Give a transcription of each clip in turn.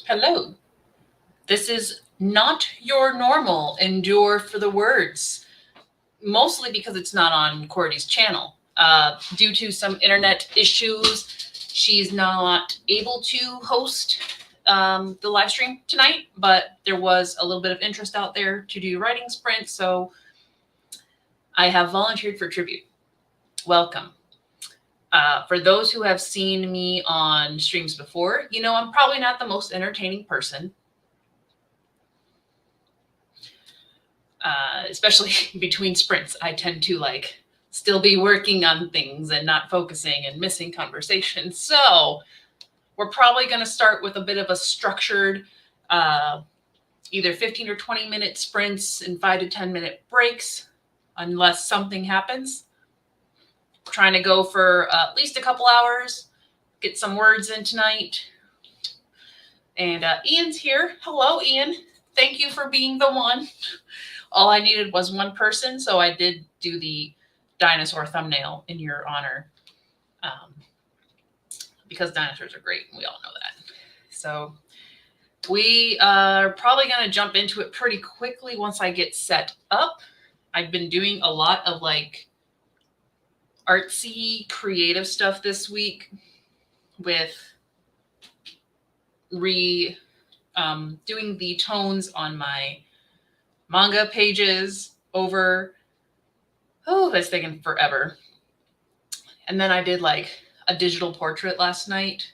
Hello. This is not your normal Endure for the Words, mostly because it's not on Cordy's channel. Due to some internet issues, she's not able to host the live stream tonight, but there was a little bit of interest out there to do writing sprint, so I have volunteered for tribute. Welcome. For those who have seen me on streams before, you know I'm probably not the most entertaining person. Especially between sprints, I tend to still be working on things and not focusing and missing conversations. So we're probably going to start with a bit of a structured, either 15 or 20-minute sprints and 5 to 10-minute breaks, unless something happens. Trying to go for at least a couple hours, get some words in tonight. And Ian's here. Hello, Ian. Thank you for being the one. All I needed was one person, so I did do the dinosaur thumbnail in your honor, because dinosaurs are great. We all know that. So we are probably going to jump into it pretty quickly once I get set up. I've been doing a lot of artsy, creative stuff this week with doing the tones on my manga pages over. Oh, that's taken forever. And then I did a digital portrait last night,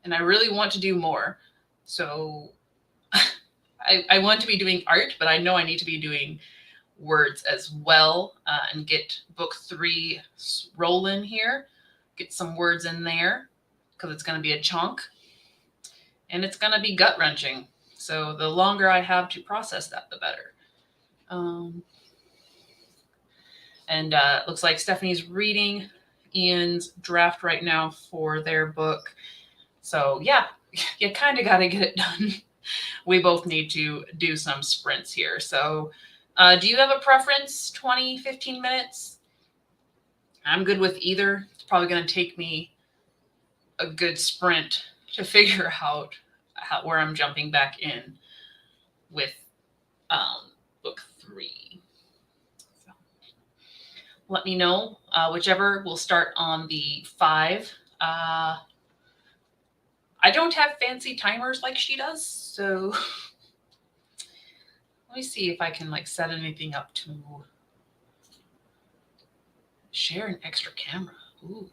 and I really want to do more. So I want to be doing art, but I know I need to be doing words as well, and get book 3 rolling here. Get some words in there because it's going to be a chunk, and it's going to be gut-wrenching. So the longer I have to process that, the better. And it looks like Stephanie's reading Ian's draft right now for their book. So yeah, you kind of got to get it done. We both need to do some sprints here. So do you have a preference? 20, 15 minutes? I'm good with either. It's probably going to take me a good sprint to figure out where I'm jumping back in with book 3. So let me know. Whichever, we'll start on the 5. I don't have fancy timers like she does, so let me see if I can set anything up to share an extra camera. Ooh.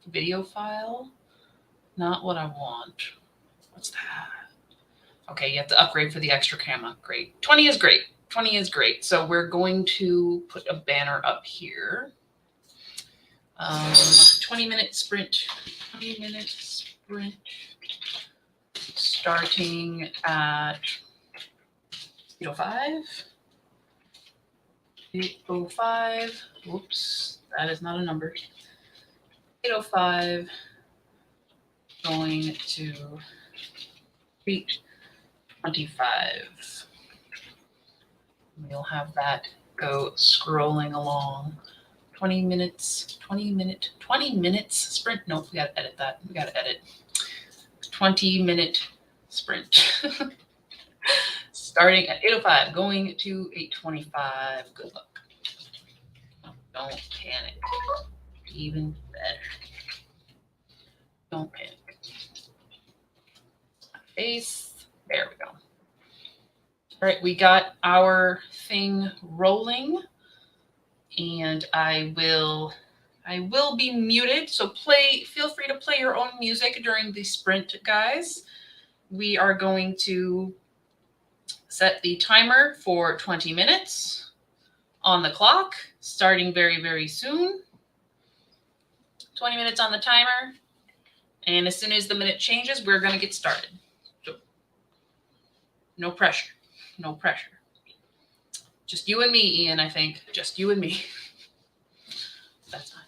Video file? Not what I want. What's that? Okay, you have to upgrade for the extra camera. Great. 20 is great. 20 is great. So we're going to put a banner up here. 20-minute sprint. 20-minute sprint. Starting at 8:05. 8:05. Whoops, that is not a number. 8:05. Going to 8:25. We'll have that go scrolling along. 20 minutes sprint. Nope, we gotta edit that. We gotta edit. 20-minute sprint. Starting at 8:05, going to 8:25. Good luck. Don't panic. Even better. Don't panic. Face. There we go. All right, we got our thing rolling, and I will be muted, so feel free to play your own music during the sprint, guys. We are going to set the timer for 20 minutes on the clock, starting very, very soon. 20 minutes on the timer, and as soon as the minute changes, we're going to get started. So, no pressure. No pressure. Just you and me, Ian, I think. Just you and me. That's fine.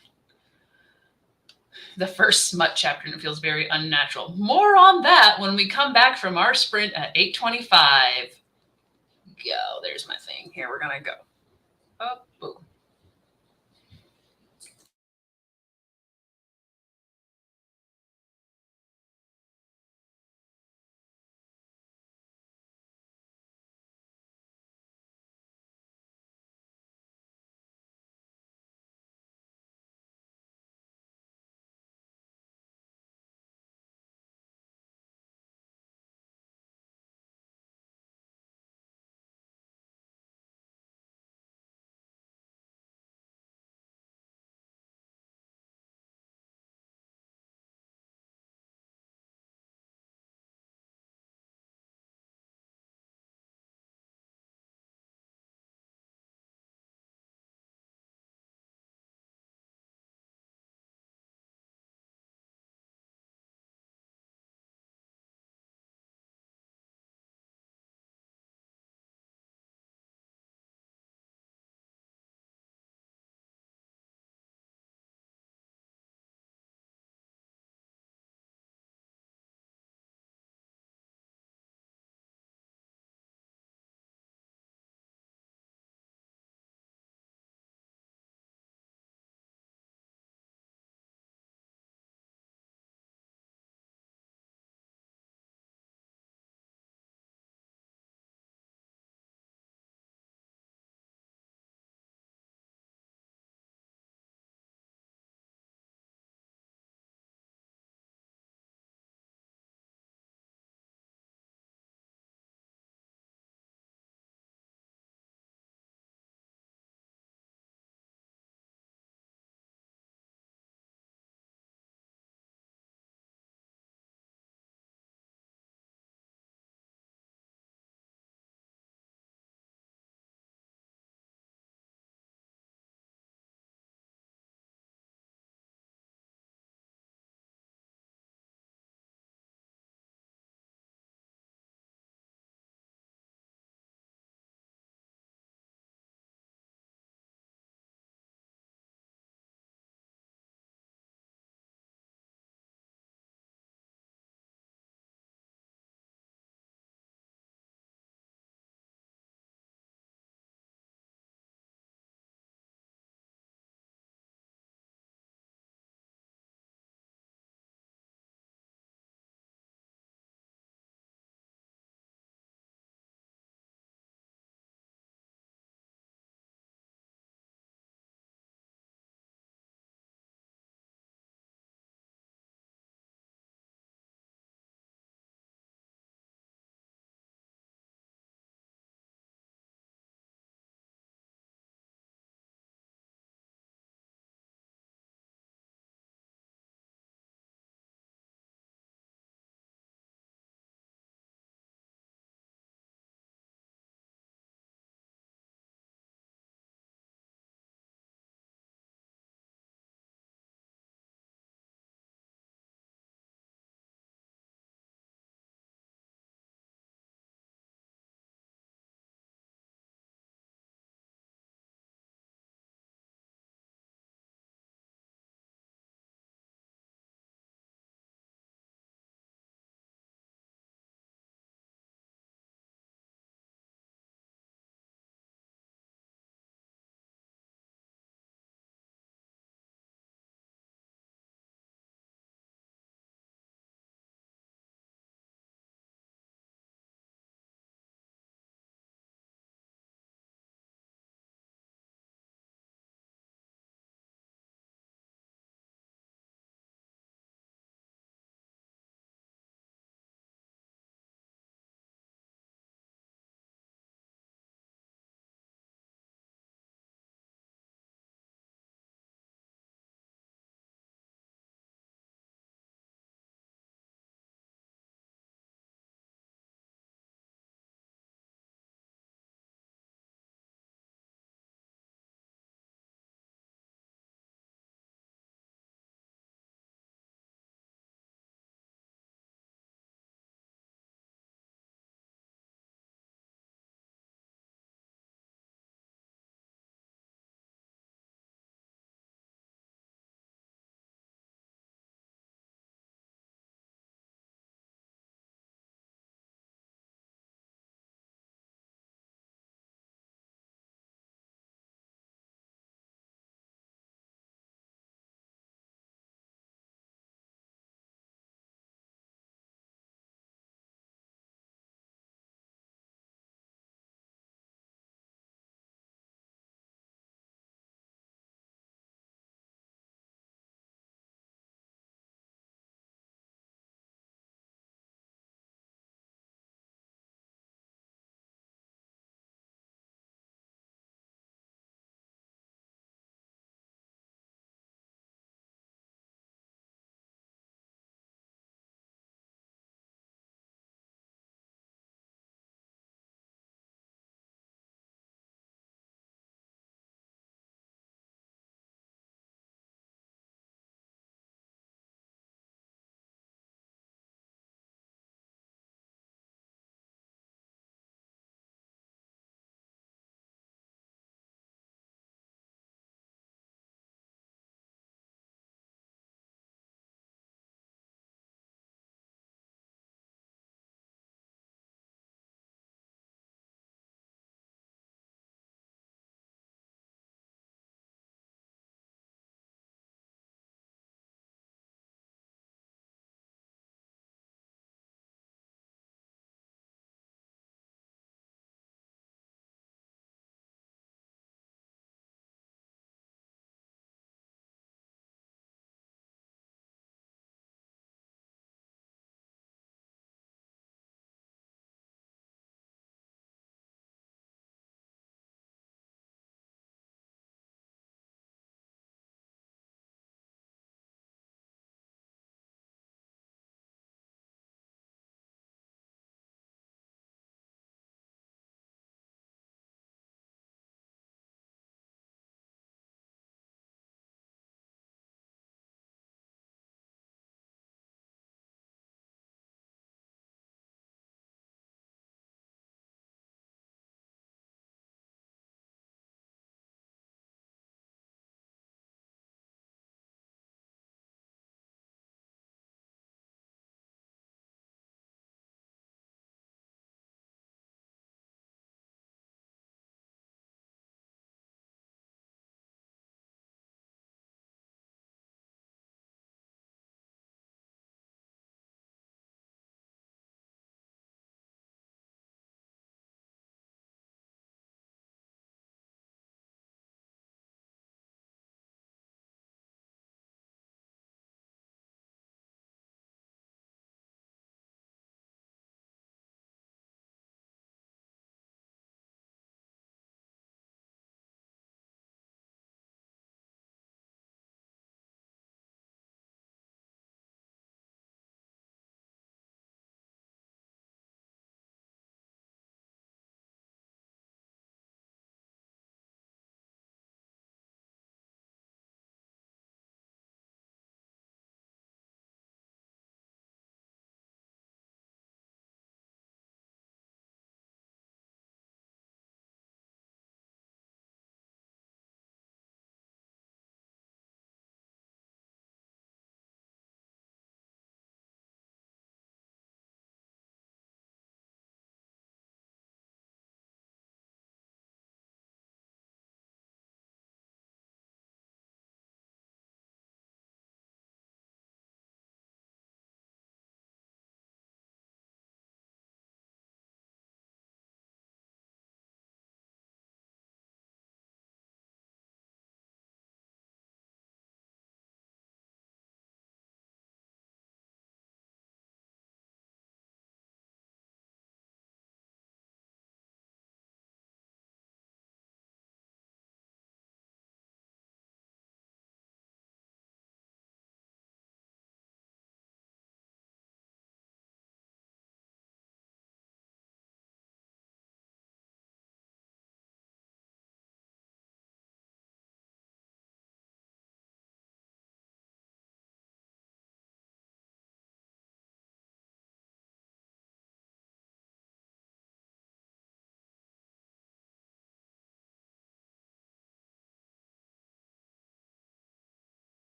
The first smut chapter, and it feels very unnatural. More on that when we come back from our sprint at 8:25. Go. There's my thing. Here, we're going to go. Oh, boom.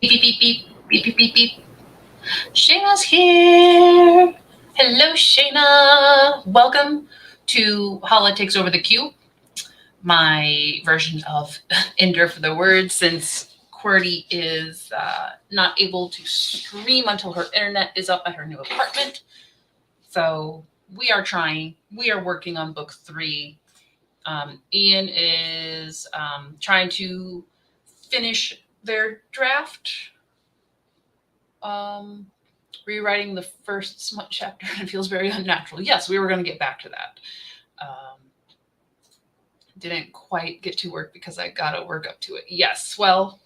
beep, beep, beep, beep, beep, beep, beep. Shayna's here. Hello, Shayna. Welcome to Halah Takes Over the Queue, my version of Endure for the Word, since QWERTY is not able to stream until her internet is up at her new apartment. So we are trying. We are working on book 3. Ian is trying to finish their draft. Rewriting the first smut chapter, and it feels very unnatural. Yes, we were going to get back to that. Didn't quite get to work because I got to work up to it. Yes, well,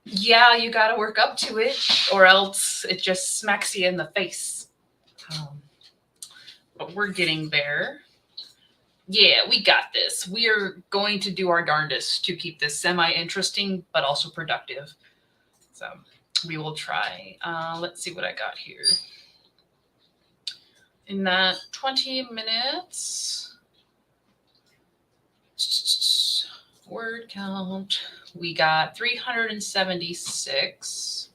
yeah, you got to work up to it, or else it just smacks you in the face. But we're getting there. Yeah, we got this. We are going to do our darndest to keep this semi-interesting, but also productive. So we will try. Let's see what I got here. In that 20 minutes, word count, we got 376.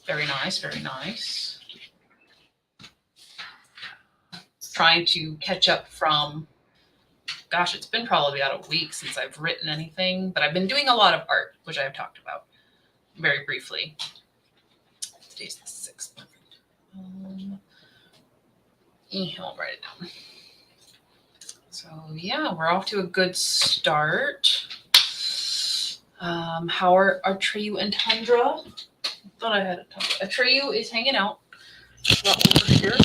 Very nice, very nice. Trying to catch up from, gosh, it's been probably about a week since I've written anything, but I've been doing a lot of art, which I've talked about very briefly. Today's the 6th. I'll write it down. So yeah, we're off to a good start. How are Atreyu and Tundra? Thought I had a Tundra. Atreyu is hanging out over here.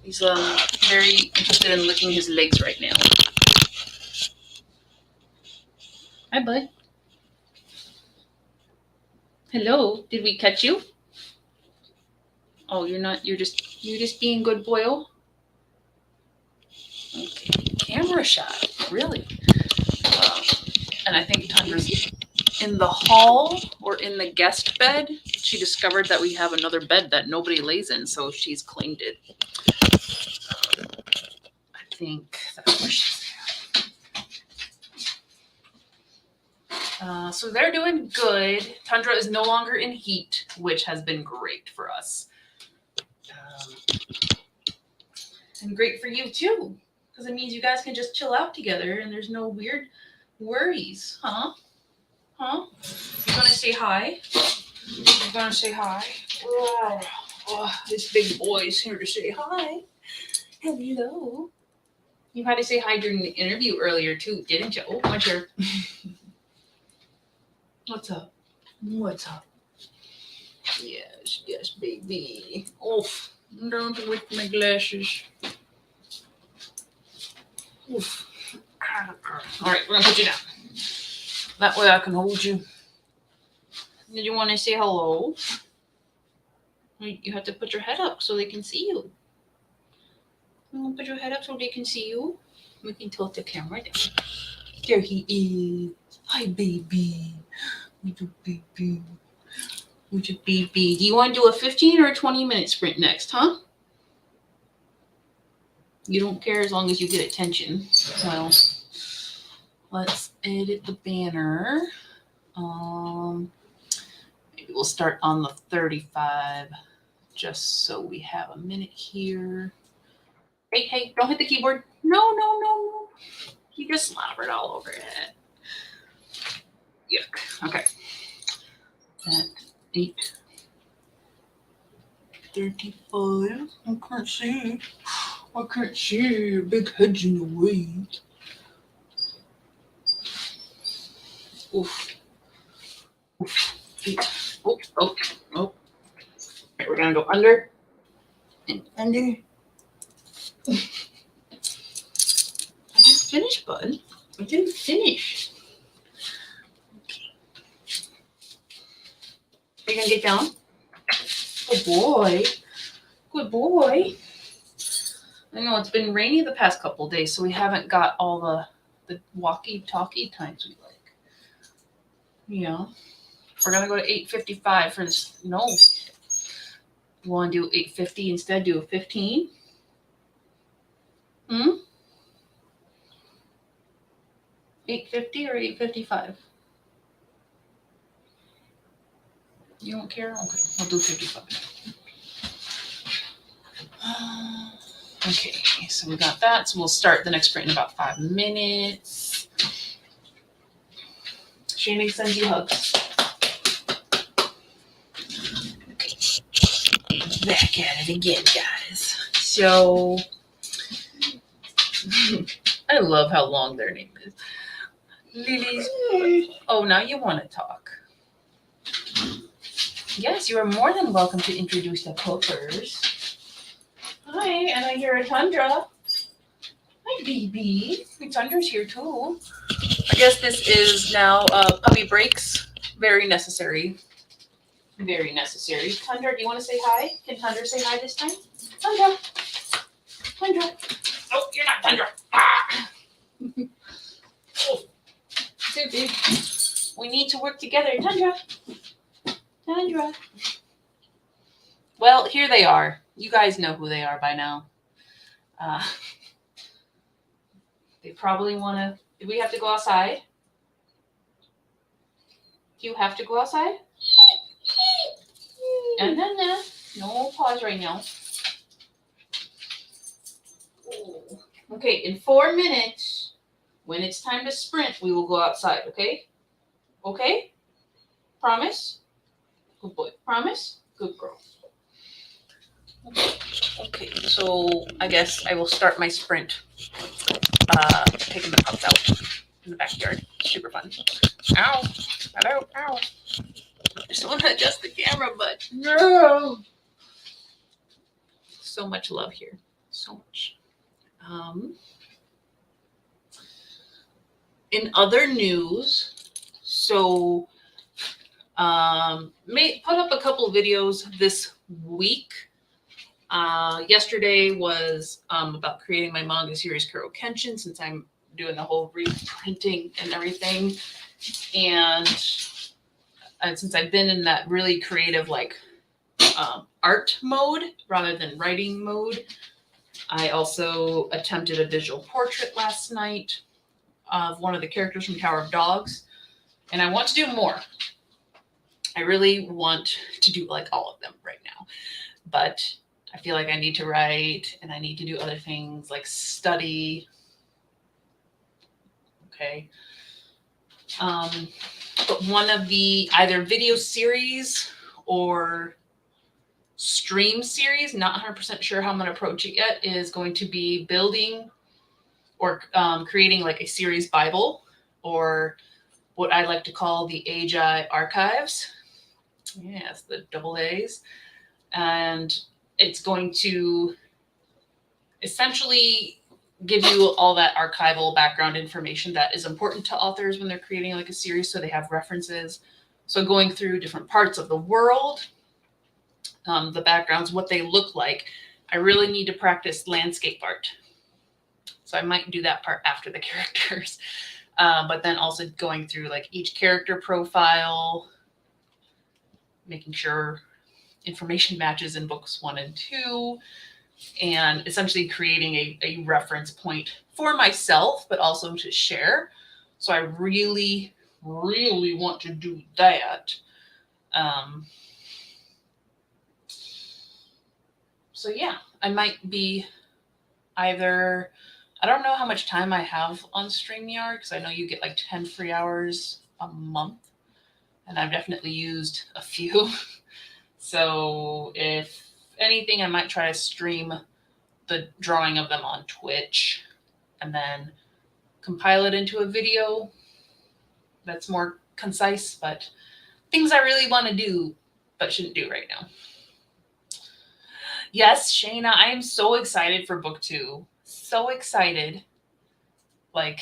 He's very interested in licking his legs right now. Hi, bud. Hello. Did we catch you? Oh, you're not. You're just being good boy. Okay. Camera shot. Really. And I think Tundra's in the hall or in the guest bed. She discovered that we have another bed that nobody lays in, so she's claimed it. I think that's where she's at. So they're doing good. Tundra is no longer in heat, which has been great for us. And great for you too, because it means you guys can just chill out together and there's no weird worries, huh? Huh? You gonna say hi? You gonna say hi? Oh, this big boy's here to say hi. Hello. You had to say hi during the interview earlier too, didn't you? Oh, my turn. What's up? What's up? Yes, yes, baby. Oof. Don't with my glasses. Oof. All right, we're gonna put you down. That way I can hold you. Did you want to say hello? You have to put your head up so they can see you. You want to put your head up so they can see you? We can tilt the camera down. There he is. Hi, baby. Little baby. Little baby. Do you want to do a 15 or a 20-minute sprint next, huh? You don't care as long as you get attention. Well, let's edit the banner. Maybe we'll start on the 35, just so we have a minute here. Hey, don't hit the keyboard. No. You just slobbered all over it. Yuck. Okay. At 8:35. I can't see. Your big head's in the way. Oof. Feet. Oh. Right, we're gonna go under and under. I didn't finish, bud. I didn't finish. Okay. Are you gonna get down? Good boy. Good boy. I know it's been rainy the past couple of days, so we haven't got all the walkie-talkie times we like. Yeah. We're gonna go to 8:55 for this. No. You want to do 8:50 instead? Do a 15? 8:50 or 8:55? You don't care? Okay, I'll do 55. Okay, so we got that. So we'll start the next sprint in about 5 minutes. Shannon sends you hugs. Okay, back at it again, guys. So, I love how long their name is. Lily's. Oh, now you want to talk. Yes, you are more than welcome to introduce the puppers. Hi, and I hear a Tundra. Hi, BB. Tundra's here too. I guess this is now puppy breaks. Very necessary. Very necessary. Tundra, do you want to say hi? Can Tundra say hi this time? Tundra. Tundra. Oh, you're not Tundra. Ah. Oh. Dude, we need to work together. Tundra. Tundra. Well, here they are. You guys know who they are by now. They probably want to... Do we have to go outside? Do you have to go outside? And then no pause right now. Okay, in 4 minutes, when it's time to sprint, we will go outside, okay? Okay? Promise? Good boy. Promise? Good girl. Okay, so I guess I will start my sprint taking the pups out in the backyard. Super fun. Ow. Hello. Ow. I just want to adjust the camera, but no. So much love here. So much. In other news, so put up a couple of videos this week. Yesterday was about creating my manga series Kuro Kenshin, since I'm doing the whole reprinting and everything. And since I've been in that really creative art mode rather than writing mode, I also attempted a visual portrait last night of one of the characters from Tower of Dogs. And I want to do more. I really want to do like all of them right now. But I feel like I need to write and I need to do other things like study. Okay. But one of the either video series or stream series, not 100% sure how I'm going to approach it yet, is going to be building or creating like a series Bible, or what I like to call the AGI archives. Yes, the double A's. And it's going to essentially give you all that archival background information that is important to authors when they're creating like a series, so they have references. So going through different parts of the world, the backgrounds, what they look like. I really need to practice landscape art. So I might do that part after the characters. But then also going through like each character profile, making sure information matches in books 1 and 2, and essentially creating a reference point for myself, but also to share. So I really, really want to do that. So yeah, I might be either... I don't know how much time I have on StreamYard, because I know you get like 10 free hours a month, and I've definitely used a few. So if anything, I might try to stream the drawing of them on Twitch and then compile it into a video that's more concise, but things I really want to do but shouldn't do right now. Yes, Shayna, I am so excited for book 2. So excited. Like,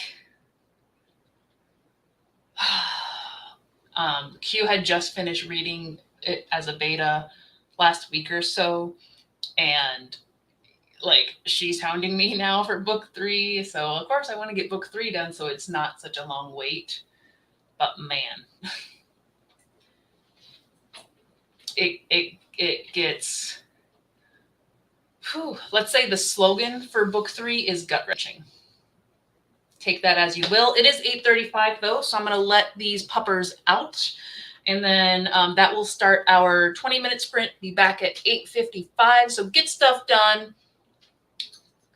Q had just finished reading it as a beta last week or so, and like she's hounding me now for book 3. So of course I want to get book 3 done so it's not such a long wait. But man, it gets... Whew, let's say the slogan for book 3 is gut-wrenching. Take that as you will. It is 8:35 though, so I'm going to let these puppers out And then that will start our 20-minute sprint. Be back at 8:55. So get stuff done.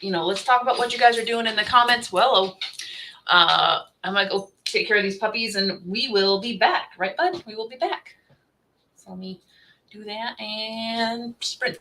Let's talk about what you guys are doing in the comments. Well, I'm going to go take care of these puppies and we will be back. Right, bud? We will be back. So let me do that and sprint.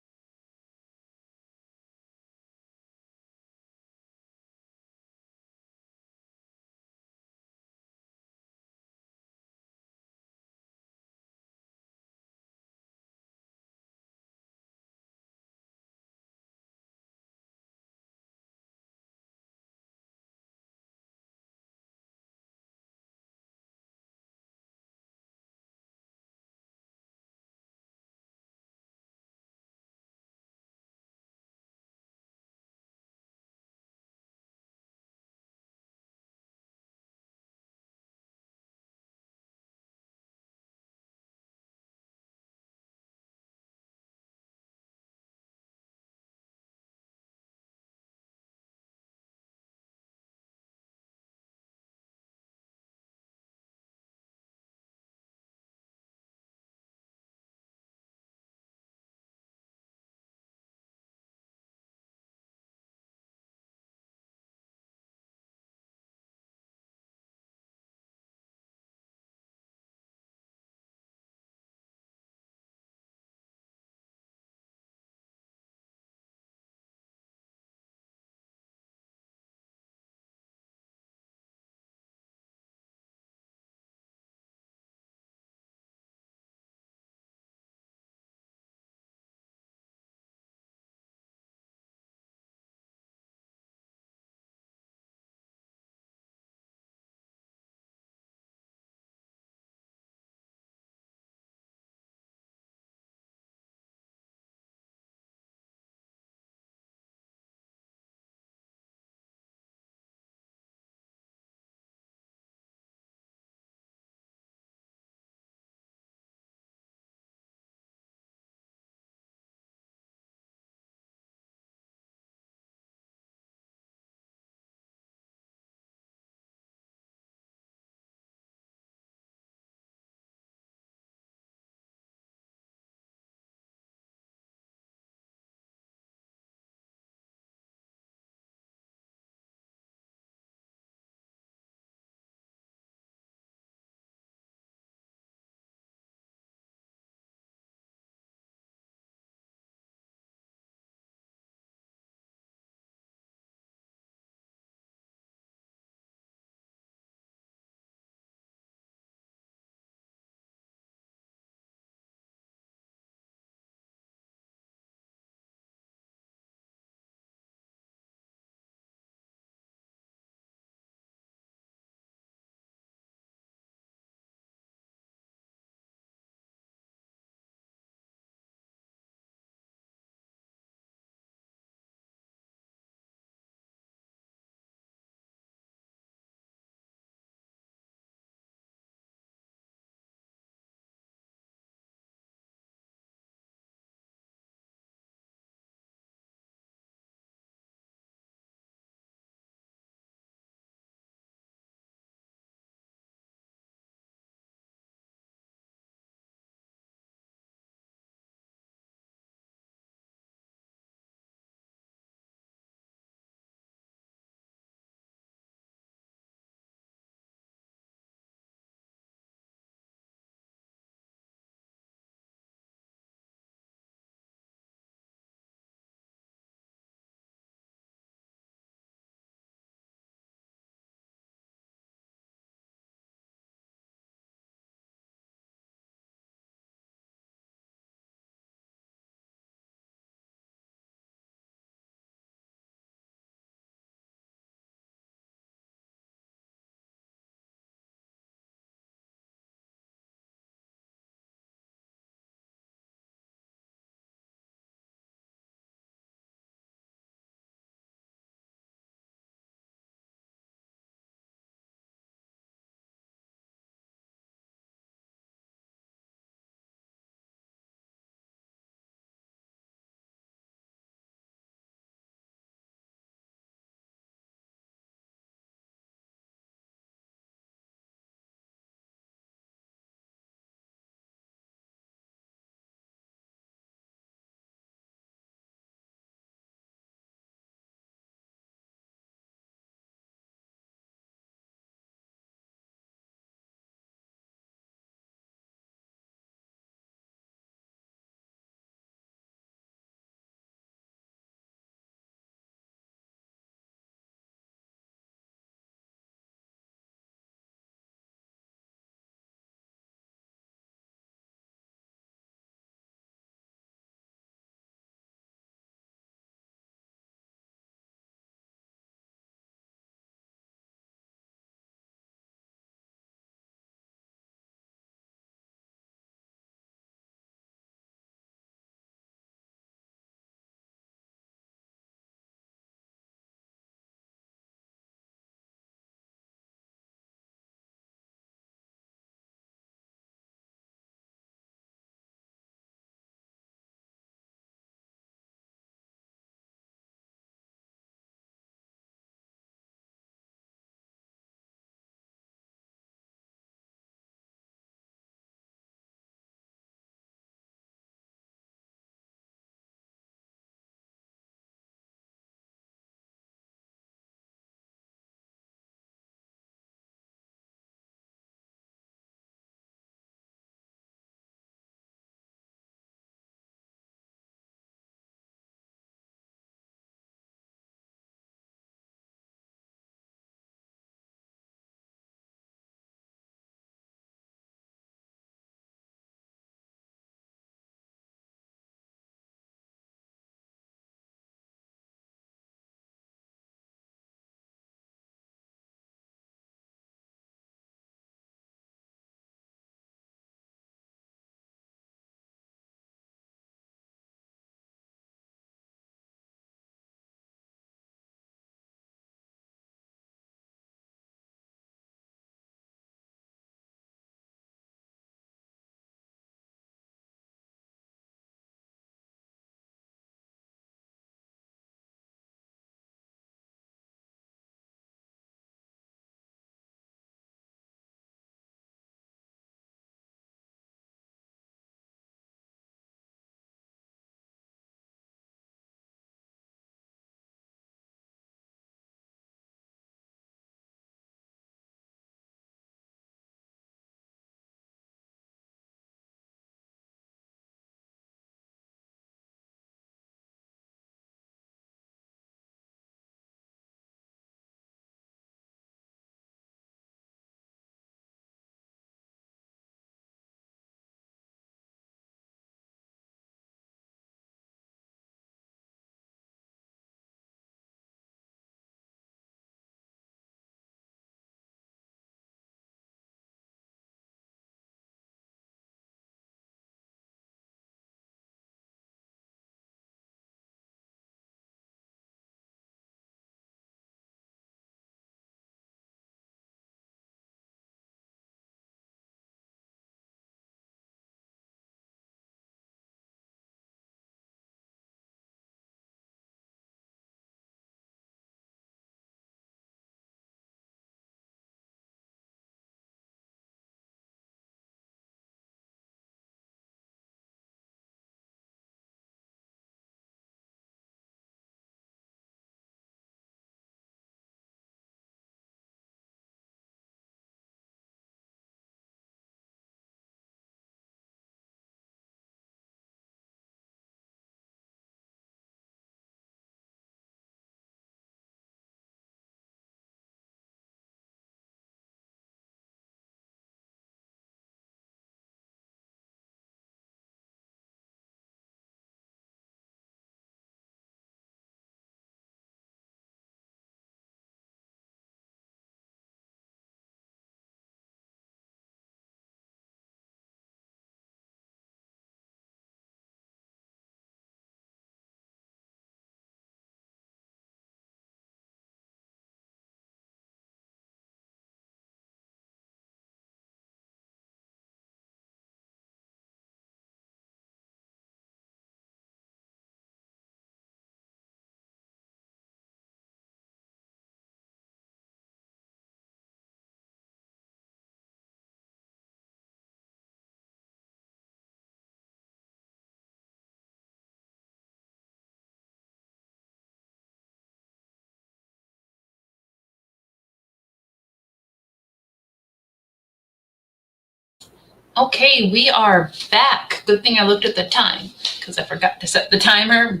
Okay, we are back. Good thing I looked at the time because I forgot to set the timer.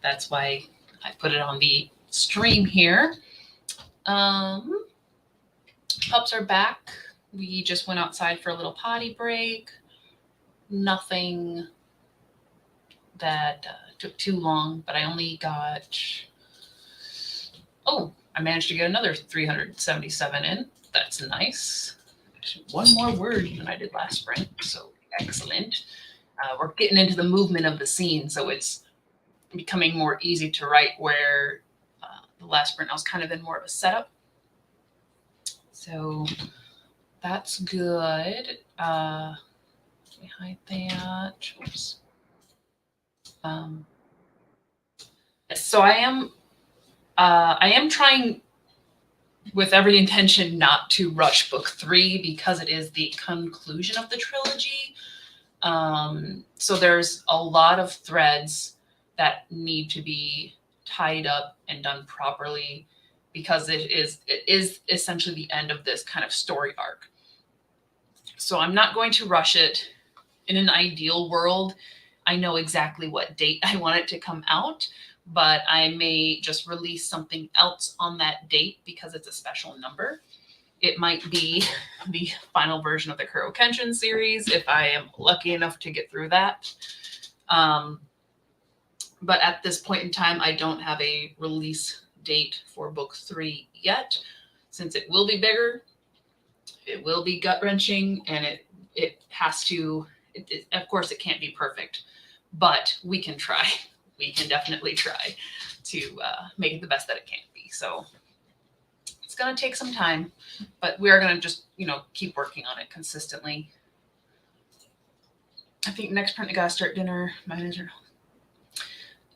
That's why I put it on the stream here. Pups are back. We just went outside for a little potty break. Nothing that took too long, but I only got. Oh, I managed to get another 377 in. That's nice. One more word than I did last sprint, so excellent. We're getting into the movement of the scene, so it's becoming more easy to write, where the last sprint I was kind of in more of a setup. So that's good. Behind that. Oops. So I am trying with every intention not to rush book 3 because it is the conclusion of the trilogy. So there's a lot of threads that need to be tied up and done properly because it is essentially the end of this kind of story arc. So I'm not going to rush it. In an ideal world, I know exactly what date I want it to come out, but I may just release something else on that date because it's a special number. It might be the final version of the Kuro Kenshin series if I am lucky enough to get through that. But at this point in time, I don't have a release date for book 3 yet, since it will be bigger, it will be gut-wrenching, and it has to, of course, it can't be perfect, but we can try. We can definitely try to make it the best that it can be. So it's going to take some time, but we are going to just, keep working on it consistently. I think next print, I got to start dinner.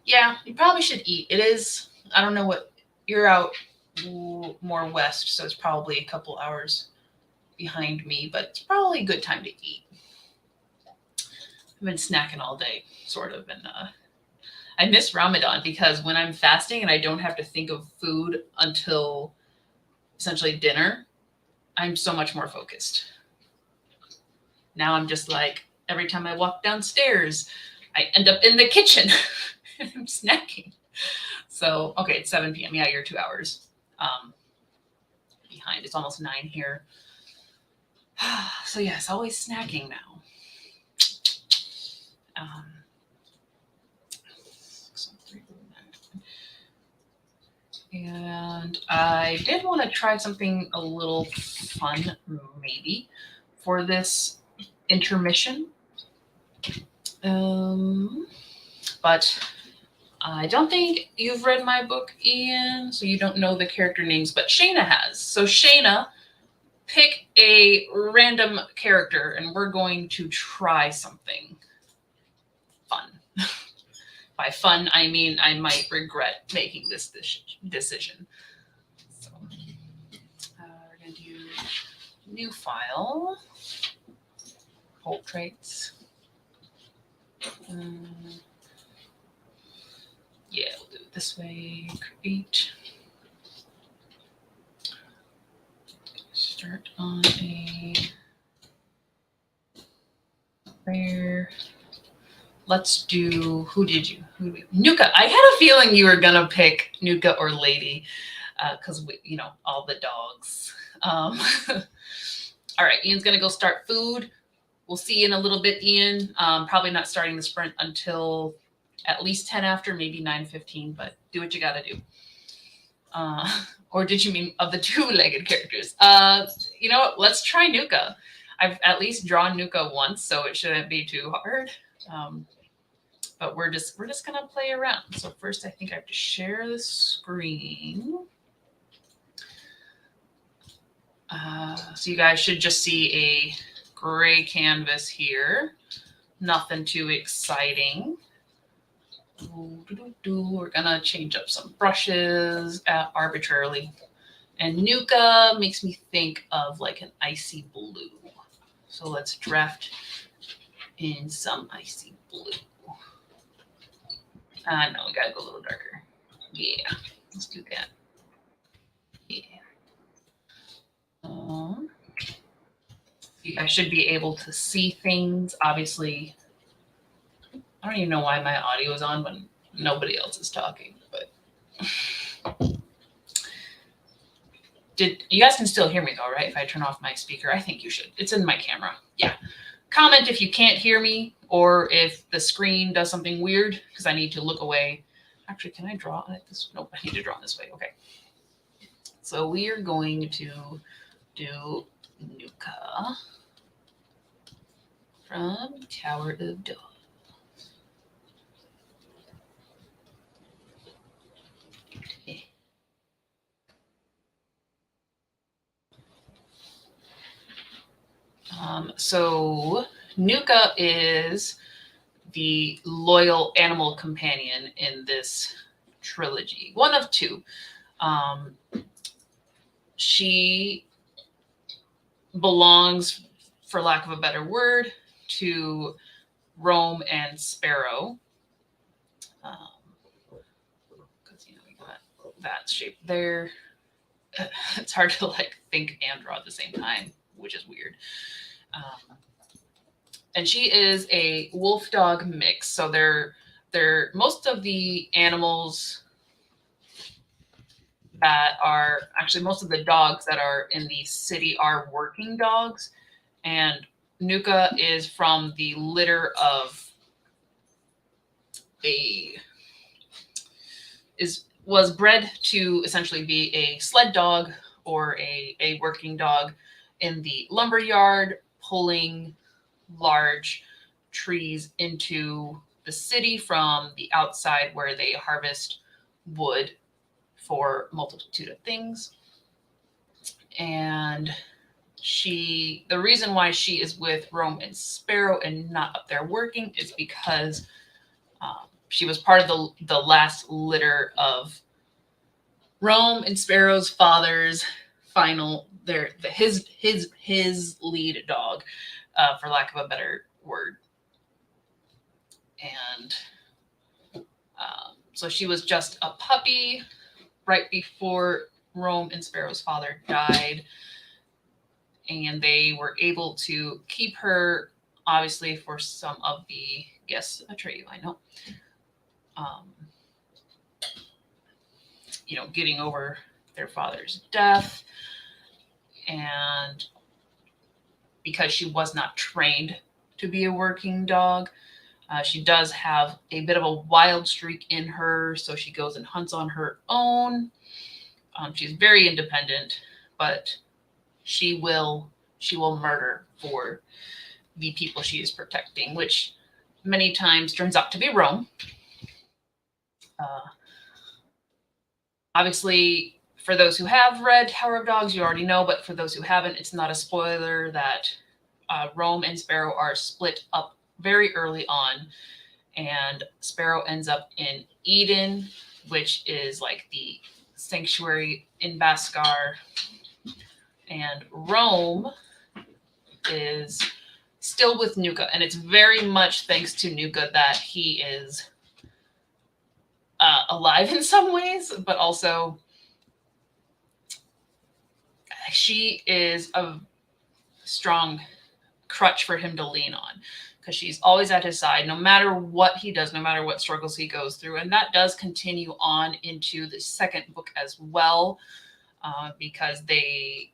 Yeah, you probably should eat. It is, I don't know what, you're out more west, so it's probably a couple hours behind me, but it's probably a good time to eat. I've been snacking all day, sort of, and I miss Ramadan because when I'm fasting and I don't have to think of food until essentially dinner, I'm so much more focused. Now I'm just like, every time I walk downstairs, I end up in the kitchen and I'm snacking. So, okay, it's 7 p.m. Yeah, you're 2 hours behind. It's almost 9 here. So, yes, always snacking now. And I did want to try something a little fun, maybe, for this intermission. But I don't think you've read my book, Ian, so you don't know the character names, but Shayna has. So Shayna, pick a random character, and we're going to try something fun. By fun, I mean I might regret making this decision. So we're going to do new file, portraits. Yeah, we'll do it this way. Create. Start on a where. Let's do, who did you? Nuka. I had a feeling you were going to pick Nuka or Lady because, all the dogs. All right, Ian's going to go start food. We'll see you in a little bit, Ian. Probably not starting the sprint until at least 10 after, maybe 9:15, but do what you got to do. Or did you mean of the two-legged characters? Let's try Nuka. I've at least drawn Nuka once, so it shouldn't be too hard. But we're just gonna play around. So first, I think I have to share the screen. So you guys should just see a gray canvas here. Nothing too exciting. We're gonna change up some brushes arbitrarily. And Nuka makes me think of like an icy blue. So let's draft in some icy blue. No, we gotta go a little darker. Yeah, let's do that. Yeah. You I should be able to see things. Obviously, I don't even know why my audio is on when nobody else is talking, but you guys can still hear me though, right? If I turn off my speaker, I think you should. It's in my camera. Yeah. Comment if you can't hear me or if the screen does something weird because I need to look away. Actually, can I draw it this? Nope, I need to draw this way. Okay. So we are going to do Nuka from Tower of Dawn. So Nuka is the loyal animal companion in this trilogy. One of two. She belongs, for lack of a better word, to Rome and Sparrow. Because we got that shape there. It's hard to think and draw at the same time, which is weird. And she is a wolf dog mix. So they're most of the animals that are actually most of the dogs that are in the city are working dogs, and Nuka is from the litter of was bred to essentially be a sled dog or a working dog in the lumber yard, pulling large trees into the city from the outside where they harvest wood for a multitude of things. And the reason why she is with Rome and Sparrow and not up there working is because she was part of the last litter of Rome and Sparrow's father's his lead dog, for lack of a better word. And so she was just a puppy right before Rome and Sparrow's father died. And they were able to keep her, obviously, for some of the guests Atreyu, I know. Getting over their father's death. And because she was not trained to be a working dog, she does have a bit of a wild streak in her, so she goes and hunts on her own. She's very independent, but she will murder for the people she is protecting, which many times turns out to be Rome. Obviously, for those who have read Tower of Dogs, you already know, but for those who haven't, it's not a spoiler that Rome and Sparrow are split up very early on, and Sparrow ends up in Eden, which is like the sanctuary in Baskar, and Rome is still with Nuka, and it's very much thanks to Nuka that he is alive in some ways, but also she is a strong crutch for him to lean on, because she's always at his side no matter what he does, no matter what struggles he goes through. And that does continue on into the second book as well, because they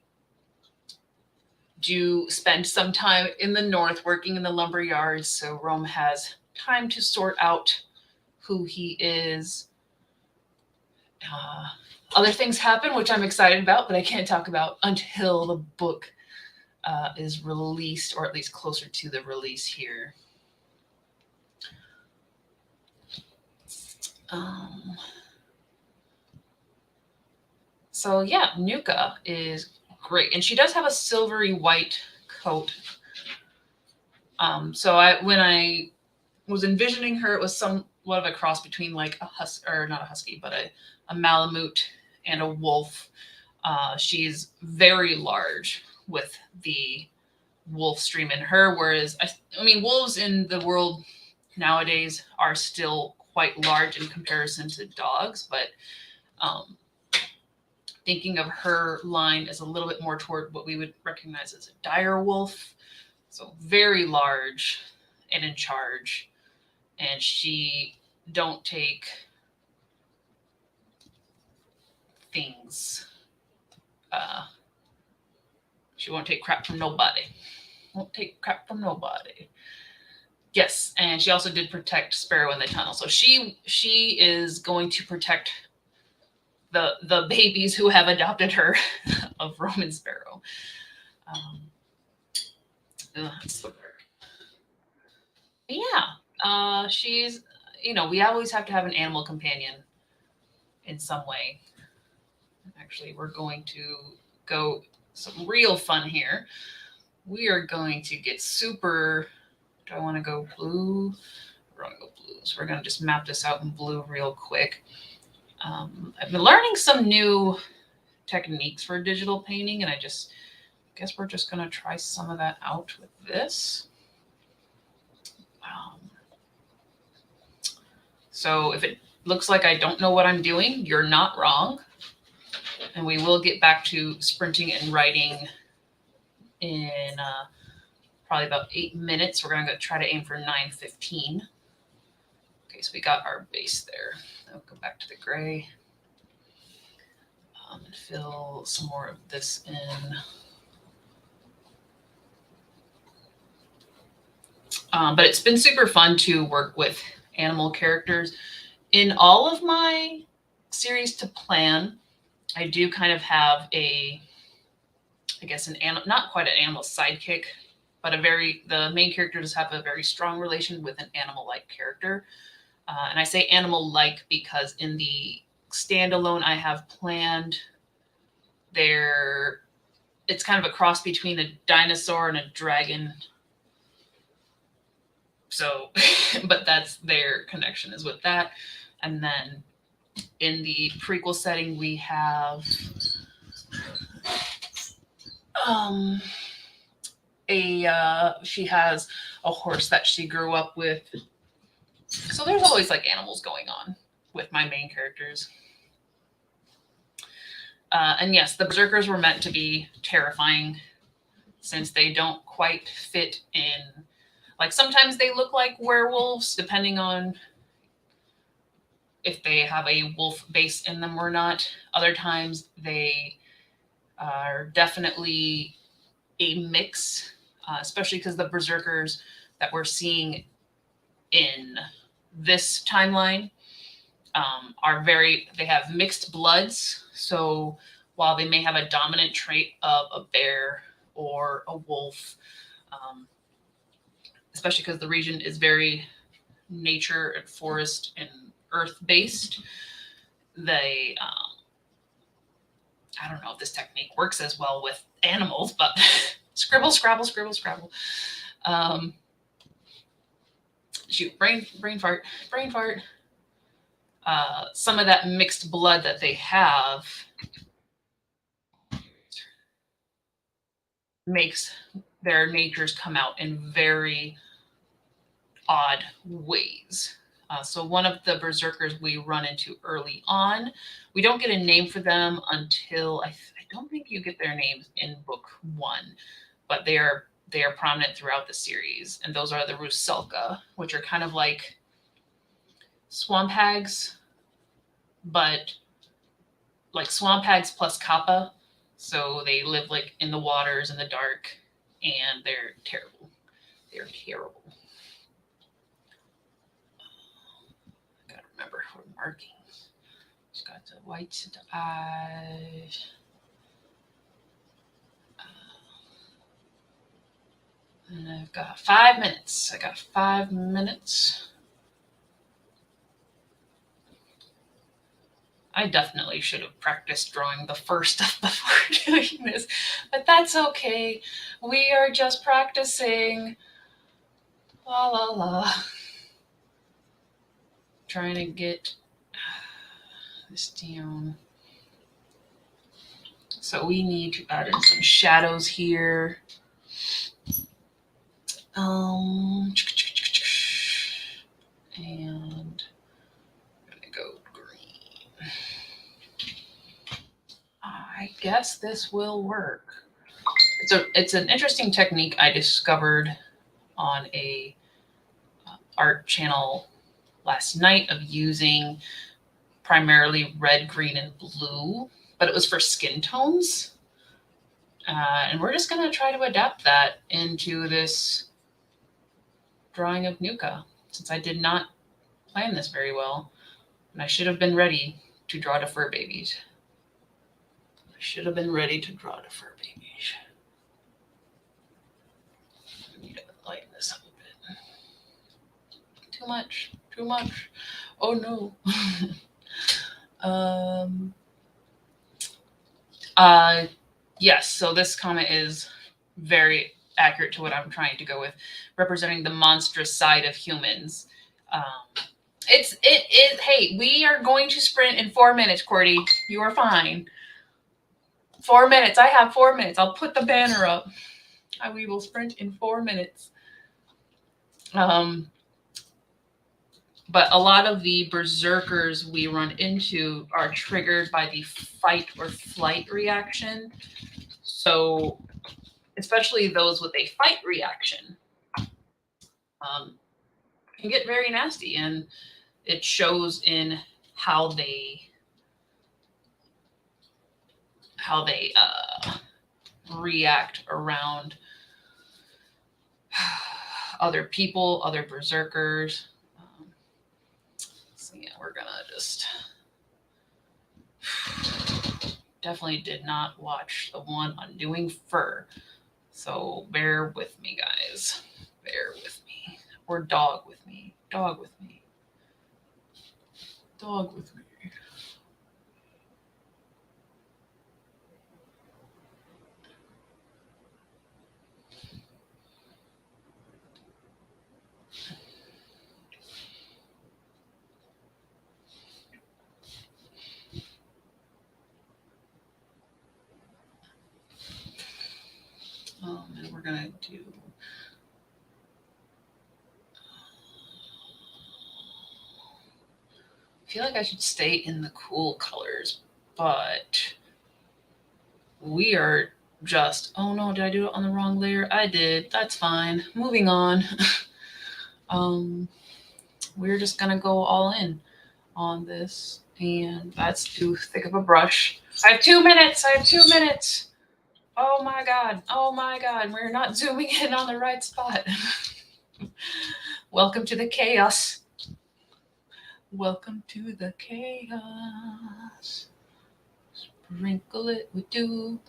do spend some time in the north working in the lumber yards, so Rome has time to sort out who he is. Other things happen, which I'm excited about, but I can't talk about until the book is released, or at least closer to the release here. So yeah, Nuka is great, and she does have a silvery white coat. So when I was envisioning her, it was somewhat of a cross between like not a husky, but a Malamute and a wolf. She's very large with the wolf stream in her, whereas I mean wolves in the world nowadays are still quite large in comparison to dogs, but thinking of her line as a little bit more toward what we would recognize as a dire wolf. So very large and in charge. And she don't take things. She won't take crap from nobody. Won't take crap from nobody. Yes, and she also did protect Sparrow in the tunnel. So she is going to protect the babies who have adopted her of Roman Sparrow. That's so dark. Yeah, she's, we always have to have an animal companion in some way. Actually, we're going to go some real fun here. We are going to get super. Do I want to go blue? We're going to go blue. So we're going to just map this out in blue real quick. I've been learning some new techniques for digital painting, and I guess we're just going to try some of that out with this. So if it looks like I don't know what I'm doing, you're not wrong. And we will get back to sprinting and writing in probably about 8 minutes. We're going to try to aim for 9:15. Okay, so we got our base there. I'll go back to the gray and fill some more of this in. But it's been super fun to work with animal characters. In all of my series to plan, I do kind of have not quite an animal sidekick, but the main character does have a very strong relation with an animal-like character. And I say animal-like because in the standalone I have planned, it's kind of a cross between a dinosaur and a dragon. So, but that's their connection is with that. And then in the prequel setting, we have she has a horse that she grew up with. So there's always like animals going on with my main characters. And yes, the berserkers were meant to be terrifying since they don't quite fit in. Like sometimes they look like werewolves, depending on if they have a wolf base in them or not. Other times they are definitely a mix, especially because the berserkers that we're seeing in this timeline they have mixed bloods. So while they may have a dominant trait of a bear or a wolf, especially because the region is very nature and forest and earth based, they I don't know if this technique works as well with animals, but scribble, scrabble, scribble, scrabble. Shoot, brain fart. Some of that mixed blood that they have makes their natures come out in very odd ways. So one of the berserkers we run into early on, we don't get a name for them until I don't think you get their names in book 1, but they are prominent throughout the series, and those are the Rusalka, which are kind of like swamp hags, but like swamp hags plus kappa. So they live like in the waters in the dark, and they're terrible. They're terrible. Gotta remember for markings. Just got the whites of the eyes. And I've got 5 minutes. I got 5 minutes. I definitely should have practiced drawing the first stuff before doing this, but that's okay. We are just practicing. La la la. Trying to get this down. So we need to add in some shadows here. And I'm gonna go green. I guess this will work. It's an interesting technique I discovered on a art channel last night of using primarily red, green, and blue, but it was for skin tones. And we're just going to try to adapt that into this drawing of Nuka, since I did not plan this very well. And I should have been ready to draw the fur babies. I should have been ready to draw the fur babies. I need to lighten this up a bit. Too much. Too much. Oh no. Yes, so this comment is very accurate to what I'm trying to go with, representing the monstrous side of humans. Hey, we are going to sprint in 4 minutes, Cordy. You are fine. 4 minutes. I have 4 minutes. I'll put the banner up. We will sprint in 4 minutes. But a lot of the berserkers we run into are triggered by the fight or flight reaction. So, especially those with a fight reaction, can get very nasty, and it shows in how they react around other people, other berserkers. So yeah, we're gonna just definitely did not watch the one on doing fur, so bear with me, guys. Bear with me, or dog with me. Dog with me. Dog with me. And we're gonna do. I feel like I should stay in the cool colors, but we are just. Oh no, did I do it on the wrong layer? I did. That's fine. Moving on. We're just gonna go all in on this, and that's too thick of a brush. I have 2 minutes. I have 2 minutes. Oh my god. Oh my god. We're not zooming in on the right spot. Welcome to the chaos. Welcome to the chaos. Sprinkle it with dew.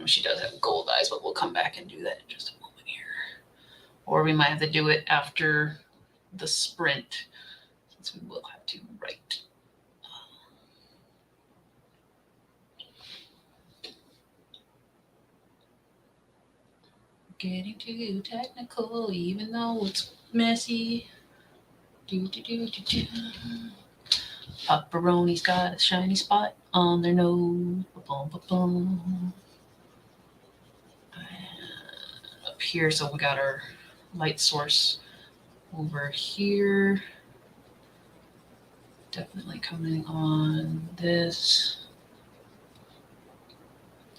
She does have gold eyes, but we'll come back and do that in just a moment here. Or we might have to do it after the sprint, since we will have to write. Getting too technical, even though it's messy. Pepperoni's got a shiny spot on their nose. Ba-bum, ba-bum. Up here, so we got our light source over here. Definitely coming on this.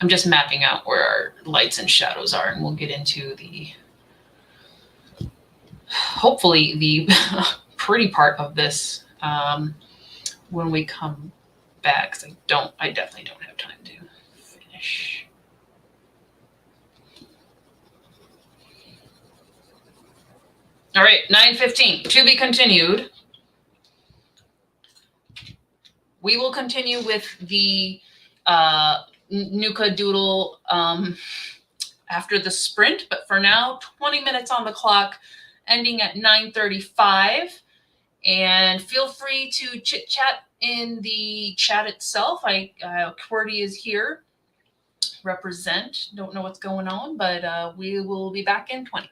I'm just mapping out where our lights and shadows are, and we'll get into the, hopefully, the pretty part of this when we come back, because I definitely don't have time to finish. All right, 9:15, to be continued. We will continue with the Nuka Doodle after the sprint, but for now, 20 minutes on the clock, ending at 9:35. And feel free to chit chat in the chat itself. QWERTY is here. Represent. Don't know what's going on, but we will be back in 20.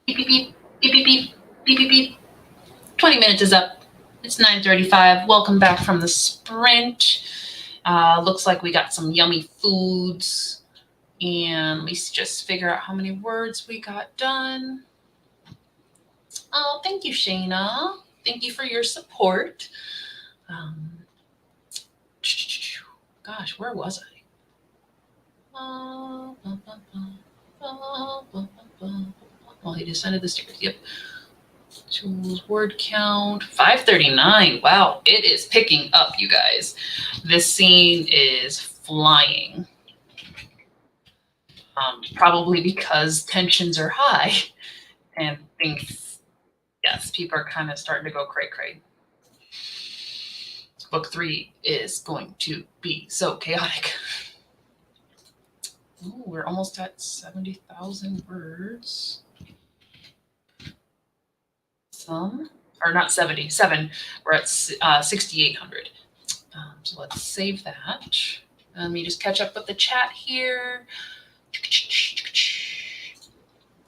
Beep, beep, beep, beep, beep, beep, beep, beep, beep. 20 minutes is up. It's 9:35. Welcome back from the sprint. Looks like we got some yummy foods. And let me just figure out how many words we got done. Oh, thank you, Shayna. Thank you for your support. Gosh, where was I? Well, he descended the stairs. Yep. Tools, word count, 539. Wow, it is picking up, you guys. This scene is flying. Probably because tensions are high and things, yes, people are kind of starting to go cray-cray. Book 3 is going to be so chaotic. Ooh, we're almost at 70,000 words. Or not 77, we're at 6,800. So let's save that. Let me just catch up with the chat here.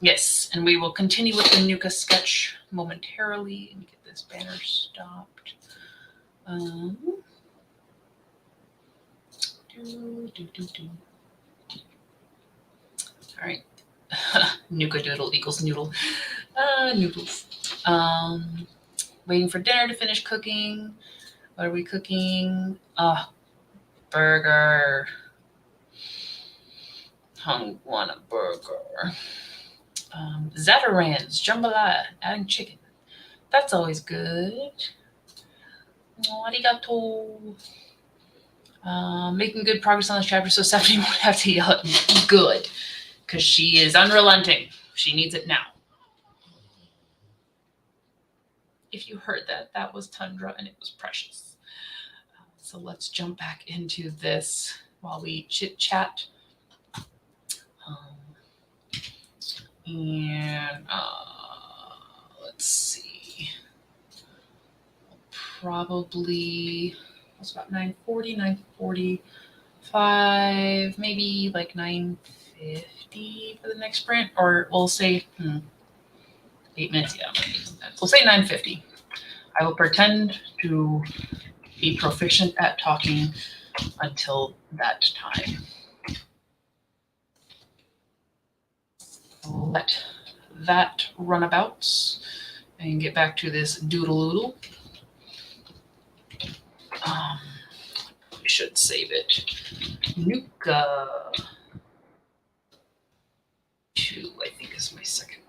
Yes, and we will continue with the Nuka sketch momentarily. Let me get this banner stopped. All right. Nuka doodle equals noodle. Noodles. Waiting for dinner to finish cooking. What are we cooking? Burger. Want a burger. Zatarans, jambalaya, adding chicken. That's always good. Arigato. Making good progress on this chapter, so Stephanie won't have to yell at me. Good, because she is unrelenting. She needs it now. If you heard that, that was Tundra, and it was precious. So let's jump back into this while we chit-chat. And let's see. Probably, it's about 9:40, 9:45, maybe like 9:50 for the next sprint, or we'll say 8 minutes. Yeah, we'll say 9:50. I will pretend to be proficient at talking until that time. Let that run about and get back to this doodle-oodle. We should save it. Nuka 2, I think, is my second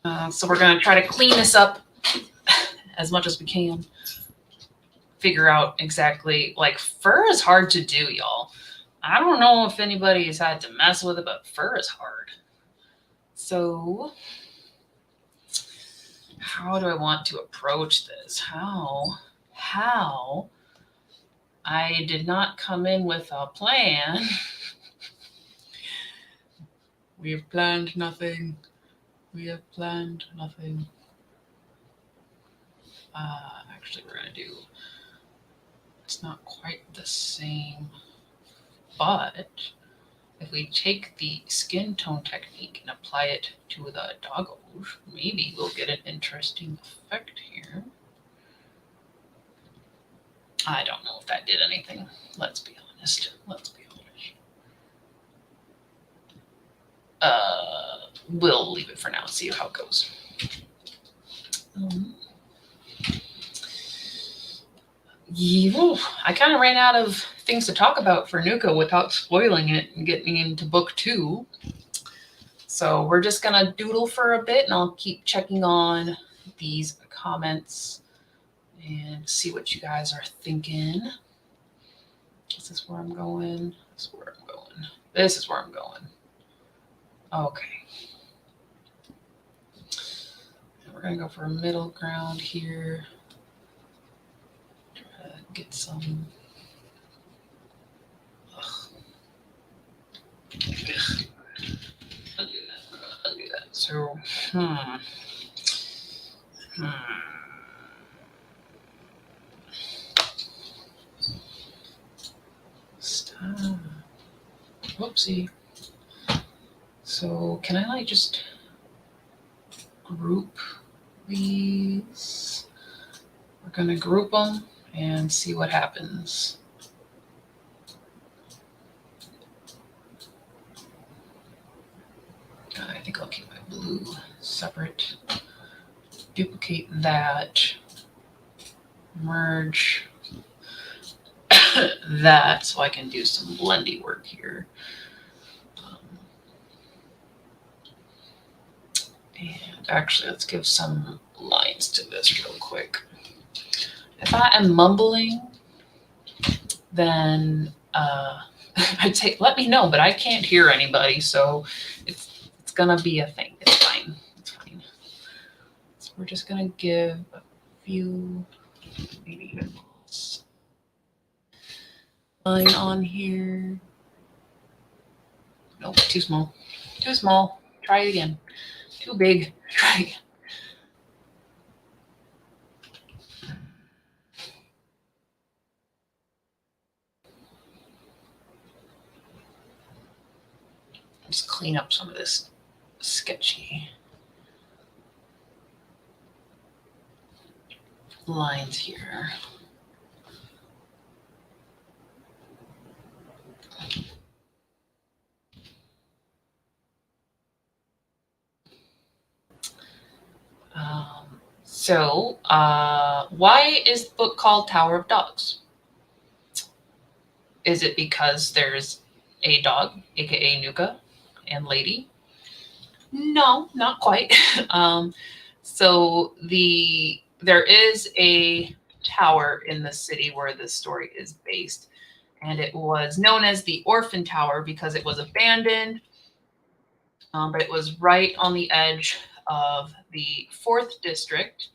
one. So we're going to try to clean this up as much as we can. Figure out exactly, like, fur is hard to do, y'all. I don't know if anybody has had to mess with it, but fur is hard. So how do I want to approach this? How? I did not come in with a plan. We have planned nothing. We have planned nothing. Actually, we're going to do, it's not quite the same, but if we take the skin tone technique and apply it to the doggo, maybe we'll get an interesting effect here. I don't know if that did anything. Let's be honest. We'll leave it for now and see how it goes. I kind of ran out of things to talk about for Nuka without spoiling it and getting into book 2. So we're just going to doodle for a bit, and I'll keep checking on these comments and see what you guys are thinking. Is this where I'm going? This is where I'm going. Okay. And we're going to go for a middle ground here. Try to get some... I'll do that. So, Stop. Whoopsie. So can I like just group these? We're going to group them and see what happens. I think I'll keep my blue separate. Duplicate that. Merge that so I can do some blendy work here. And actually, let's give some lines to this real quick. If I am mumbling, then I'd say let me know, but I can't hear anybody, so it's gonna be a thing. It's fine. It's fine. So we're just gonna give a few, maybe even line on here. Nope, too small. Too small. Try it again. Too big. Try again. Just clean up some of this sketchy lines here. So why is the book called Tower of Dogs? Is it because there's a dog, aka Nuka, and Lady? No, not quite. So there is a tower in the city where this story is based, and it was known as the Orphan Tower because it was abandoned, but it was right on the edge of the 4th district,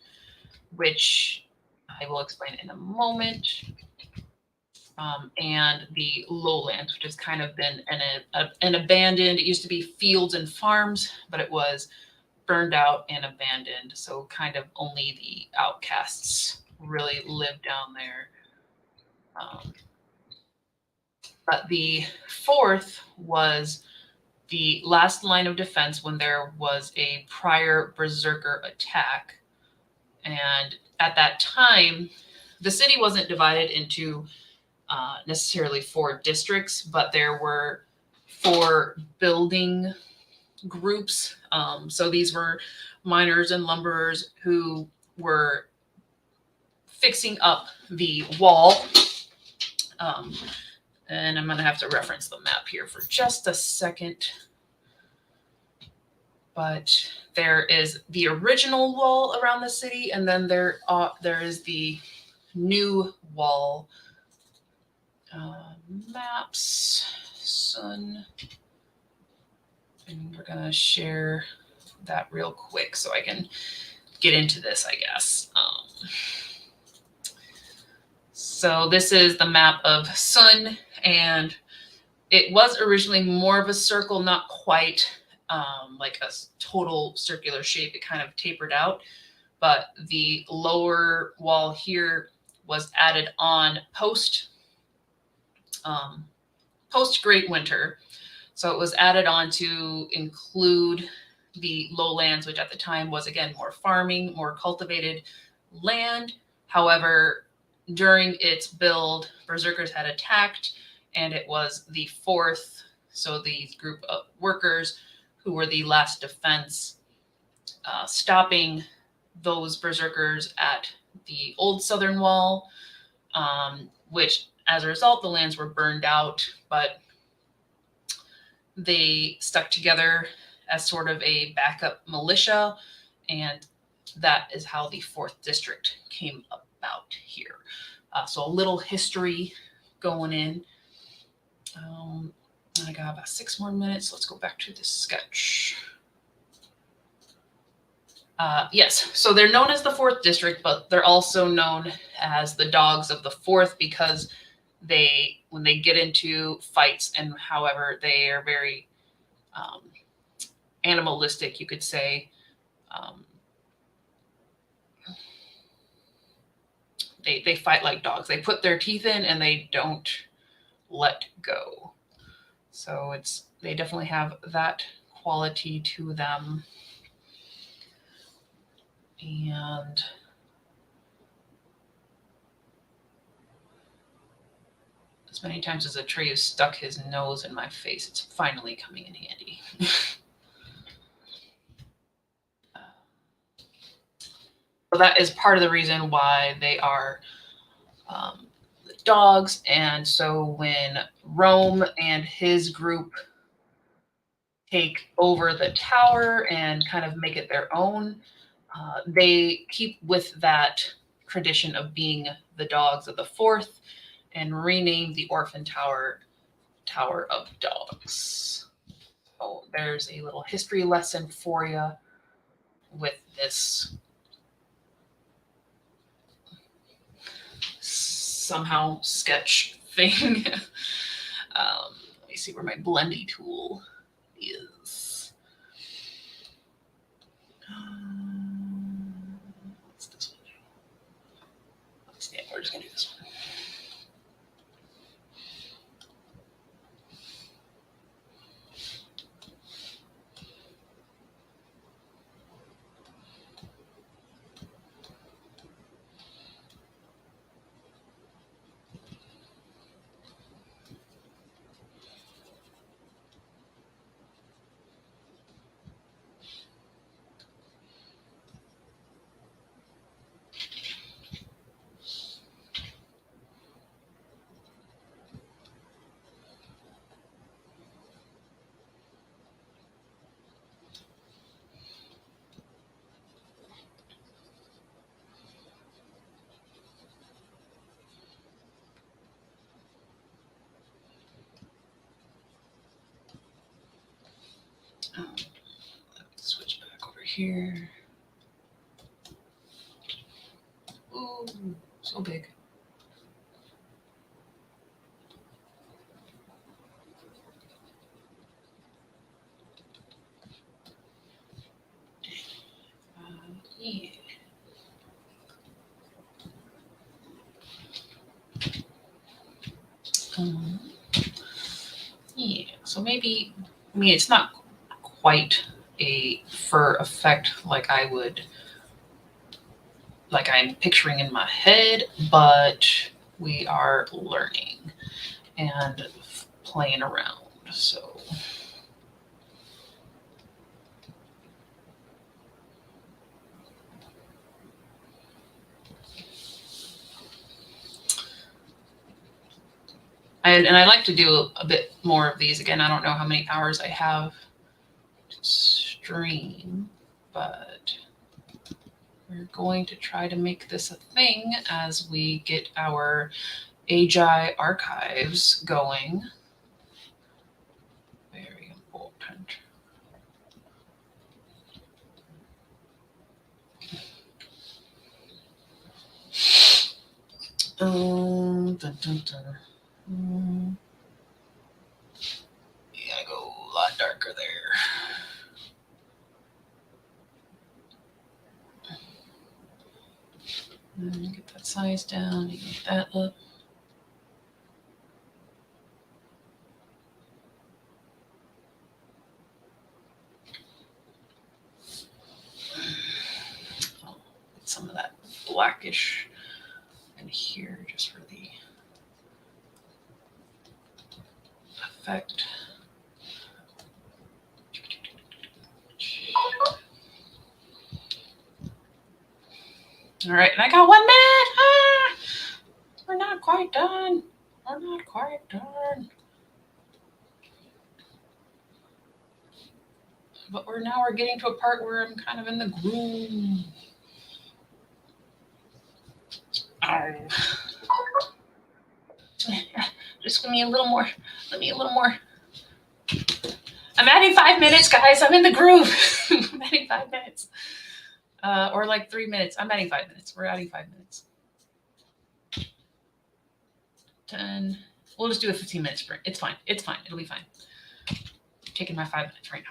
which I will explain in a moment, and the lowlands, which has kind of been an abandoned, it used to be fields and farms, but it was burned out and abandoned. So kind of only the outcasts really live down there. But the 4th was the last line of defense when there was a prior berserker attack. And at that time, the city wasn't divided into necessarily 4 districts, but there were 4 building groups. So these were miners and lumberers who were fixing up the wall. And I'm going to have to reference the map here for just a second. But there is the original wall around the city, and then there is the new wall. Maps, Sun, and we're gonna share that real quick so I can get into this, I guess. So this is the map of Sun, and it was originally more of a circle, not quite like a total circular shape. It kind of tapered out, but the lower wall here was added on post Great Winter. So it was added on to include the lowlands, which at the time was, again, more farming, more cultivated land. However, during its build, berserkers had attacked, and it was the 4th, so the group of workers who were the last defense, stopping those berserkers at the old southern wall, which as a result, the lands were burned out, but they stuck together as sort of a backup militia, and that is how the 4th district came about here. So a little history going in. I got about 6 more minutes. Let's go back to the sketch. Yes, so they're known as the 4th district, but they're also known as the dogs of the 4th because when they get into fights, and however they are very animalistic, you could say. They fight like dogs. They put their teeth in and they don't let go. So they definitely have that quality to them. And as many times as Atreus stuck his nose in my face, it's finally coming in handy. So that is part of the reason why they are dogs. And so when Rome and his group take over the tower and kind of make it their own, they keep with that tradition of being the dogs of the fourth and rename the orphan tower Tower of Dogs. So there's a little history lesson for you with this somehow sketch thing. Let me see where my blendy tool is. What's this one? Yeah, we're just gonna do this one. Switch back over here. Ooh, so big. Yeah. Yeah, so maybe, I mean, it's not quite a fur effect like I'm picturing in my head, but we are learning and playing around. So I like to do a bit more of these. Again, I don't know how many hours I have to stream, but we're going to try to make this a thing as we get our AGI archives going. Very important. Dun, dun, dun. You gotta go a lot darker there. Get that size down, you get that up. Oh, get some of that blackish in here just for the effect. All right, and I got 1 minute. Ah, we're not quite done. We're not quite done. But we're getting to a part where I'm kind of in the groove. Just give me a little more. Let me a little more. I'm adding 5 minutes, guys. I'm in the groove. I'm adding 5 minutes. Or like 3 minutes. I'm adding 5 minutes. We're adding 5 minutes. 10. We'll just do a 15-minute sprint. It's fine. It's fine. It'll be fine. I'm taking my 5 minutes right now.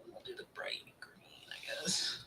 We'll do the bright green, I guess.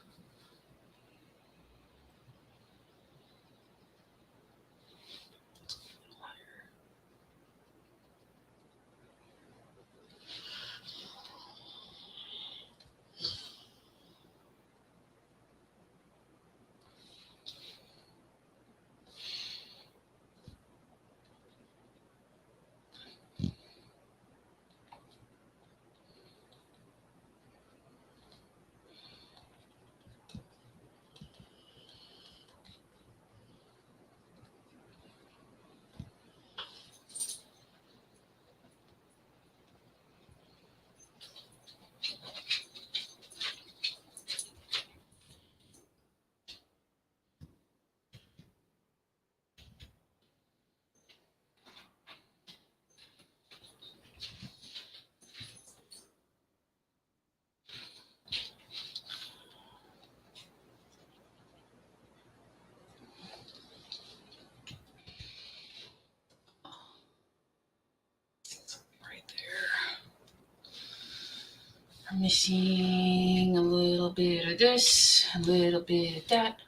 Missing a little bit of this, a little bit of that.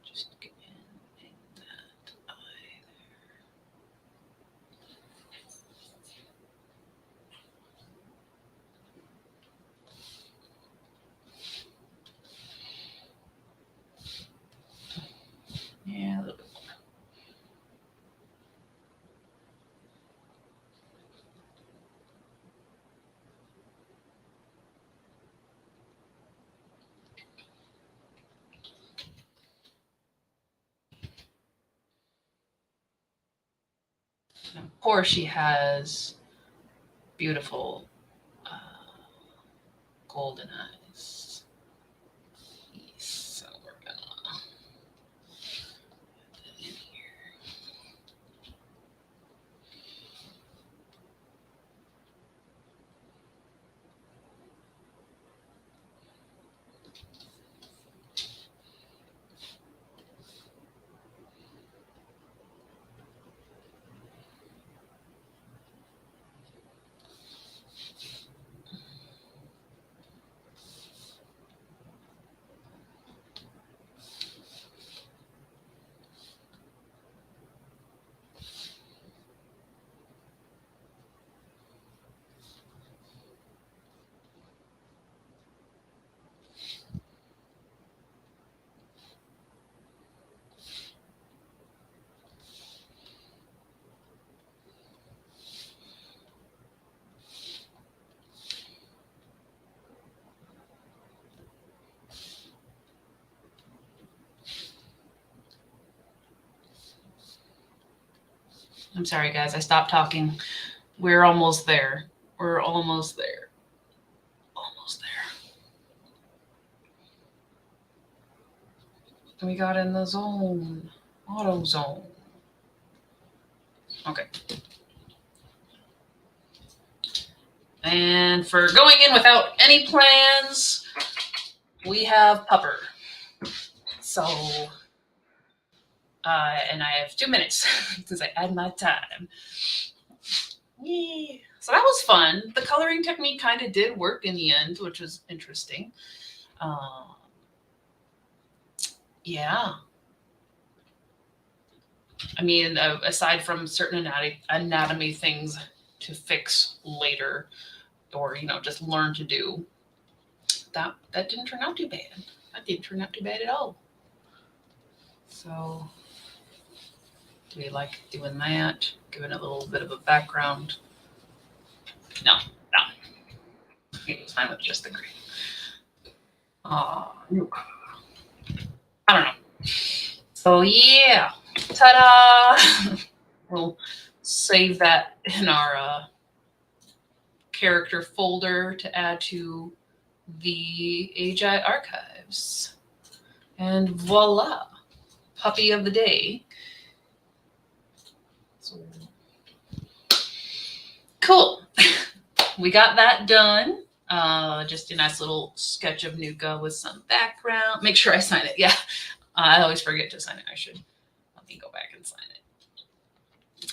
Just get in that eye. Yeah, a little bit. Of course, she has beautiful golden eyes. So we're gonna put that in here. I'm sorry, guys. I stopped talking. We're almost there. We're almost there. Almost there. And we got in the zone. Auto zone. Okay. And for going in without any plans, we have Pupper. So, and I have 2 minutes because I add my time. Yay. So that was fun. The coloring technique kind of did work in the end, which was interesting. Yeah. I mean, aside from certain anatomy things to fix later, or just learn to do, that didn't turn out too bad. That didn't turn out too bad at all. So, do we like doing that? Giving a little bit of a background? No. It was fine with just the green. I don't know. So yeah, ta-da! We'll save that in our character folder to add to the AGI archives. And voila, puppy of the day. So, cool. We got that done. Just a nice little sketch of Nuka with some background. Make sure I sign it. Yeah, I always forget to sign it. I should. Let me go back and sign it.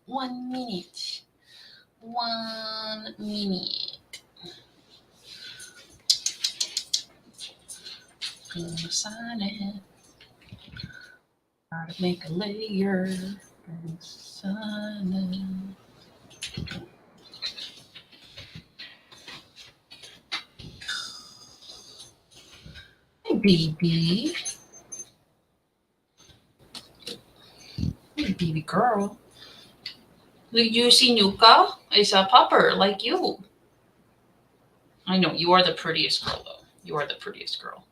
1 minute. 1 minute. Gonna sign it. Gotta make a layer and sign it. Hey, baby. Hey, baby girl. Did you see Nuka? It's a pupper like you. I know, you are the prettiest girl, though. You are the prettiest girl.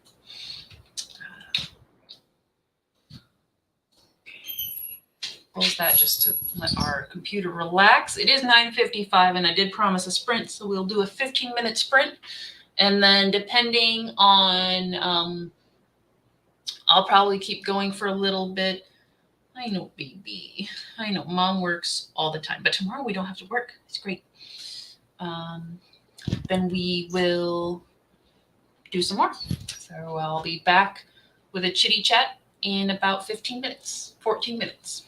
Close that just to let our computer relax. It is 9:55, and I did promise a sprint, so we'll do a 15-minute sprint. And then depending on, I'll probably keep going for a little bit. I know, baby. I know, mom works all the time, but tomorrow we don't have to work. It's great. Then we will do some more. So I'll be back with a chitty chat in about 15 minutes, 14 minutes.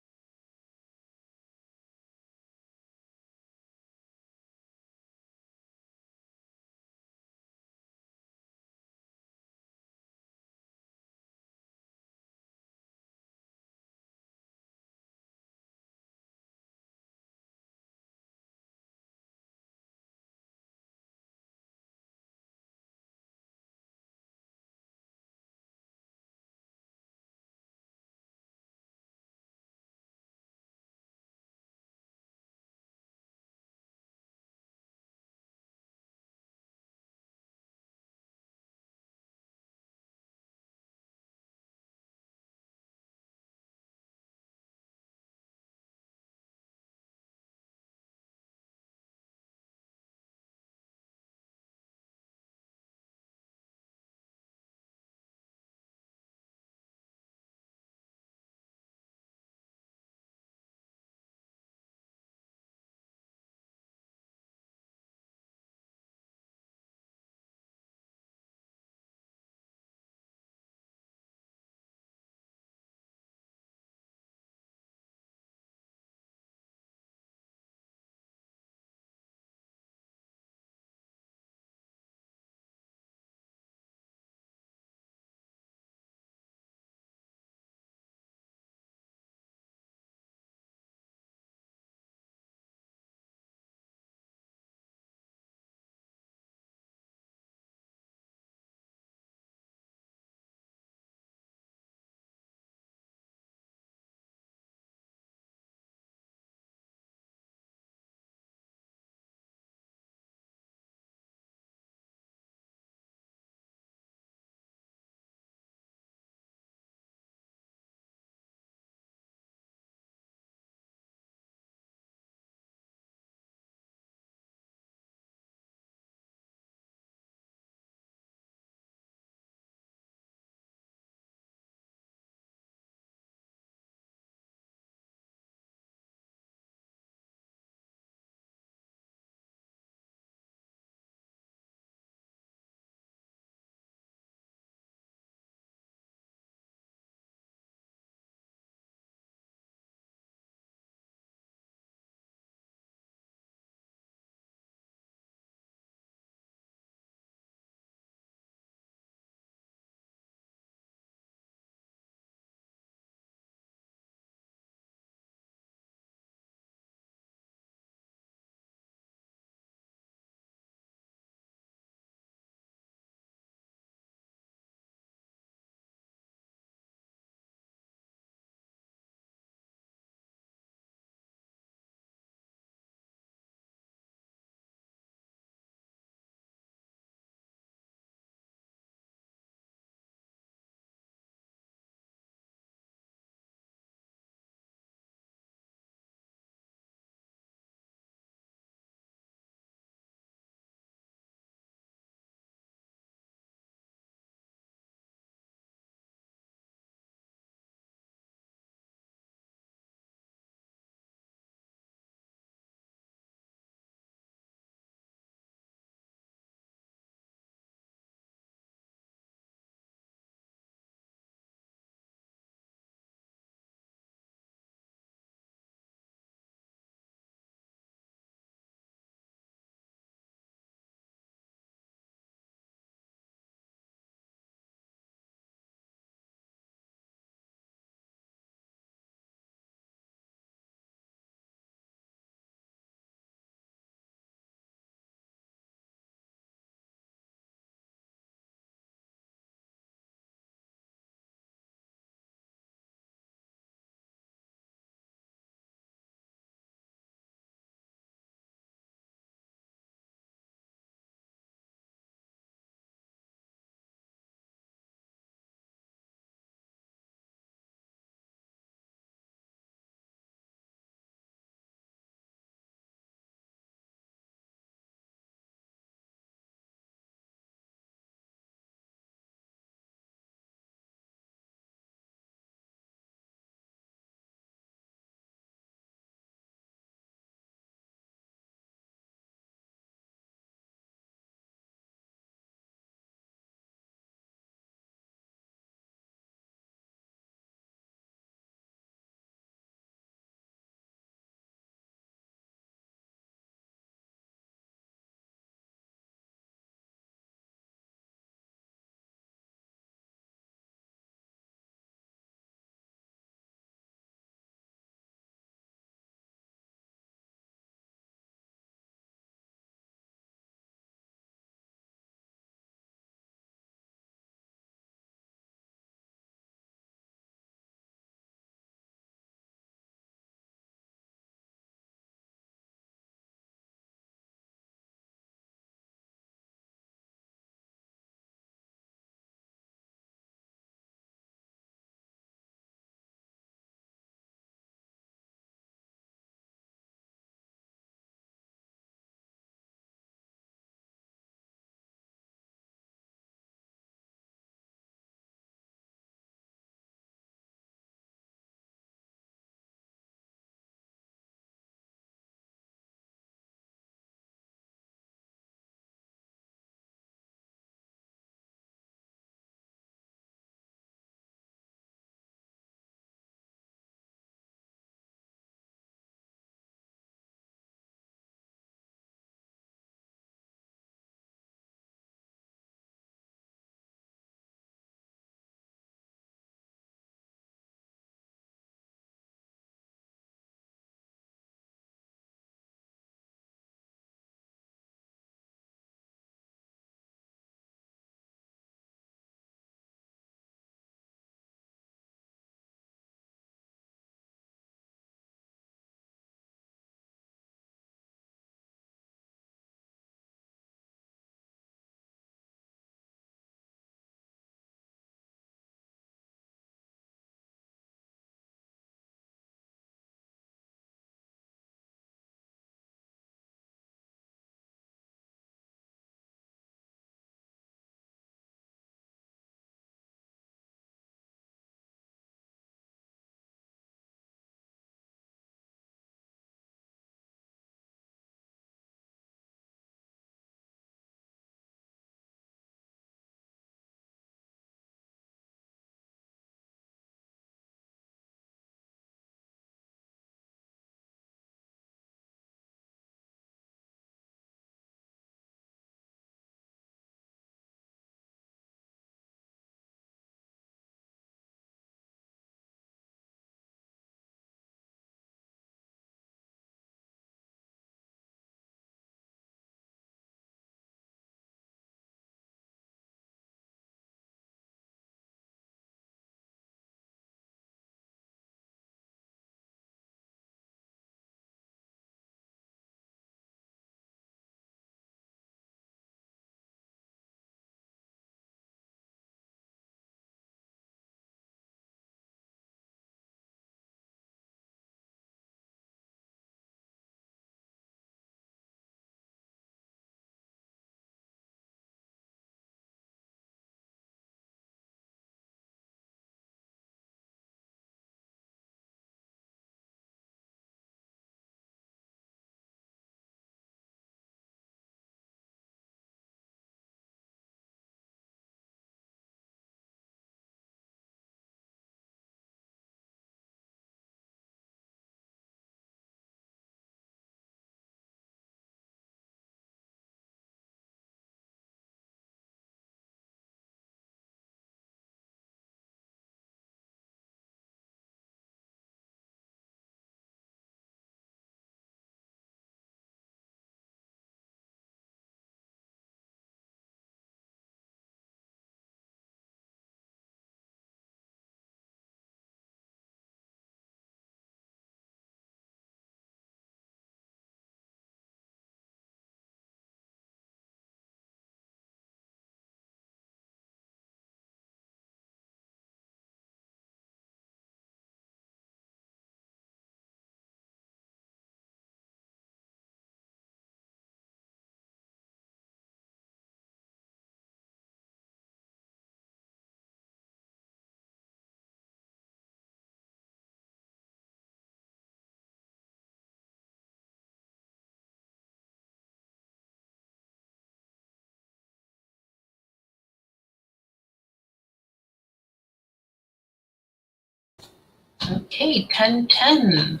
Okay, 10:10.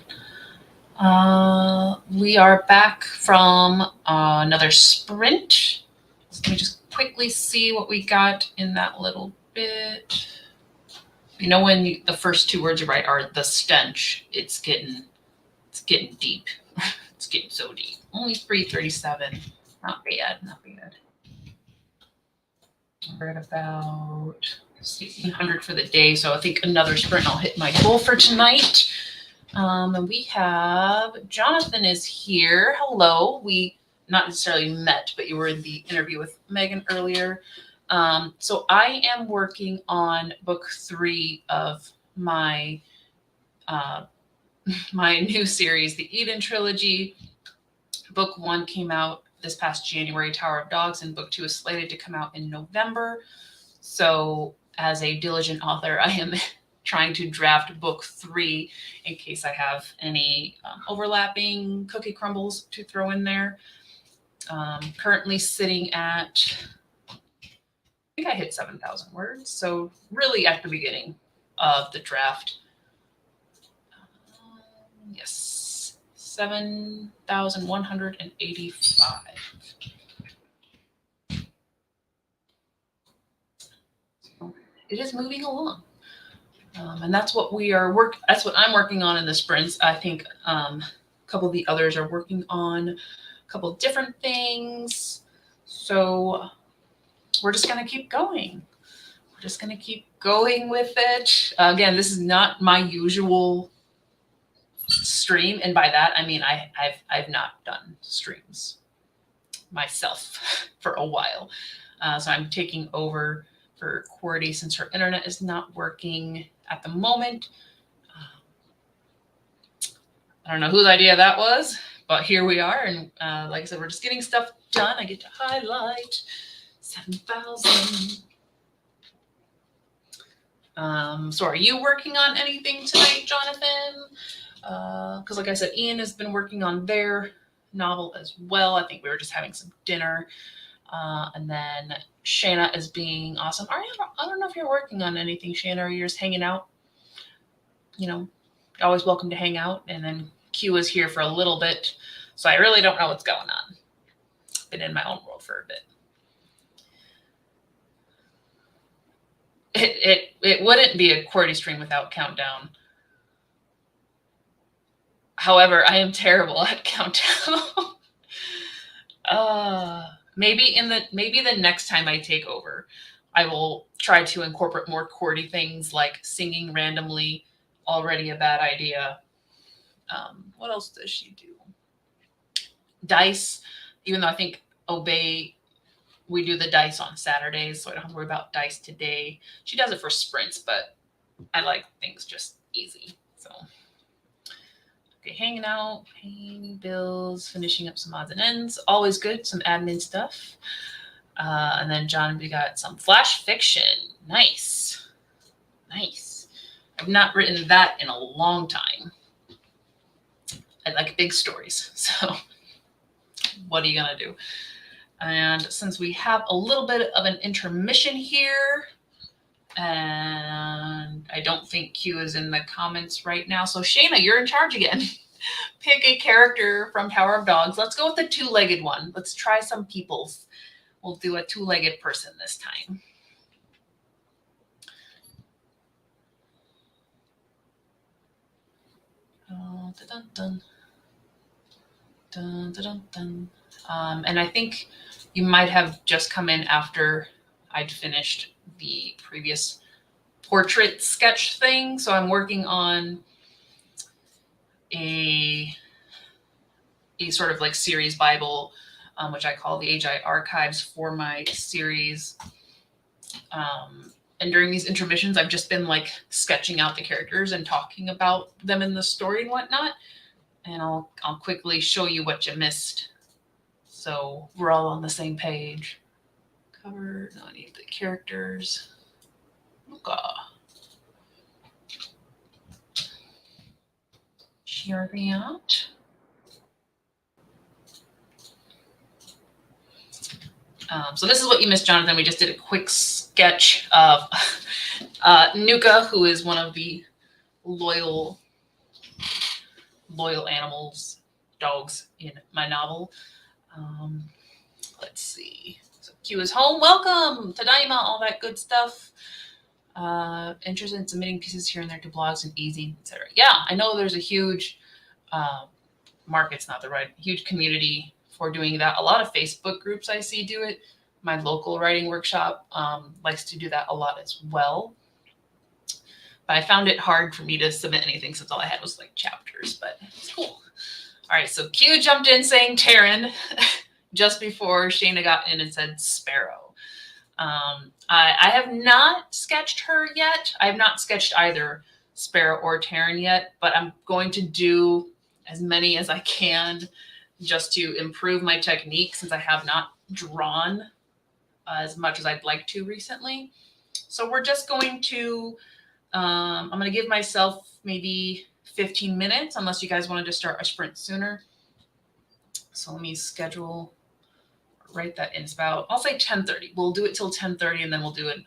We are back from another sprint. So let me just quickly see what we got in that little bit. You know when the first two words you write are the stench, it's getting deep. It's getting so deep. Only 337. Not bad, not bad. We're at about 1,600 for the day, so I think another sprint I'll hit my goal for tonight. And we have Jonathan is here. Hello. We not necessarily met, but you were in the interview with Megan earlier. So I am working on book 3 of my my new series, the Eden trilogy. Book 1 came out this past January, Tower of Dogs, and book 2 is slated to come out in November. So as a diligent author, I am trying to draft book 3 in case I have any overlapping cookie crumbles to throw in there. Currently sitting at, I think I hit 7,000 words. So really at the beginning of the draft. Yes, 7,185. So it is moving along. And that's what that's what I'm working on in the sprints. I think a couple of the others are working on a couple of different things. So we're just going to keep going. We're just going to keep going with it. Again, this is not my usual stream. And by that, I mean, I've not done streams myself for a while. So I'm taking over for Cordy since her internet is not working at the moment. I don't know whose idea that was, but here we are. And like I said, we're just getting stuff done. I get to highlight 7,000. So are you working on anything tonight, Jonathan? Because like I said, Ian has been working on their novel as well. I think we were just having some dinner. And then Shayna is being awesome. I don't know if you're working on anything, Shayna, or you're just hanging out. You know, you're always welcome to hang out. And then Q is here for a little bit. So I really don't know what's going on. Been in my own world for a bit. It wouldn't be a QWERTY stream without countdown. However, I am terrible at countdown. Maybe the next time I take over, I will try to incorporate more QWERTY things like singing randomly. Already a bad idea. What else does she do? Dice, even though I think we do the dice on Saturdays, so I don't have to worry about dice today. She does it for sprints, but I like things just easy. So, okay, hanging out, paying bills, finishing up some odds and ends. Always good, some admin stuff. And then John, we got some flash fiction. Nice. I've not written that in a long time. I like big stories, so what are you gonna do? And since we have a little bit of an intermission here, and I don't think Q is in the comments right now, so Shayna, you're in charge again. Pick a character from Tower of Dogs. Let's go with the two-legged one. Let's try some peoples. We'll do a two-legged person this time. Dun, dun, dun, dun, dun. And I think you might have just come in after I'd finished the previous portrait sketch thing. So I'm working on a sort of like series Bible, which I call the AGI Archives for my series. And during these intermissions, I've just been like sketching out the characters and talking about them in the story and whatnot. And I'll quickly show you what you missed, so we're all on the same page. Cover, no, I need the characters. Okay. Share out. So this is what you missed, Jonathan. We just did a quick sketch of Nuka, who is one of the loyal animals, dogs in my novel. Um, let's see. So Q is home. Welcome, Tadaima, all that good stuff. Interested in submitting pieces here and there to blogs and easy, etc. Yeah, I know there's a huge market's not the right, huge community for doing that. A lot of Facebook groups I see do it. My local writing workshop likes to do that a lot as well. But I found it hard for me to submit anything since all I had was like chapters, but it's cool. All right, so Q jumped in saying Taryn just before Shayna got in and said Sparrow. I have not sketched her yet. I have not sketched either Sparrow or Taryn yet, but I'm going to do as many as I can just to improve my technique since I have not drawn as much as I'd like to recently. So we're just going to, I'm going to give myself maybe 15 minutes unless you guys wanted to start a sprint sooner. So let me schedule, write that in. It's about, I'll say 10:30. We'll do it till 10:30 and then we'll do it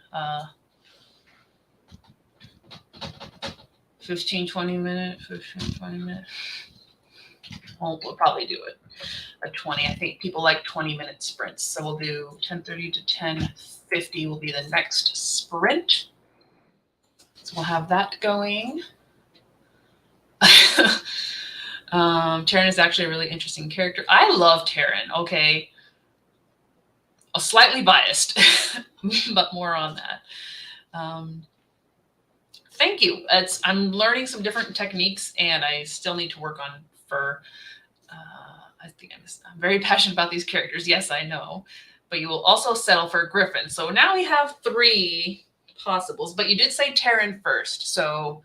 15, 20 minutes. We'll probably do it a 20. I think people like 20-minute sprints. So we'll do 10:30 to 10:50 will be the next sprint. So we'll have that going. Taryn is actually a really interesting character. I love Taryn. Okay. Slightly biased, but more on that. Thank you. I'm learning some different techniques and I still need to work on fur. I think I'm very passionate about these characters. Yes, I know. But you will also settle for Griffin. So now we have 3 possibles. But you did say Taryn first. So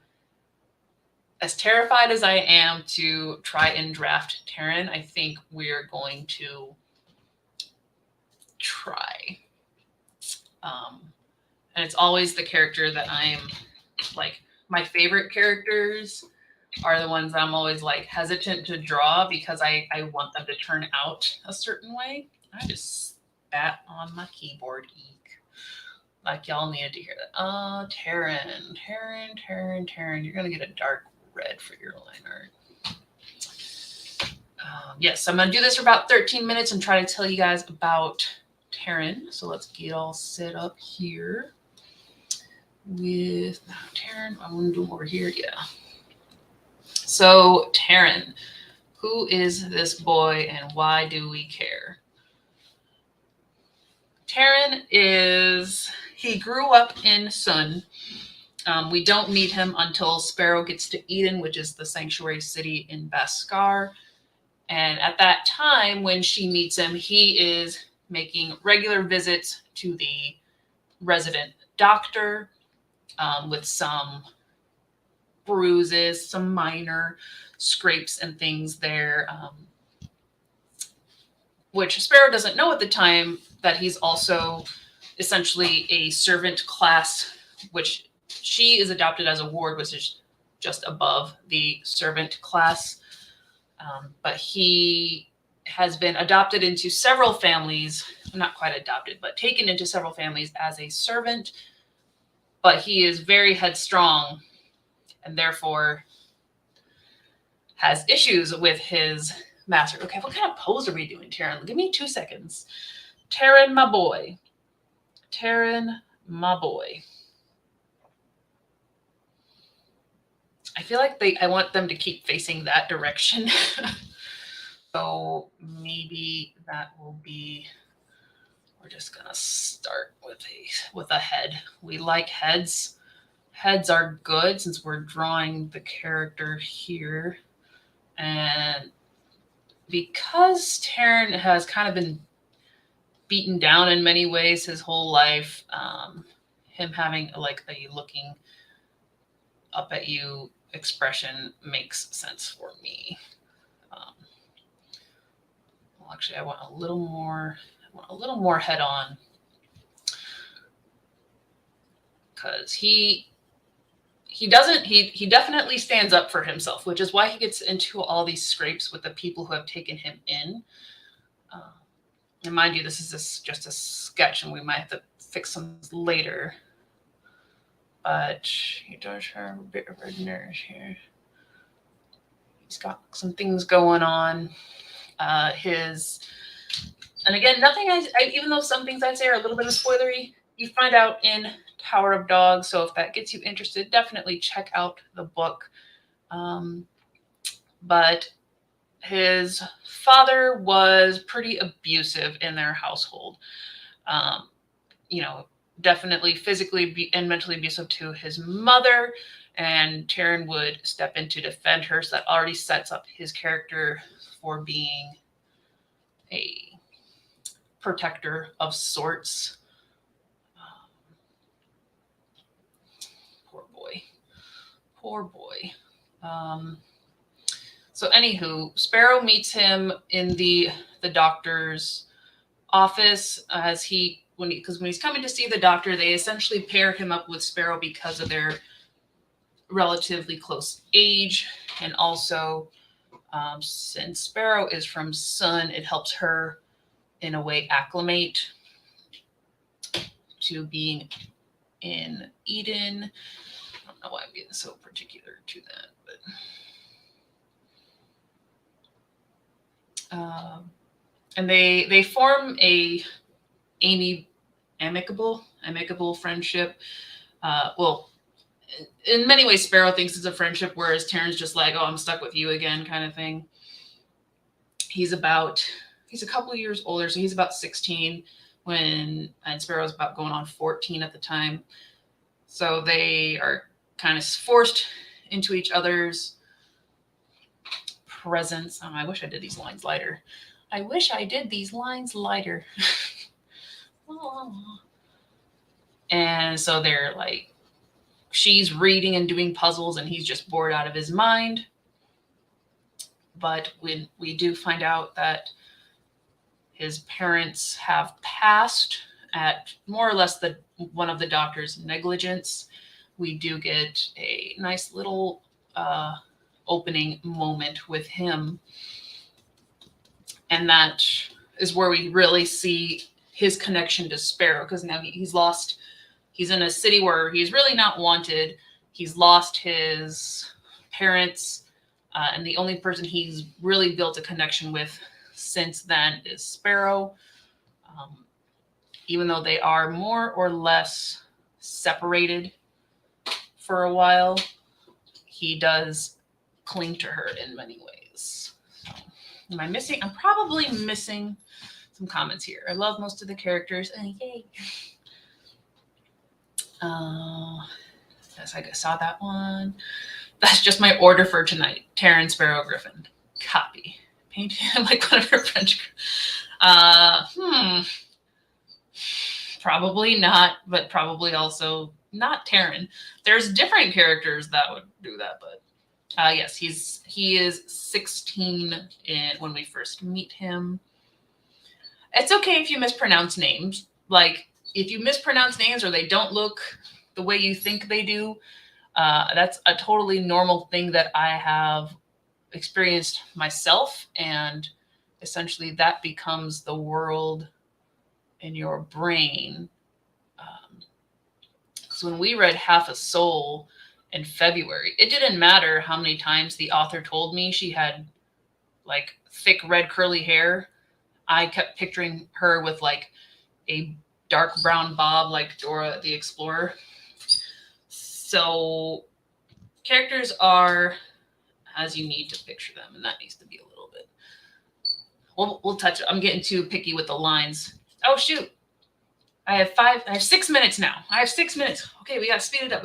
as terrified as I am to try and draft Taryn, I think we're going to try. And it's always the character that I'm like, my favorite characters are the ones I'm always like hesitant to draw because I want them to turn out a certain way. I just spat on my keyboard, eek. Like y'all needed to hear that. Taryn. You're gonna get a dark red for your line art. Yes, I'm gonna do this for about 13 minutes and try to tell you guys about Taryn. So let's get all set up here with Taryn. I'm gonna do them over here. Yeah. So Taryn, who is this boy and why do we care? Taryn he grew up in Sun. We don't meet him until Sparrow gets to Eden, which is the sanctuary city in Bhaskar. And at that time, when she meets him, he is making regular visits to the resident doctor with some bruises, some minor scrapes and things there, which Sparrow doesn't know at the time that he's also essentially a servant class, which she is adopted as a ward, which is just above the servant class. But he has been adopted into several families, not quite adopted, but taken into several families as a servant. But he is very headstrong and therefore has issues with his master. Okay, what kind of pose are we doing, Taryn? Give me 2 seconds. Taryn, my boy. I feel like I want them to keep facing that direction. So maybe that will be, we're just gonna start with a head. We like heads. Heads are good since we're drawing the character here. And because Taryn has kind of been beaten down in many ways his whole life, him having like a looking up at you expression makes sense for me. Well, actually, I want a little more head on, because he definitely stands up for himself, which is why he gets into all these scrapes with the people who have taken him in. And mind you, this is just a sketch, and we might have to fix some later. but he does have a bit of a nose here. He's got some things going on. And again, nothing even though some things I'd say are a little bit of spoilery, you find out in Tower of Dogs. So if that gets you interested, definitely check out the book. But his father was pretty abusive in their household. Definitely physically and mentally abusive to his mother. And Taryn would step in to defend her. So that already sets up his character for being a protector of sorts. Poor boy. So anywho, Sparrow meets him in the doctor's office because when he's coming to see the doctor, they essentially pair him up with Sparrow because of their relatively close age, and also since Sparrow is from Sun, it helps her in a way acclimate to being in Eden. I don't know why I'm getting so particular to that, but and they form a amicable friendship. Well, in many ways, Sparrow thinks it's a friendship, whereas Taryn's just like, "Oh, I'm stuck with you again," kind of thing. He's a couple years older, so he's about 16 and Sparrow's about going on 14 at the time. So they are kind of forced into each other's presence. I wish I did these lines lighter. And so they're like, she's reading and doing puzzles, and he's just bored out of his mind. But when we do find out that his parents have passed at more or less one of the doctor's negligence, we do get a nice little opening moment with him. And that is where we really see his connection to Sparrow, because now he's lost. He's in a city where he's really not wanted. He's lost his parents, and the only person he's really built a connection with since then is Sparrow. Even though they are more or less separated for a while, he does cling to her in many ways. So, am I missing? I'm probably missing some comments here. I love most of the characters. Yay. Yes, I saw that one. That's just my order for tonight. Taryn, Sparrow, Griffin. Copy. Paint him like one of her French. Probably not, but probably also not Taryn. There's different characters that would do that, but yes, he is 16 when we first meet him. It's okay if you mispronounce names. Like, if you mispronounce names or they don't look the way you think they do, that's a totally normal thing that I have experienced myself, and essentially that becomes the world in your brain. Because when we read Half a Soul in February, it didn't matter how many times the author told me she had like thick red curly hair. I kept picturing her with like a dark brown bob like Dora the Explorer. So characters are as you need to picture them, and that needs to be a little bit. We'll touch it. I'm getting too picky with the lines. Oh shoot. I have 6 minutes now. I have 6 minutes. Okay, we gotta speed it up.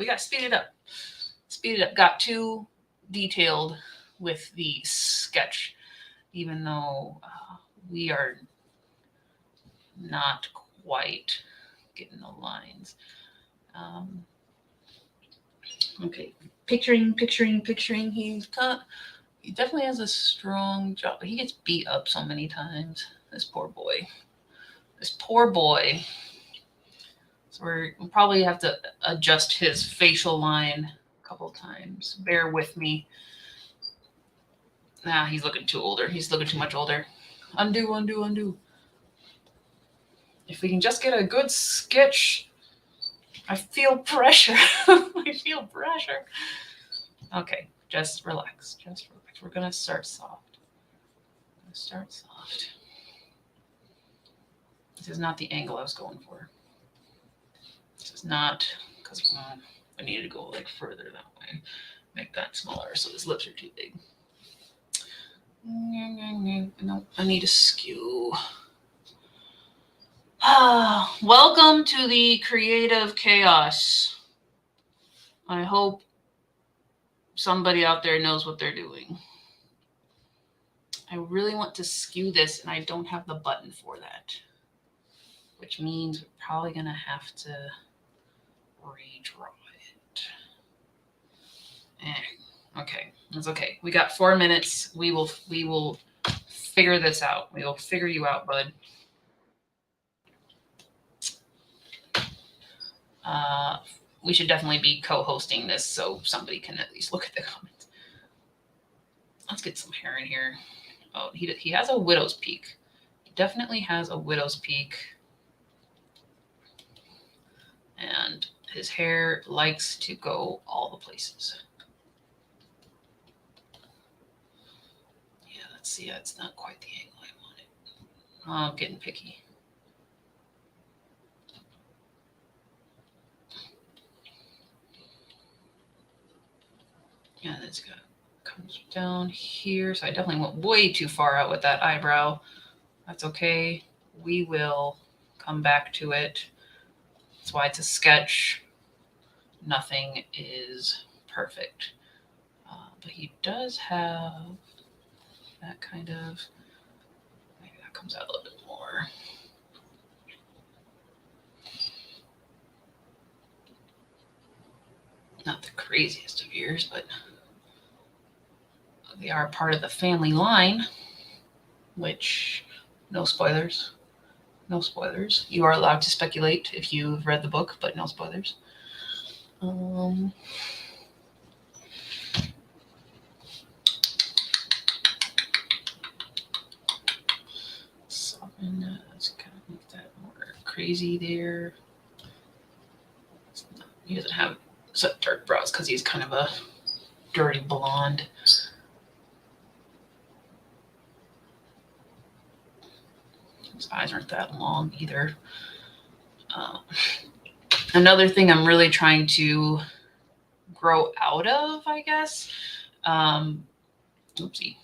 Speed it up. Got too detailed with the sketch, even though we are not quite getting the lines. Okay, picturing. He definitely has a strong job, but he gets beat up so many times. This poor boy. So we'll probably have to adjust his facial line a couple times. Bear with me. Nah, he's looking too older. He's looking too much older. Undo. If we can just get a good sketch I feel pressure. I feel pressure. Okay, just relax. Just relax. We're gonna start soft. Start soft. This is not the angle I was going for. This is not, because I need to go like further that way. Make that smaller so his lips are too big. No, I need to skew. Welcome to the creative chaos. I hope somebody out there knows what they're doing. I really want to skew this, and I don't have the button for that, which means we're probably going to have to redraw it. Okay, that's okay. We got 4 minutes. We will figure this out. We will figure you out, bud. We should definitely be co-hosting this so somebody can at least look at the comments. Let's get some hair in here. Oh, he has a widow's peak. He definitely has a widow's peak. And his hair likes to go all the places. Yeah, let's see. It's not quite the angle I wanted. Oh, I'm getting picky. Yeah, that's good. Comes down here. So I definitely went way too far out with that eyebrow. That's okay. We will come back to it. That's why it's a sketch. Nothing is perfect. But he does have that kind of, maybe that comes out a little bit more. Not the craziest of ears, but they are part of the family line, which, no spoilers. No spoilers. You are allowed to speculate if you've read the book, but no spoilers. Soften. Let's kind of make that more crazy there. He doesn't have such dark brows because he's kind of a dirty blonde. His eyes aren't that long either. Another thing I'm really trying to grow out of, I guess, oopsie,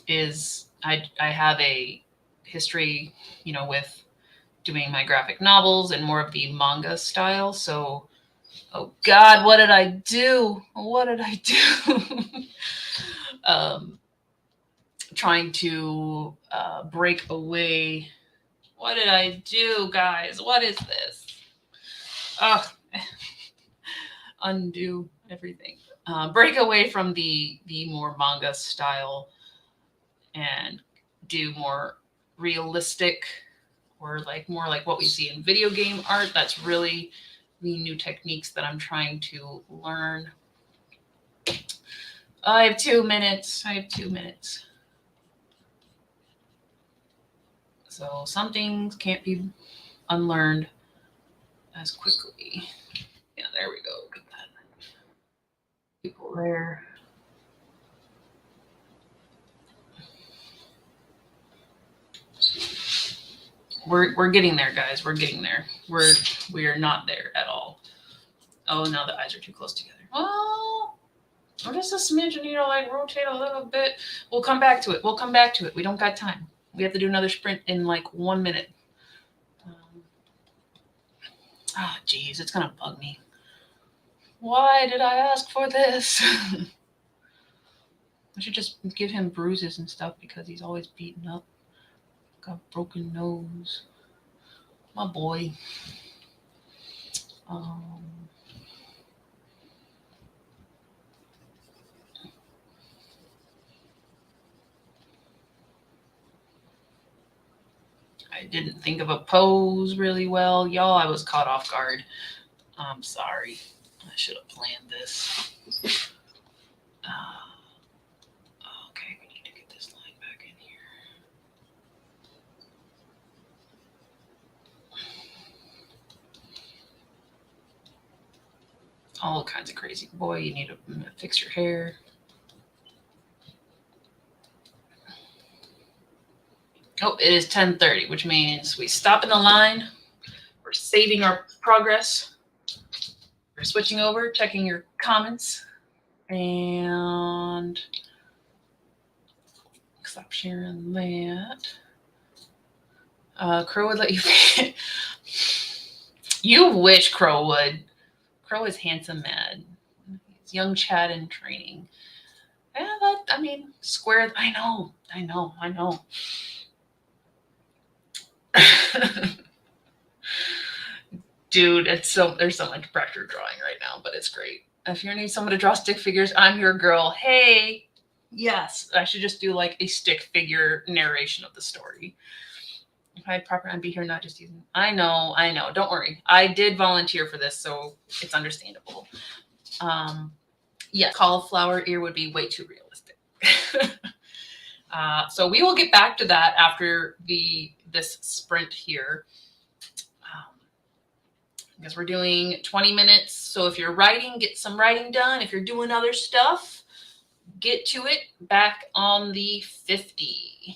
is I have a history, with doing my graphic novels and more of the manga style. So, oh God, what did I do? What did I do? Trying to break away. What did I do, guys? What is this? Undo everything. Break away from the more manga style and do more realistic or more like what we see in video game art. That's really the new techniques that I'm trying to learn. I have 2 minutes. So some things can't be unlearned as quickly. Yeah, there we go. Get that. People there. We're getting there, guys. We're getting there. We are not there at all. Oh, now the eyes are too close together. Well, we're just a smidge, and rotate a little bit. We'll come back to it. We don't got time. We have to do another sprint in 1 minute. Geez, it's gonna bug me. Why did I ask for this? I should just give him bruises and stuff because he's always beaten up. Got a broken nose. My boy. I didn't think of a pose really well. Y'all, I was caught off guard. I'm sorry. I should have planned this. Okay, we need to get this line back in here. all kinds of crazy. Boy, you need to fix your hair. Oh, it is 10:30, which means we stop in the line. We're saving our progress. We're switching over, checking your comments, and stop sharing that. Crow would let you. You wish Crow would. Crow is handsome mad. He's young Chad in training. Yeah, square. I know. Dude, there's so much pressure drawing right now, but it's great. If you need someone to draw stick figures, I'm your girl. Hey, yes, I should just do like a stick figure narration of the story. If I had proper, I'd be here not just using. I know. Don't worry. I did volunteer for this, so it's understandable. Yeah, cauliflower ear would be way too realistic. So we will get back to that after this sprint here. Because we're doing 20 minutes. So if you're writing, get some writing done. If you're doing other stuff, get to it back on the 50.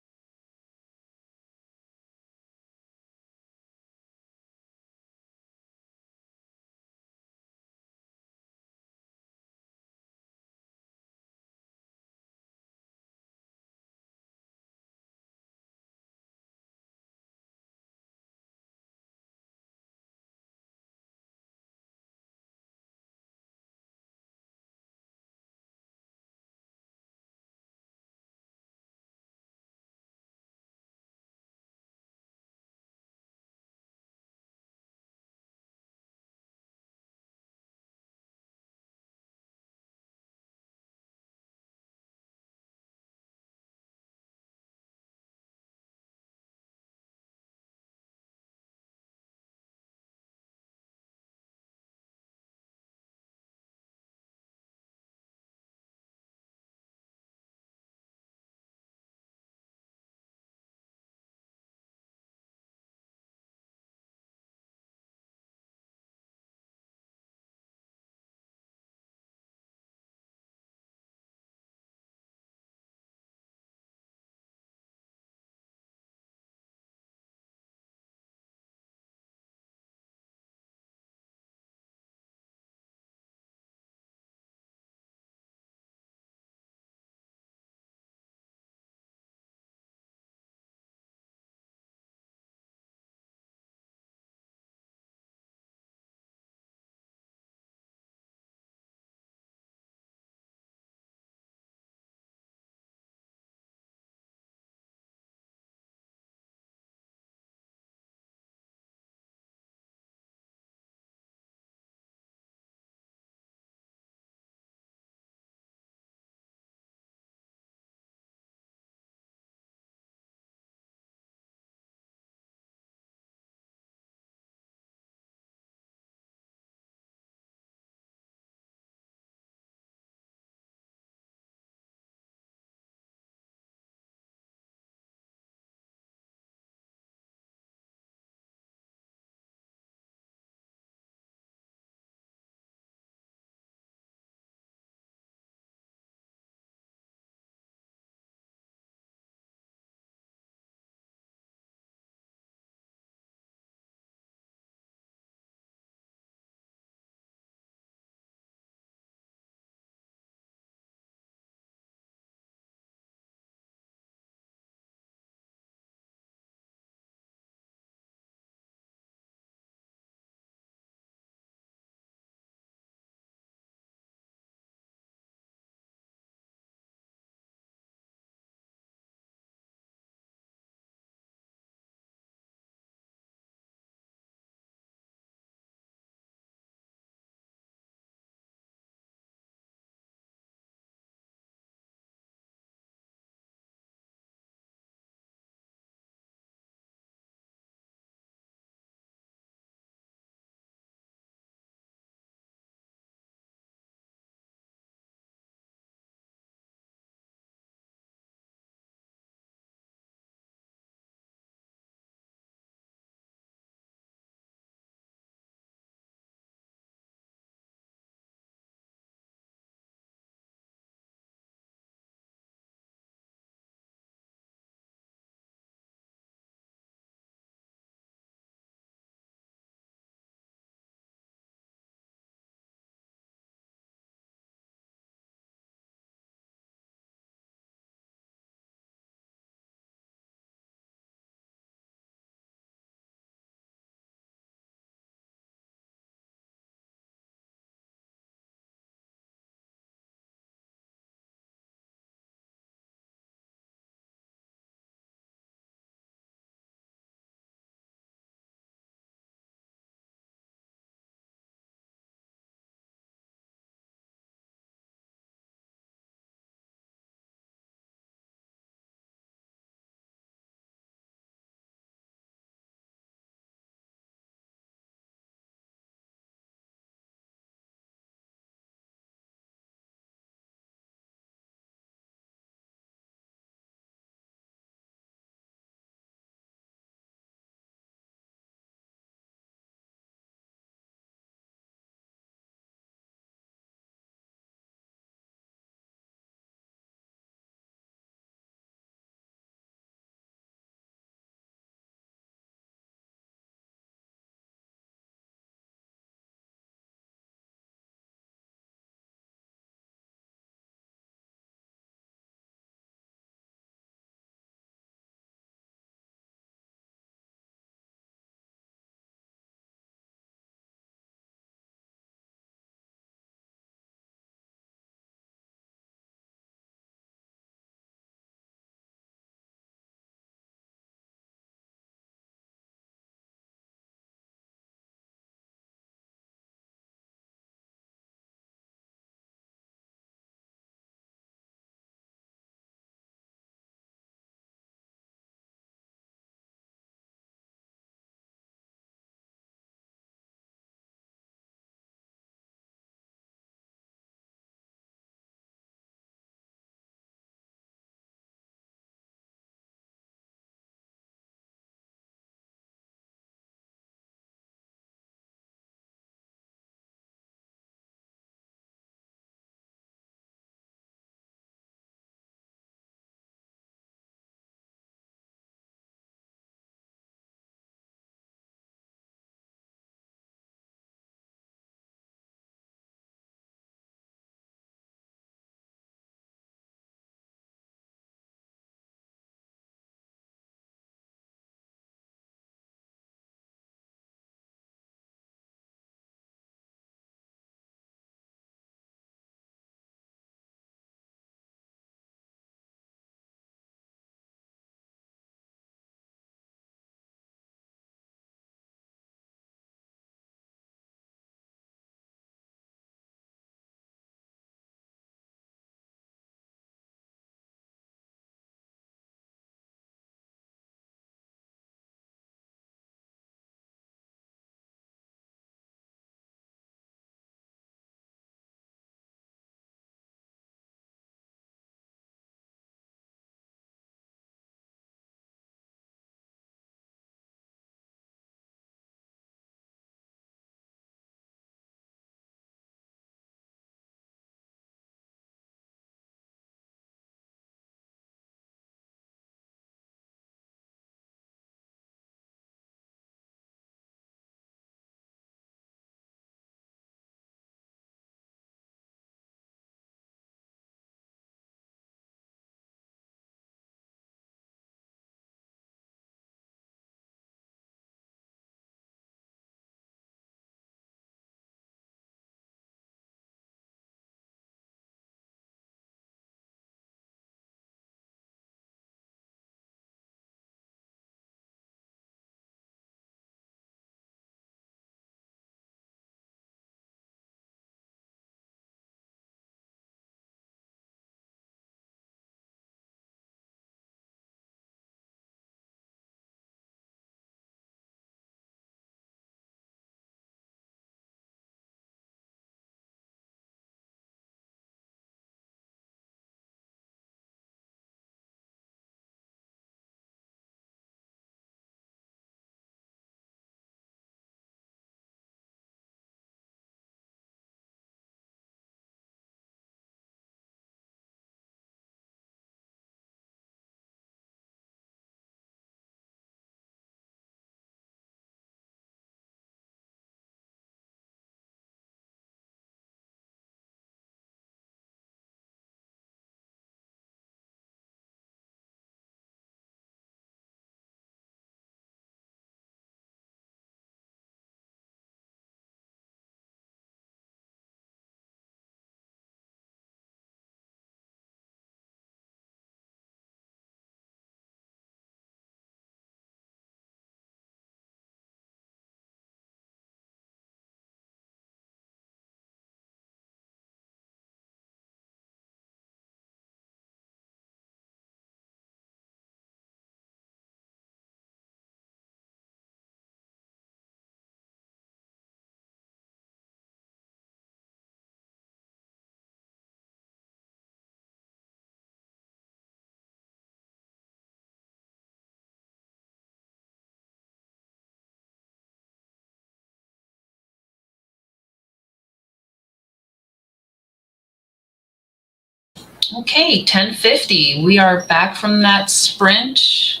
Okay, 10:50. We are back from that sprint.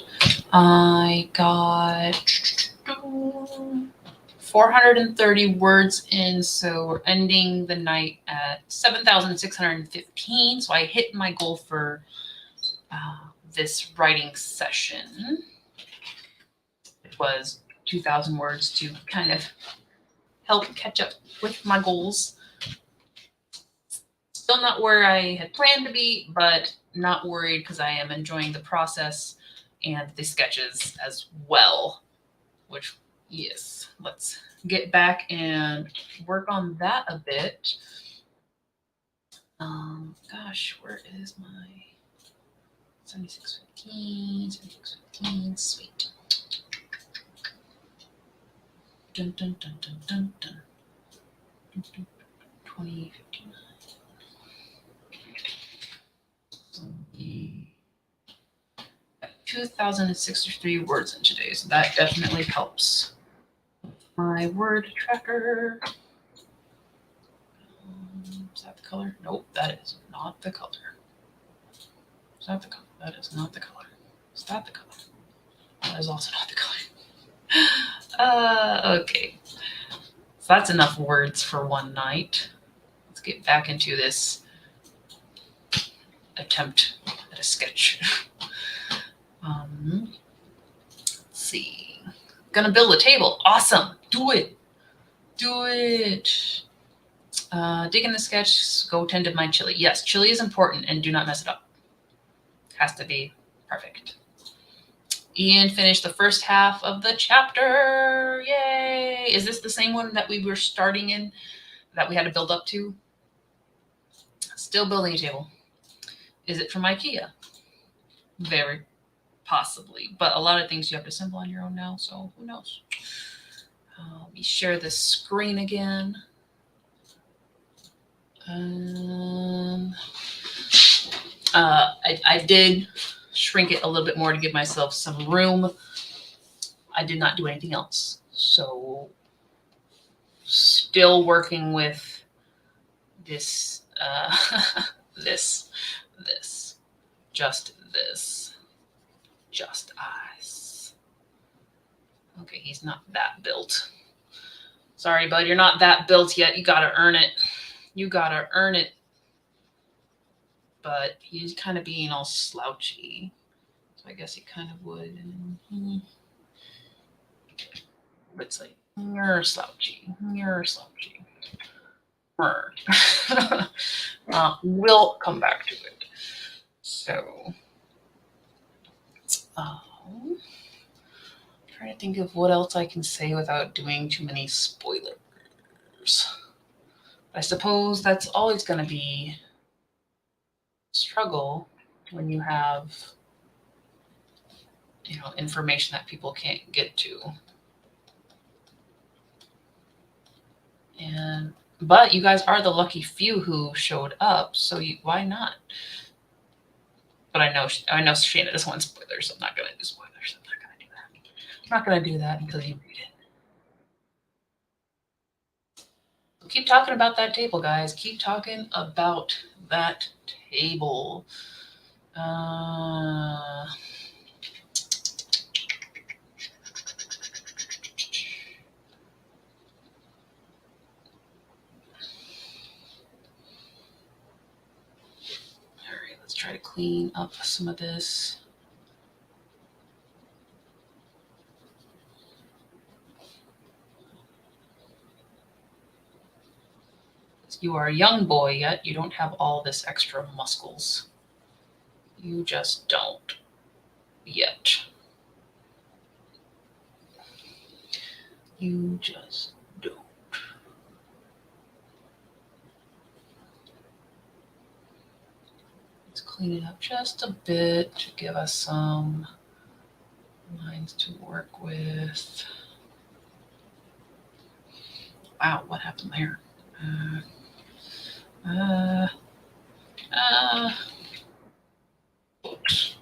I got 430 words in, so we're ending the night at 7,615. So I hit my goal for this writing session. It was 2,000 words to kind of help catch up with my goals. Still not where I had planned to be, but not worried because I am enjoying the process and the sketches as well, which, yes, let's get back and work on that a bit. Gosh, where is my 7615, 7615, sweet. Dun, dun, dun, dun, dun, dun. 2059. 2,063 words in today, so that definitely helps. My word tracker. Is that the color? Nope, that is not the color. Is that the color? That is not the color. Is that the color? That is also not the color. Okay. So that's enough words for one night. Let's get back into this attempt at a sketch. Let's see. Gonna build a table. Awesome. Do it. Do it. Digging the sketch. Go tend to my chili. Yes, chili is important, and do not mess it up. Has to be perfect. Ian finished the first half of the chapter. Yay! Is this the same one that we were starting in, that we had to build up to? Still building a table. Is it from IKEA? Very possibly. But a lot of things you have to assemble on your own now, so who knows? Let me share the screen again. I did shrink it a little bit more to give myself some room. I did not do anything else. So still working with this, this, just this, just us. Okay, he's not that built. Sorry, bud, you're not that built yet. You gotta earn it. You gotta earn it. But he's kind of being all slouchy. So I guess he kind of would. It's like, you're slouchy. You're slouchy. We'll come back to it. So, trying to think of what else I can say without doing too many spoilers. I suppose that's always going to be a struggle when you have, information that people can't get to. But you guys are the lucky few who showed up, so why not? But I know Shana doesn't want spoilers, so I'm not going to do spoilers. I'm not going to do that. I'm not going to do that until you read it. So keep talking about that table, guys. Keep talking about that table. Try to clean up some of this. You are a young boy yet. You don't have all this extra muscles. You just don't yet. You just don't. Let's clean it up just a bit to give us some lines to work with. Wow, what happened there? Oops.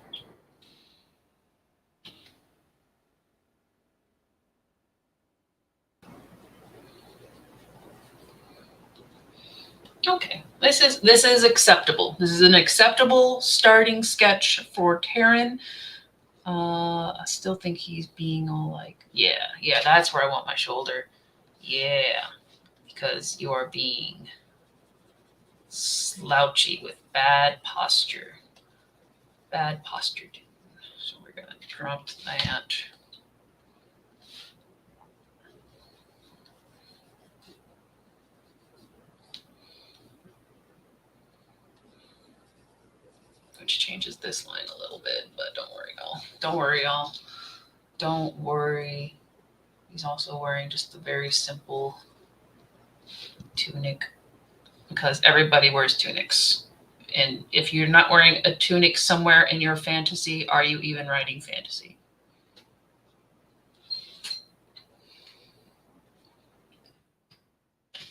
Okay, This is acceptable. This is an acceptable starting sketch for Taryn. I still think he's being all like, yeah, that's where I want my shoulder. Yeah, because you are being slouchy with bad posture. Bad posture, dude. So we're going to drop that. Which changes this line a little bit, but don't worry, y'all. Don't worry, y'all. Don't worry. He's also wearing just a very simple tunic because everybody wears tunics. And if you're not wearing a tunic somewhere in your fantasy, are you even writing fantasy?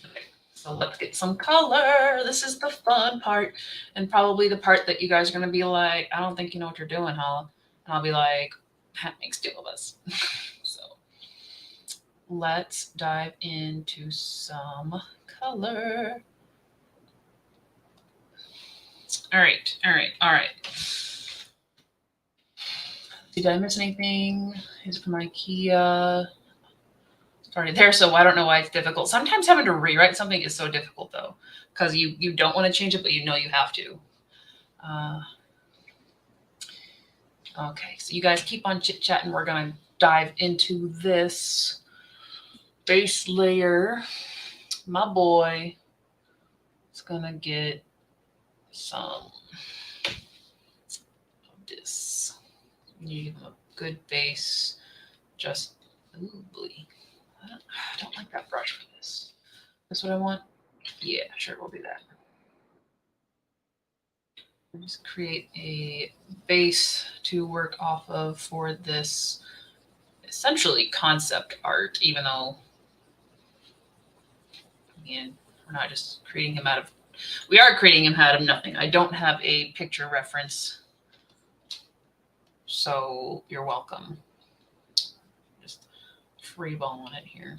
Okay, so let's get some color. This is the fun part, and probably the part that you guys are going to be like, I don't think you know what you're doing, Halah. And I'll be like, that makes two of us. So let's dive into some color. All right. Did I miss anything? Is it from IKEA? It's already there, so I don't know why it's difficult. Sometimes having to rewrite something is so difficult, though, because you don't want to change it, but you know you have to. Okay, so you guys keep on chit-chatting. We're going to dive into this base layer. My boy is going to get some of this. You have a good base. Just, ooh, boy. I don't like that brush for this. That's what I want? Yeah, sure, we'll do that. Just create a base to work off of for this essentially concept art, even though, again, we're not just creating him out of, we are creating him out of nothing. I don't have a picture reference, so you're welcome. Just freeballing it here.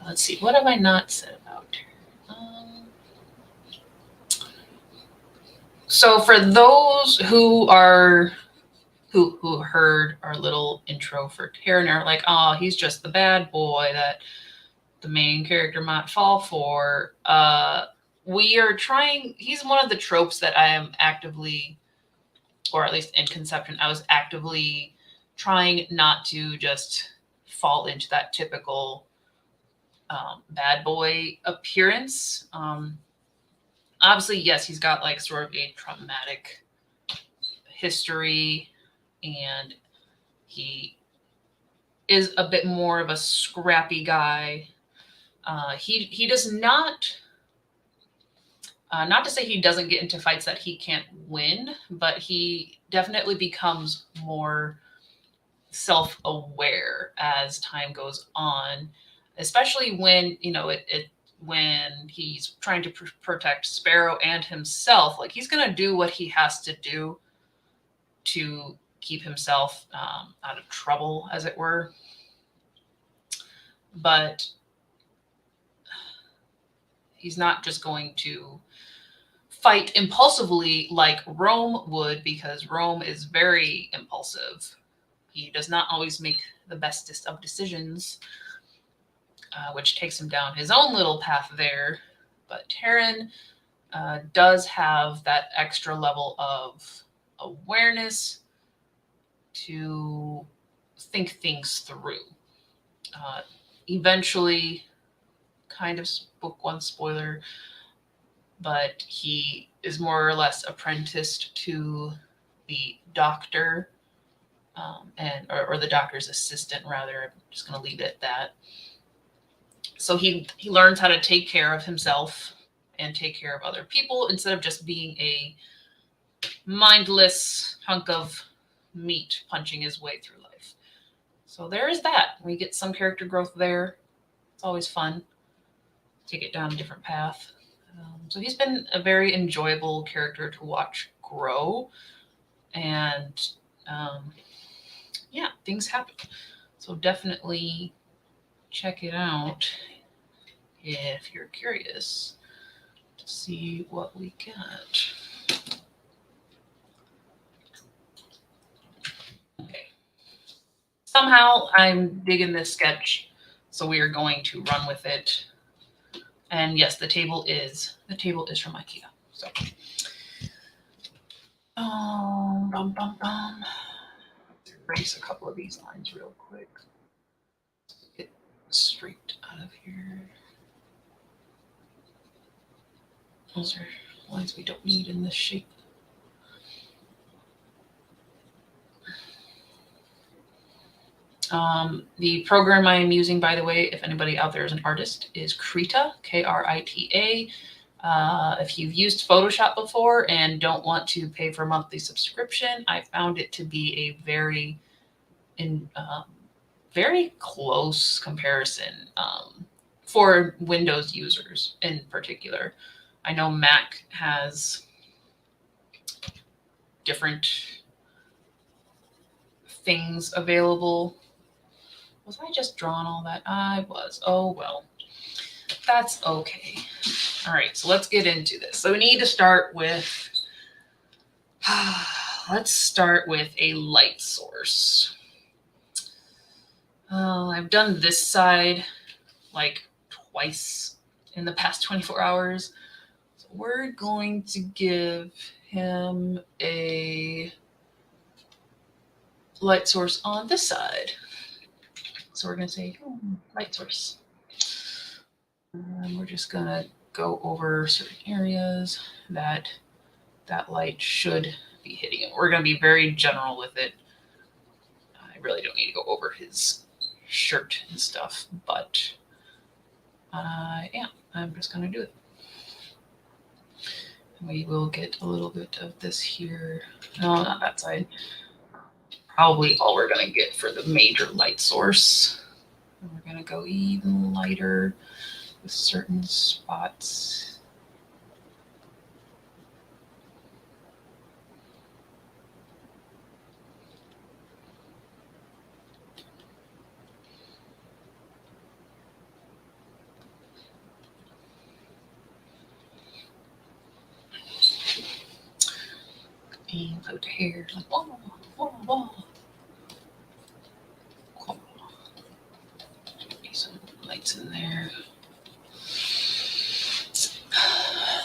Let's see, what have I not said about her? So for those who are who heard our little intro for Taryn are like, oh, he's just the bad boy that the main character might fall for. We are trying, he's one of the tropes that I am actively, or at least in conception, I was actively trying not to just fall into that typical bad boy appearance. Obviously, yes, he's got like sort of a traumatic history, and he is a bit more of a scrappy guy. He does not, not to say he doesn't get into fights that he can't win, but he definitely becomes more self-aware as time goes on, especially when, you know, when he's trying to protect Sparrow and himself. Like, he's going to do what he has to do to keep himself out of trouble, as it were. But he's not just going to fight impulsively like Rome would, because Rome is very impulsive. He does not always make the bestest of decisions, which takes him down his own little path there. But Taryn does have that extra level of awareness to think things through. Eventually, kind of book one spoiler, but he is more or less apprenticed to the doctor, or the doctor's assistant, rather. I'm just going to leave it at that. So he learns how to take care of himself and take care of other people instead of just being a mindless hunk of meat punching his way through life. So there is that. We get some character growth there. It's always fun. Take it down a different path. So he's been a very enjoyable character to watch grow, and yeah, things happen. So definitely check it out if you're curious to see what we get. Okay. Somehow I'm digging this sketch, so we are going to run with it. And yes, the table is from IKEA. So, bum, bum, bum. Let's erase a couple of these lines real quick. Get straight out of here. Those are lines we don't need in this shape. The program I am using, by the way, if anybody out there is an artist, is Krita, Krita. If you've used Photoshop before and don't want to pay for a monthly subscription, I found it to be a very close comparison for Windows users in particular. I know Mac has different things available. Was I just drawing all that? I was. Oh, well. That's okay. All right, so let's get into this. So we need to start with, let's start with a light source. I've done this side like twice in the past 24 hours. So we're going to give him a light source on this side. So we're going to say light source. And we're just going to go over certain areas that light should be hitting. We're going to be very general with it. I really don't need to go over his shirt and stuff, but yeah, I'm just going to do it. We will get a little bit of this here. No, not that side. Probably all we're going to get for the major light source. And we're going to go even lighter with certain spots. And put hair like whoa, whoa, whoa. Cool. Maybe some lights in there.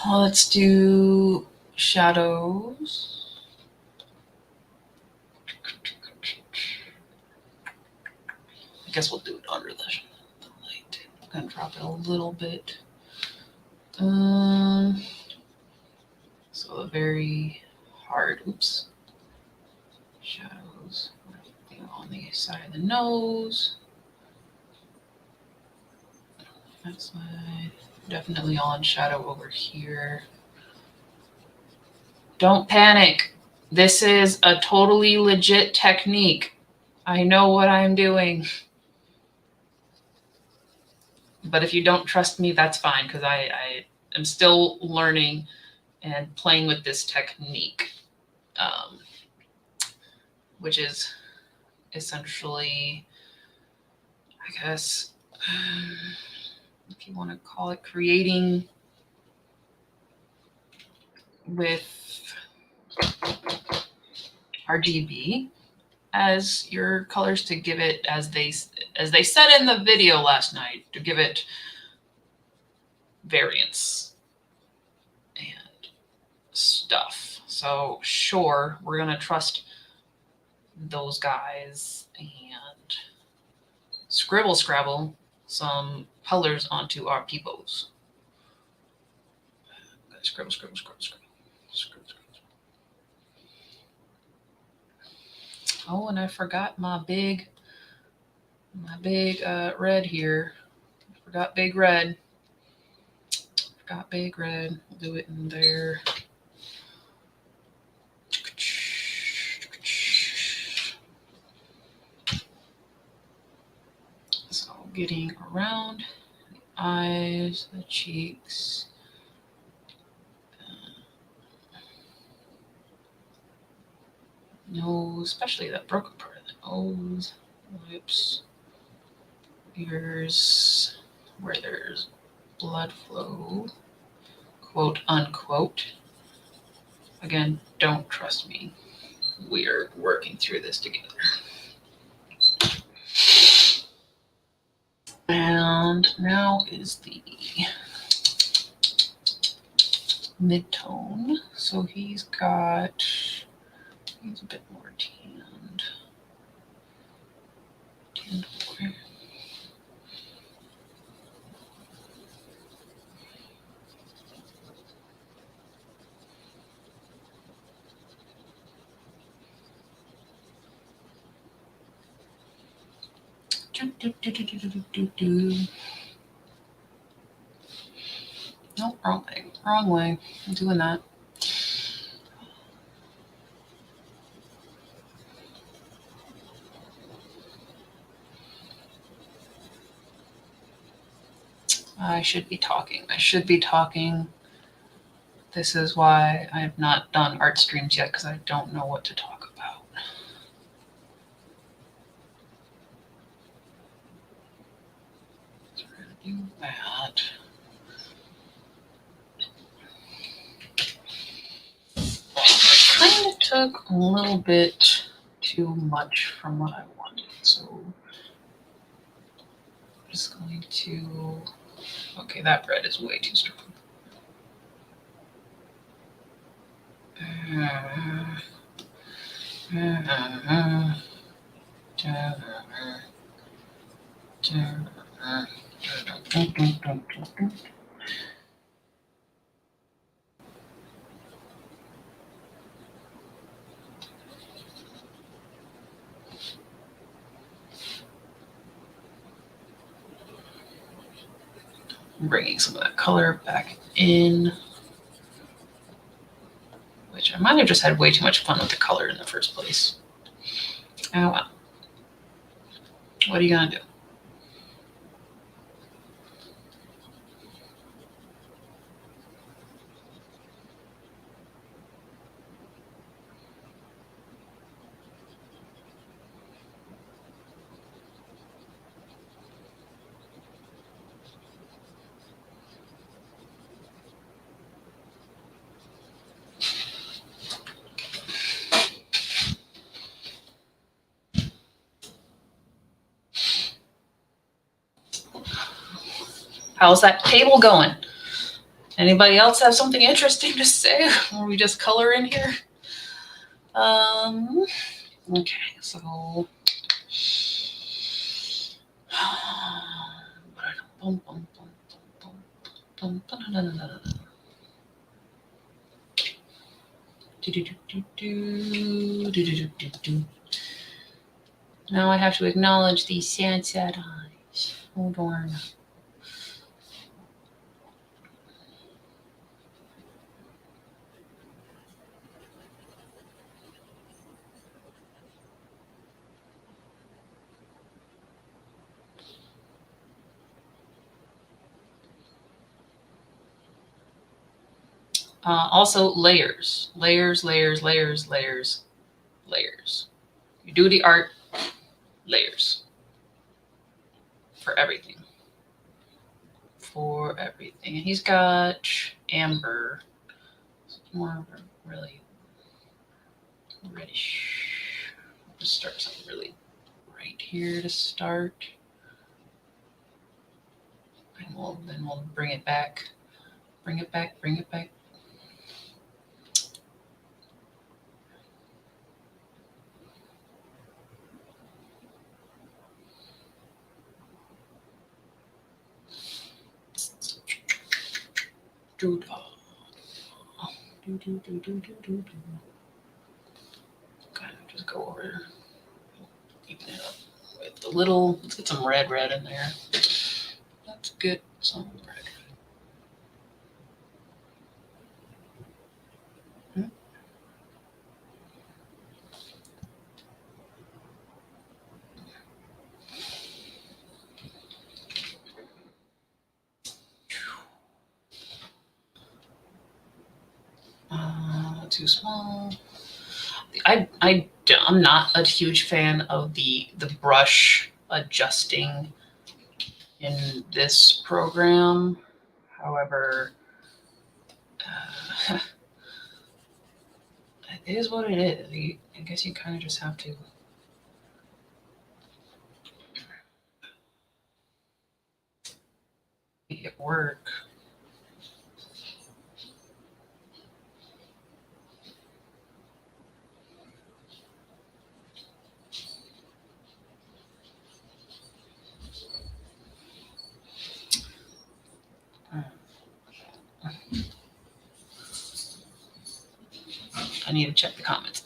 Well, let's do shadows. I guess we'll do it under the light. I'm gonna drop it a little bit. So a very hard, shadows on the side of the nose. That side, definitely on shadow over here. Don't panic. This is a totally legit technique. I know what I'm doing. But if you don't trust me, that's fine, because I am still learning and playing with this technique, which is essentially, I guess, if you want to call it, creating with RGB as your colors to give it, as they said in the video last night, to give it variance and stuff. So sure, we're gonna trust those guys and scrabble some colors onto our peepos. Scribble. Oh, and I forgot my big red here. I forgot big red. We'll do it in there. So getting around the eyes, the cheeks, nose, especially that broken part of the nose, lips, ears, where there's blood flow, quote unquote. Again, don't trust me. We're working through this together. And now is the mid-tone. So he's a bit more tanned. Boy. Nope, wrong way. Wrong way. I'm doing that. I should be talking. This is why I have not done art streams yet, because I don't know what to talk about. So we're going to do that. Kind of took a little bit too much from what I wanted, so I'm just going to. Okay, that red is way too strong. Bringing some of that color back in, which I might have just had way too much fun with the color in the first place. Oh well. What are you gonna do? How's that table going? Anybody else have something interesting to say? Or we just color in here? Okay, so now I have to acknowledge these sad eyes. Hold on. Also layers. You do the art, layers. For everything. And he's got amber. More really reddish. Just start something really right here to start. And then we'll bring it back. Bring it back. Kind of just go over, deepen it up with a little. Let's get some red in there. That's good. Some red. Too small. I'm not a huge fan of the brush adjusting in this program. However, it is what it is. I guess you kind of just have to make it work. I need to check the comments.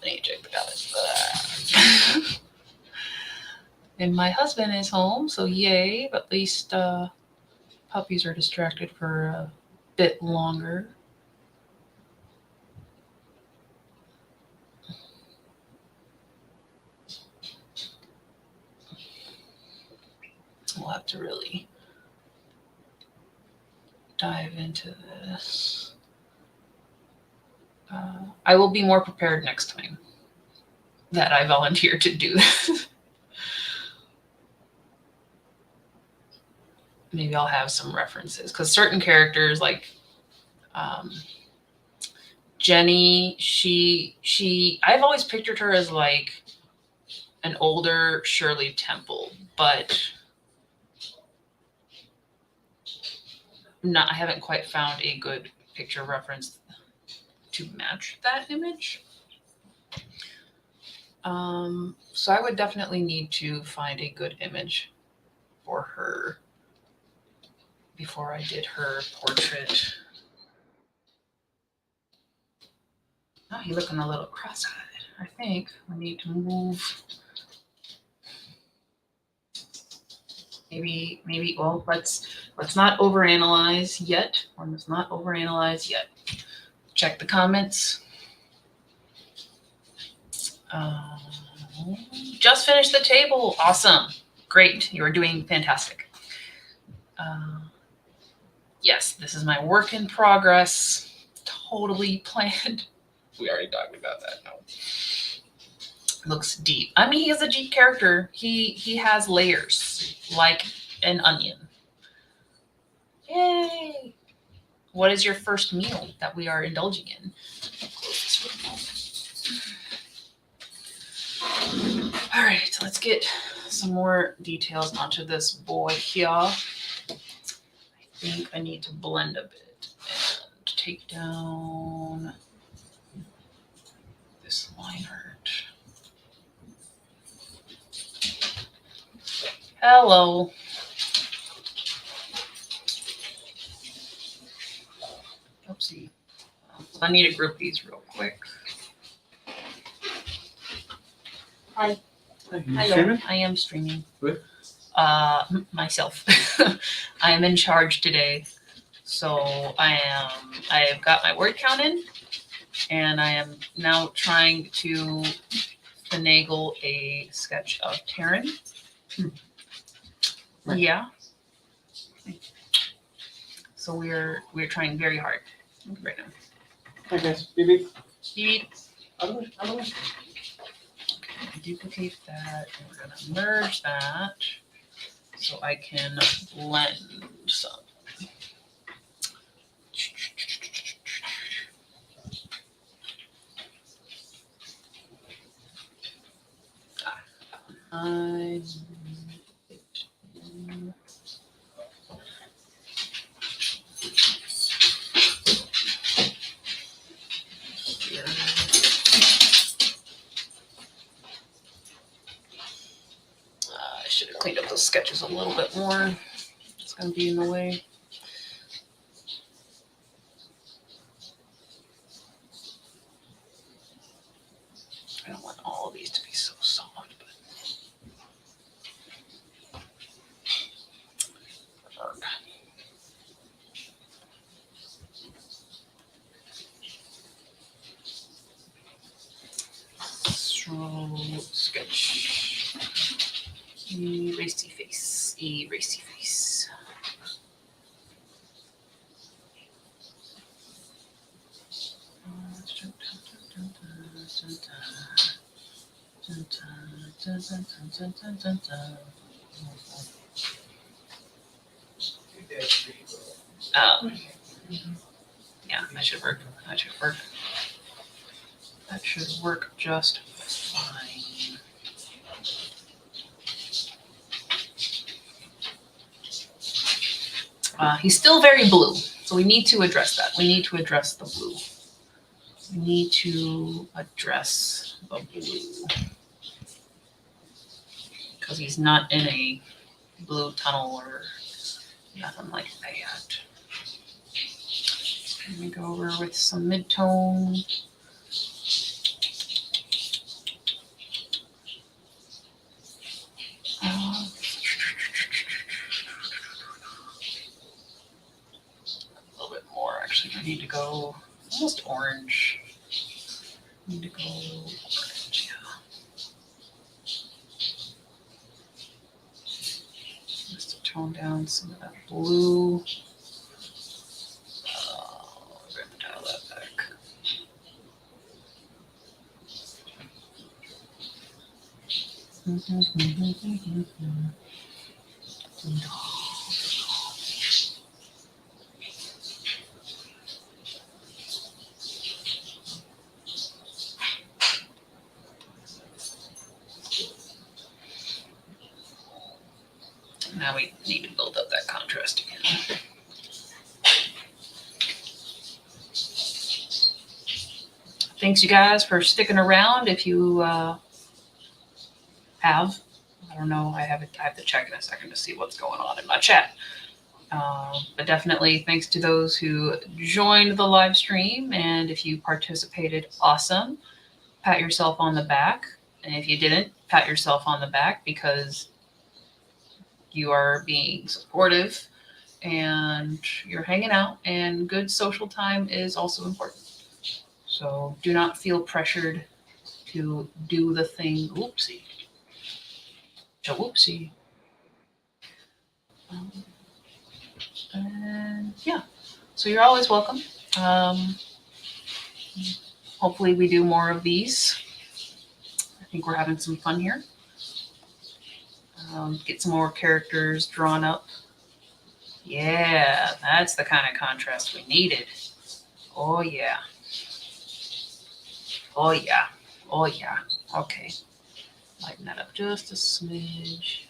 And my husband is home, so yay. But at least puppies are distracted for a bit longer. We'll have to really dive into this. I will be more prepared next time that I volunteer to do this. Maybe I'll have some references because certain characters like Jenny, I've always pictured her as like an older Shirley Temple, but I haven't quite found a good picture reference to match that image. So I would definitely need to find a good image for her before I did her portrait. Oh, you're looking a little cross-eyed. I think we need to move. Maybe. Well, let's not overanalyze yet. Let's not overanalyze yet. Check the comments. Just finished the table. Awesome. Great. You are doing fantastic. Yes, this is my work in progress. Totally planned. We already talked about that. No. Looks deep. I mean, he is a deep character. He has layers like an onion. Yay! What is your first meal that we are indulging in? All right, let's get some more details onto this boy here. I think I need to blend a bit and take down this line art. Hello. Oopsie. I need to group these real quick. Hi. Hello. I am streaming. What? Myself. I am in charge today. So I've got my word count in, and I am now trying to finagle a sketch of Taryn. Right. Yeah. So we're trying very hard right now. Hi guys, beep. Beep. Otherwise. Duplicate that, and we're gonna merge that so I can blend some. I should have cleaned up those sketches a little bit more. It's going to be in the way. I don't want all of these to be so soft, but sketch. Erasy face. Erasy face. Yeah, that should work. That should work. That should work just fine. He's still very blue, so we need to address that. We need to address the blue. We need to address the blue. Because he's not in a blue tunnel or nothing like that. Let me go over with some mid-tone. A little bit more, actually. I need to go almost orange. I need to go orange, yeah. Just to tone down some of that blue. We're going to dial that back. Now we need to build up that contrast again. Thanks, you guys, for sticking around. If you have, I don't know, I have to check in a second to see what's going on in my chat. But definitely thanks to those who joined the live stream. And if you participated, awesome. Pat yourself on the back. And if you didn't, pat yourself on the back because you are being supportive and you're hanging out, and good social time is also important. So do not feel pressured to do the thing. Whoopsie. Whoopsie. And yeah, so you're always welcome. Hopefully we do more of these. I think we're having some fun here. Get some more characters drawn up. Yeah, that's the kind of contrast we needed. Oh yeah. Oh yeah. Oh yeah. Okay. Lighten that up just a smidge.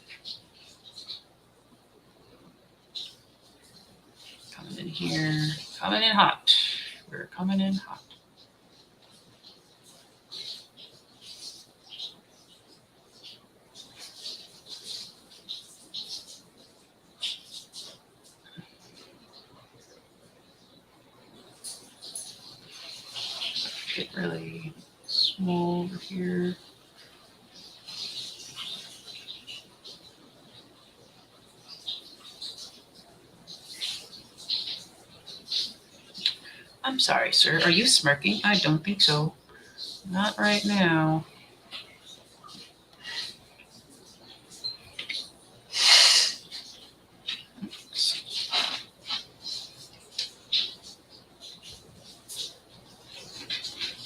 Coming in here. Coming in hot. We're coming in hot. Get really small over here. I'm sorry, sir. Are you smirking? I don't think so. Not right now.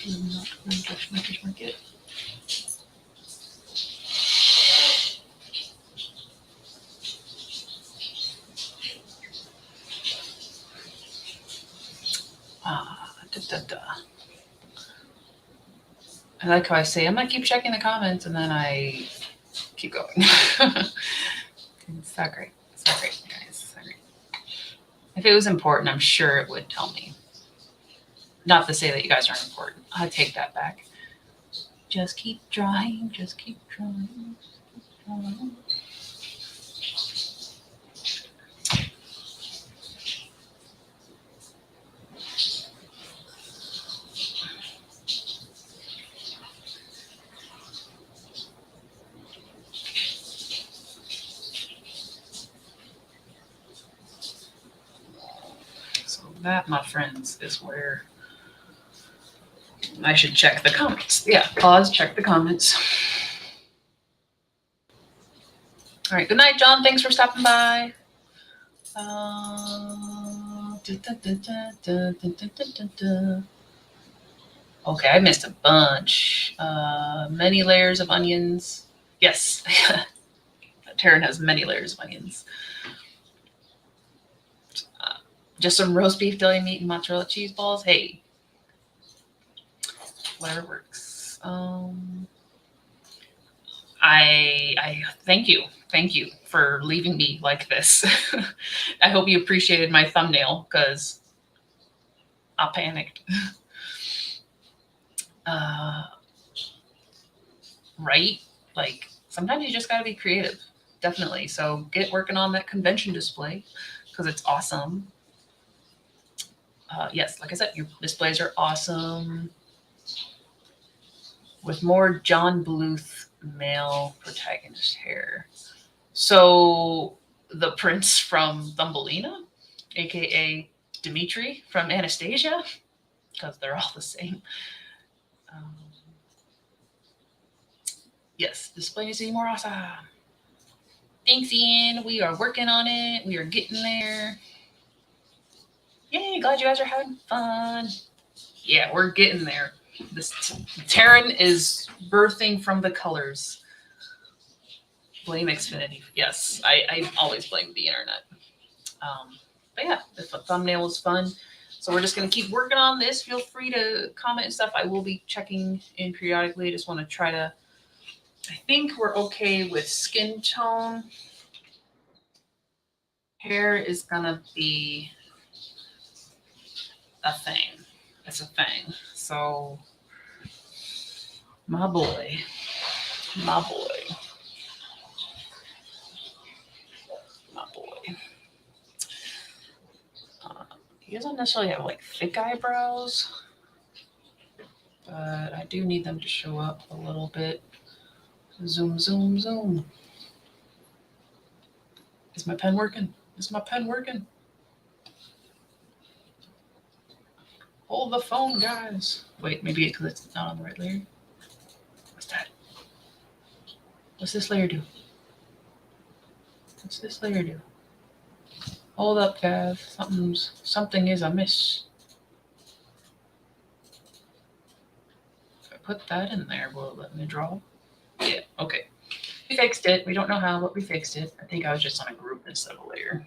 I'm not going to touch my kid. I like how I say, I'm going to keep checking the comments, and then I keep going. It's not great. It's not great, guys. It's not great. If it was important, I'm sure it would tell me. Not to say that you guys aren't important. I take that back. Just keep trying. Just keep trying. Keep trying. That, my friends, is where I should check the comments. Yeah, pause, check the comments. All right, good night, John. Thanks for stopping by. Okay, I missed a bunch. Many layers of onions. Yes, Taryn has many layers of onions. Just some roast beef, deli meat, and mozzarella cheese balls. Hey, whatever works. I thank you for leaving me like this. I hope you appreciated my thumbnail because I panicked. Right? Like sometimes you just got to be creative, definitely. So get working on that convention display because it's awesome. Yes, like I said, your displays are awesome. With more John Bluth male protagonist hair. So the prince from Thumbelina, aka Dimitri from Anastasia, because they're all the same. Um, yes, display needs to be more awesome. Thanks, Ian. We are working on it. We are getting there. Yay, glad you guys are having fun. Yeah, we're getting there. This Taryn is birthing from the colors. Blame Xfinity. Yes, I always blame the internet. But yeah, the thumbnail was fun. So we're just going to keep working on this. Feel free to comment and stuff. I will be checking in periodically. I just want to try to, I think we're okay with skin tone. Hair is going to be a thing. It's a thing. So my boy, my boy, my boy. He doesn't necessarily have like thick eyebrows, but I do need them to show up a little bit. Zoom, zoom, zoom. Is my pen working? Is my pen working? Hold the phone, guys. Wait, maybe because it's not on the right layer. What's that? What's this layer do? What's this layer do? Hold up, guys. Something is amiss. If I put that in there, will it let me draw? Yeah, okay. We fixed it. We don't know how, but we fixed it. I think I was just on a group instead of a layer.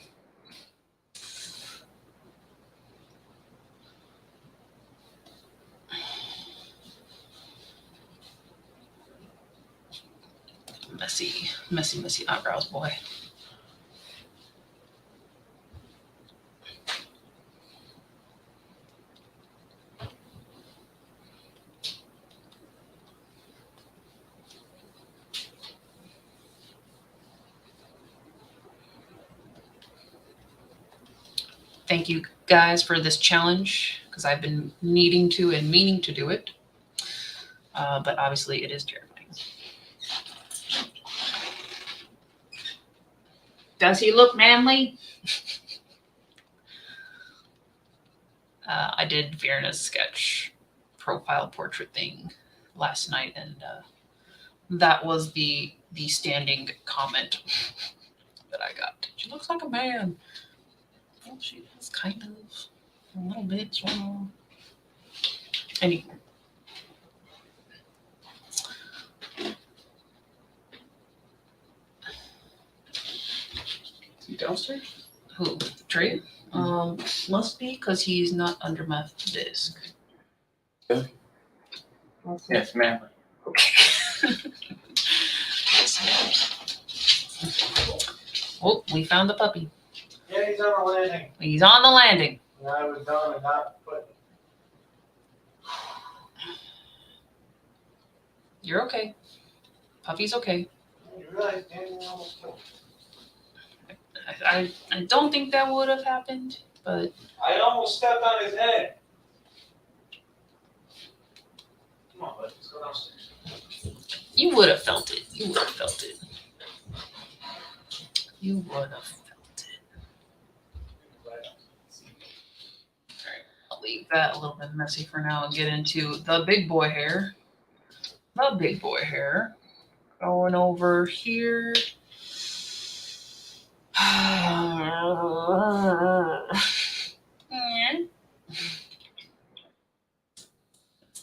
Messy, messy, messy eyebrows, boy. Thank you guys for this challenge because I've been needing to and meaning to do it. But obviously it is terrifying. Does he look manly? I did Vierna's sketch profile portrait thing last night, and that was the standing comment that I got. She looks like a man. Well, she is kind of a little bit. So. Anyway. Downstairs? Who? Trey? Must be because he's not under my desk. Yes, ma'am. Okay. Oh, we found the puppy. Yeah, he's on the landing. He's on the landing. And I was telling him not to put. You're okay. Puppy's okay. You realize Danny almost killed me. I don't think that would have happened, but I almost stepped on his head. Come on, bud. Let's go downstairs. you would have felt it. You would have felt it. You would have felt it. Alright, I'll leave that a little bit messy for now and get into the big boy hair. The big boy hair. Going over here.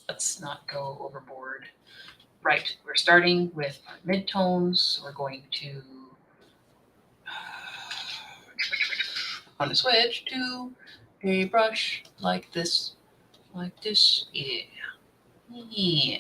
Let's let's not go overboard. Right, we're starting with our midtones. We're going to on a switch to a brush like this, yeah, yeah.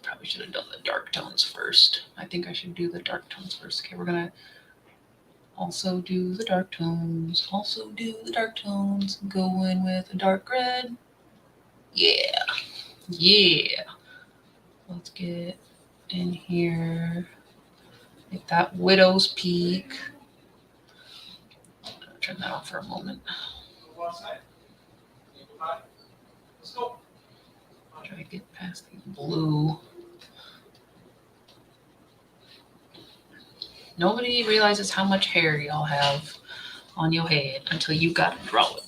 Probably should have done the dark tones first. I think I should do the dark tones first. Okay, we're gonna also do the dark tones. Go in with a dark red. Yeah, yeah. Let's get in here. Make that widow's peak. Turn that off for a moment. Go outside. Hi. Let's go. Try to get past the blue. Nobody realizes how much hair y'all have on your head until you gotta draw it.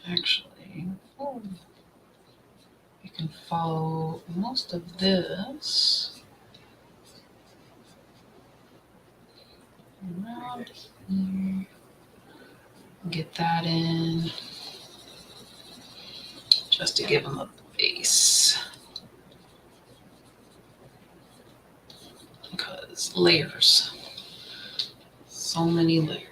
Actually, you can follow most of this around here. Get that in just to give them a base. Because layers. So many layers.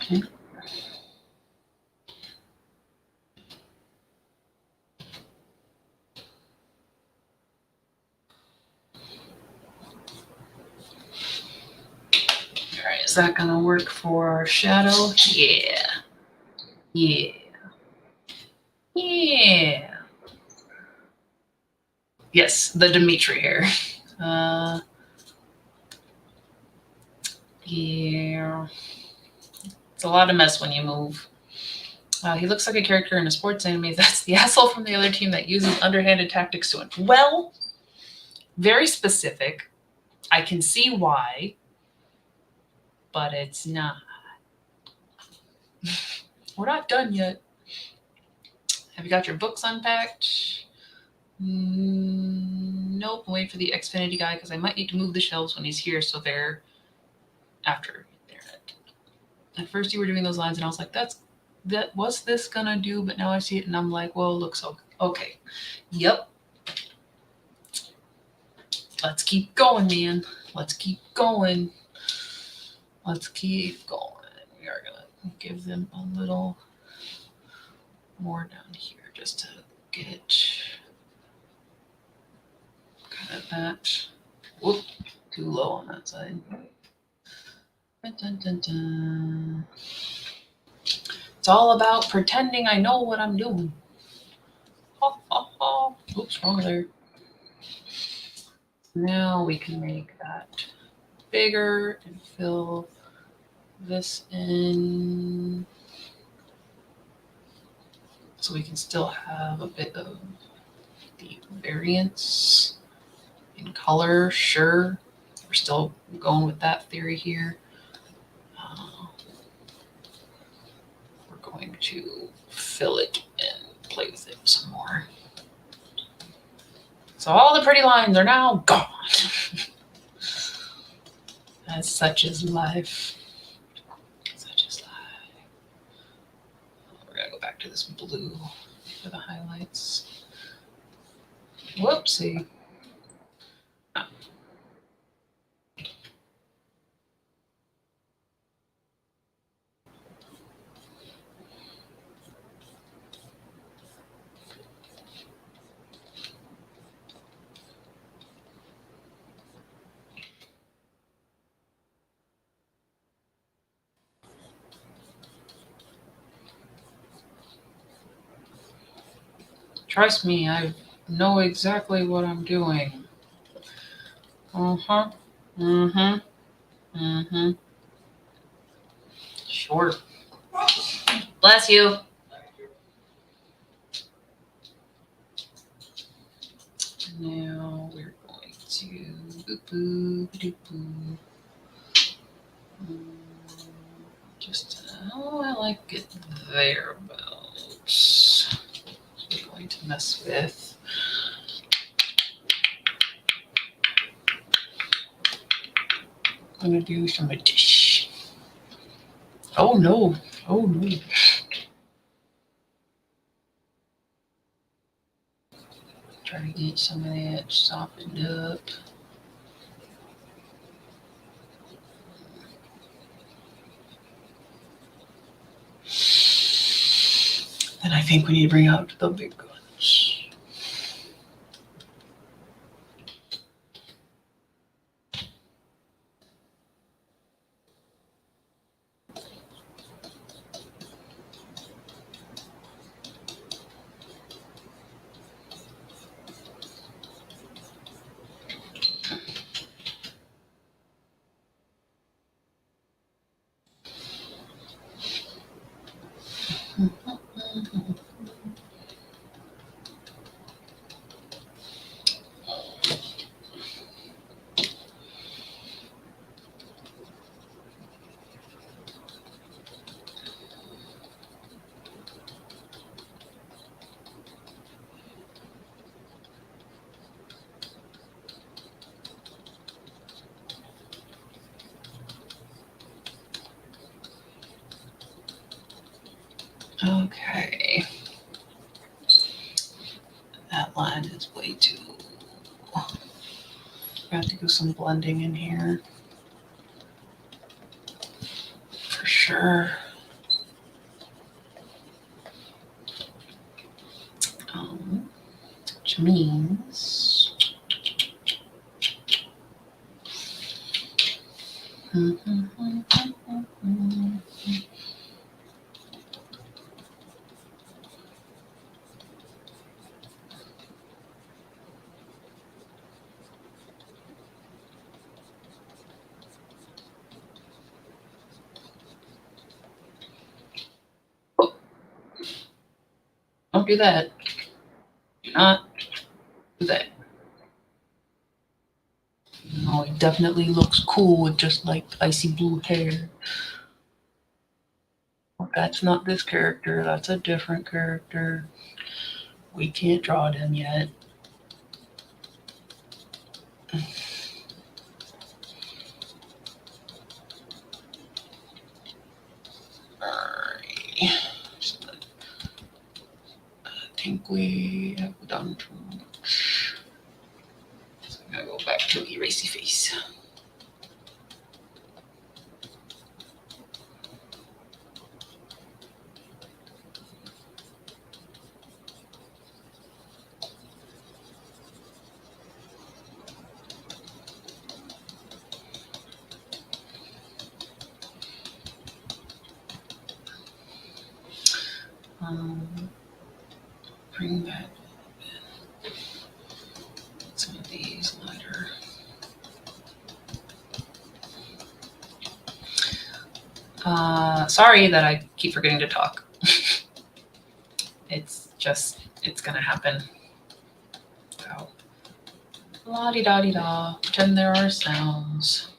Okay. All right, is that gonna work for our shadow? Yeah. Yeah. Yeah. Yes, the Dimitri hair. Yeah. It's a lot of mess when you move. He looks like a character in a sports anime. That's the asshole from the other team that uses underhanded tactics to win. Well, very specific. I can see why, but it's not. We're not done yet. Have you got your books unpacked? Nope. I'm waiting for the Xfinity guy because I might need to move the shelves when he's here, so they're after they're at first you were doing those lines, and I was like, what's this gonna do? But now I see it, and I'm like, well, it looks okay. Yep. Let's keep going, man. Let's keep going. Let's keep going. We are gonna give them a little more down here just to get kind of that. Whoop, too low on that side. Dun, dun, dun, dun. It's all about pretending I know what I'm doing. Ha, ha, ha. Oops, wrong there. Now we can make that bigger and fill this in so we can still have a bit of the variance in color. Sure, we're still going with that theory here. We're going to fill it and play with it some more. So all the pretty lines are now gone. As such is life. Such is life. this blue for the highlights. Whoopsie. Trust me, I know exactly what I'm doing. Uh-huh. Mm-hmm. Mm-hmm. Sure. Bless you. Now we're going to boo. Just I like it thereabouts. We're going to mess with. I'm gonna do some addition. Oh no! Oh no! Try to get some of that softened up. Then I think we need to bring out the big guns. Okay. That line is way too. I have to do some blending in here. For sure. Which means. Don't do that. Do not do that. No, it definitely looks cool with just like icy blue hair. That's not this character. That's a different character. We can't draw them yet. Alright. I think we have done too much. So I'm gonna go back to erasy face. Bring that in. Some of these lighter. Sorry that I keep forgetting to talk. It's gonna happen. So, la-di-da-di-da, pretend there are sounds.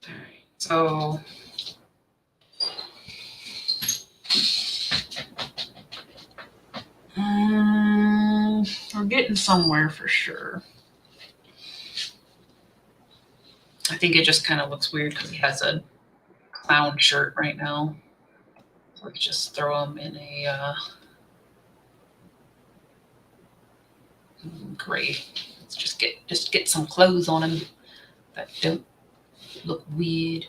All right, so we're getting somewhere for sure. I think it just kind of looks weird because he has a clown shirt right now. Let's just throw them in a gray. Let's just get some clothes on them that don't look weird.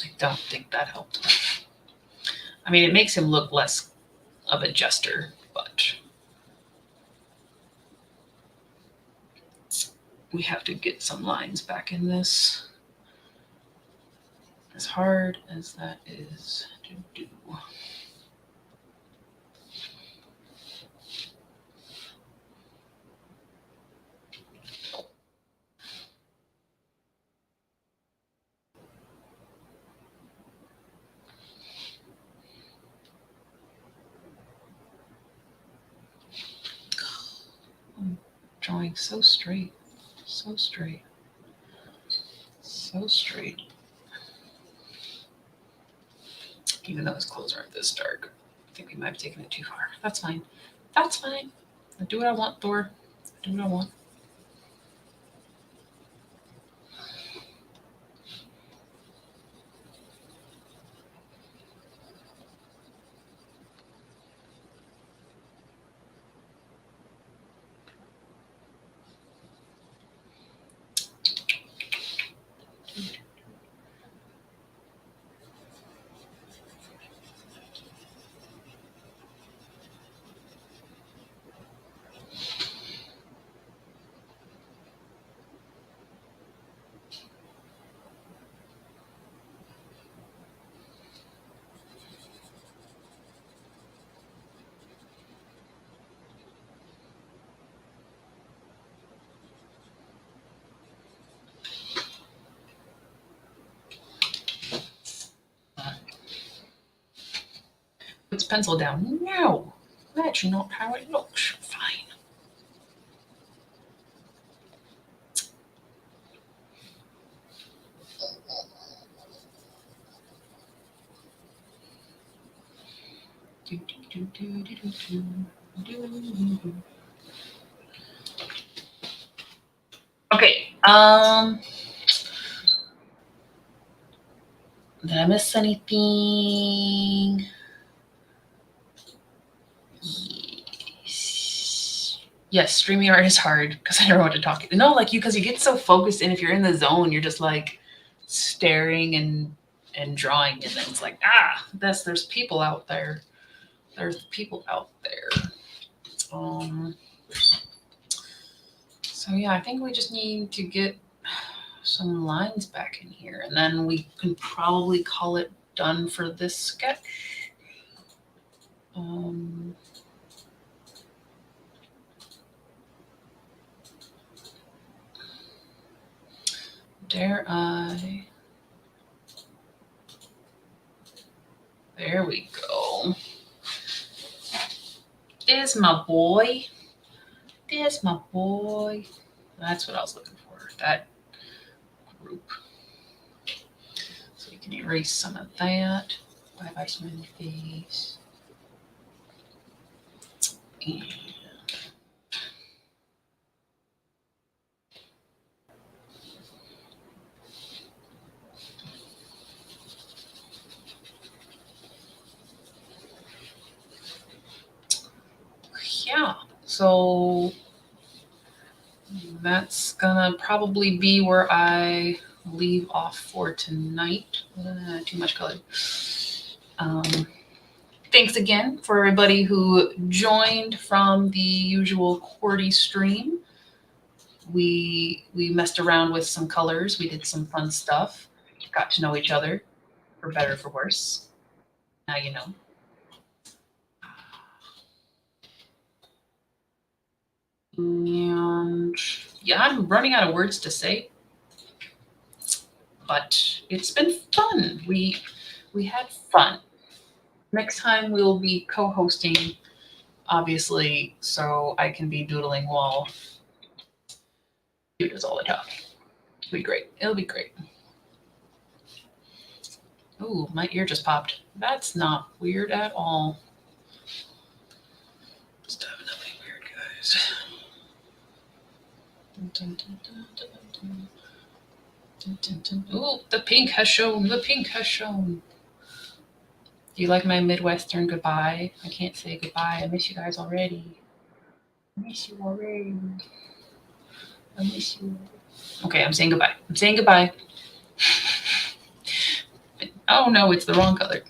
I don't think that helped. I mean, it makes him look less of a jester, but we have to get some lines back in this. As hard as that is to do. I'm drawing so straight, so straight, so straight. Even though his clothes aren't this dark, I think we might have taken it too far. That's fine. That's fine. I do what I want, Thor. I do what I want. Puts pencil down. No, that's not how it looks. Fine. Okay. Did I miss anything? Yes, streaming art is hard because I don't know what to talk. No, like because you get so focused, and if you're in the zone, you're just like staring and drawing, and then it's like there's people out there. There's people out there. So yeah, I think we just need to get some lines back in here, and then we can probably call it done for this sketch. Dare I? There we go. There's my boy. There's my boy. That's what I was looking for. That group. So we can erase some of that. Bye bye, smiley face. And yeah, so that's gonna probably be where I leave off for tonight. Too much color. Thanks again for everybody who joined from the usual QWERTY stream. We messed around with some colors. We did some fun stuff. Got to know each other, for better or for worse. Now you know. And yeah, I'm running out of words to say, but it's been fun. We had fun. Next time we'll be co-hosting, obviously, so I can be doodling while you does all the talking. It'll be great. It'll be great. Ooh, my ear just popped. That's not weird at all. Ooh, the pink has shown. The pink has shown. Do you like my Midwestern goodbye? I can't say goodbye. I miss you guys already. I miss you already. I miss you. Okay, I'm saying goodbye. I'm saying goodbye. Oh no, it's the wrong color.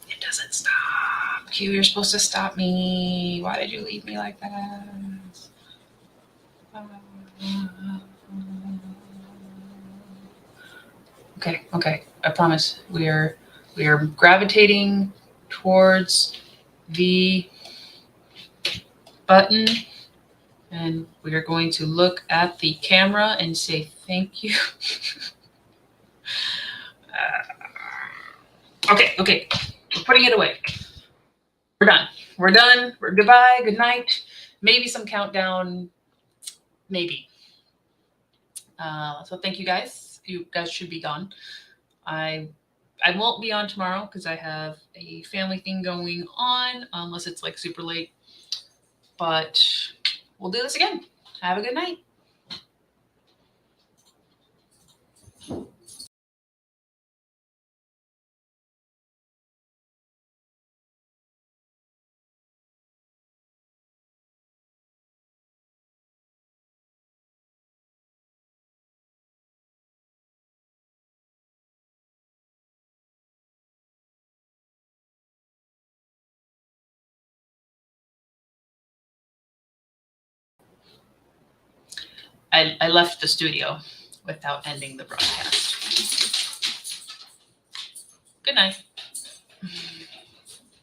It doesn't stop. Q, you're supposed to stop me. Why did you leave me like that? Okay. I promise. We are gravitating towards the button, and we are going to look at the camera and say thank you. Okay. We're putting it away. We're done. We're goodbye. Good night. Maybe some countdown. Maybe. So thank you guys. You guys should be gone. I won't be on tomorrow because I have a family thing going on, unless it's like super late. But we'll do this again. Have a good night. I left the studio without ending the broadcast. Good night.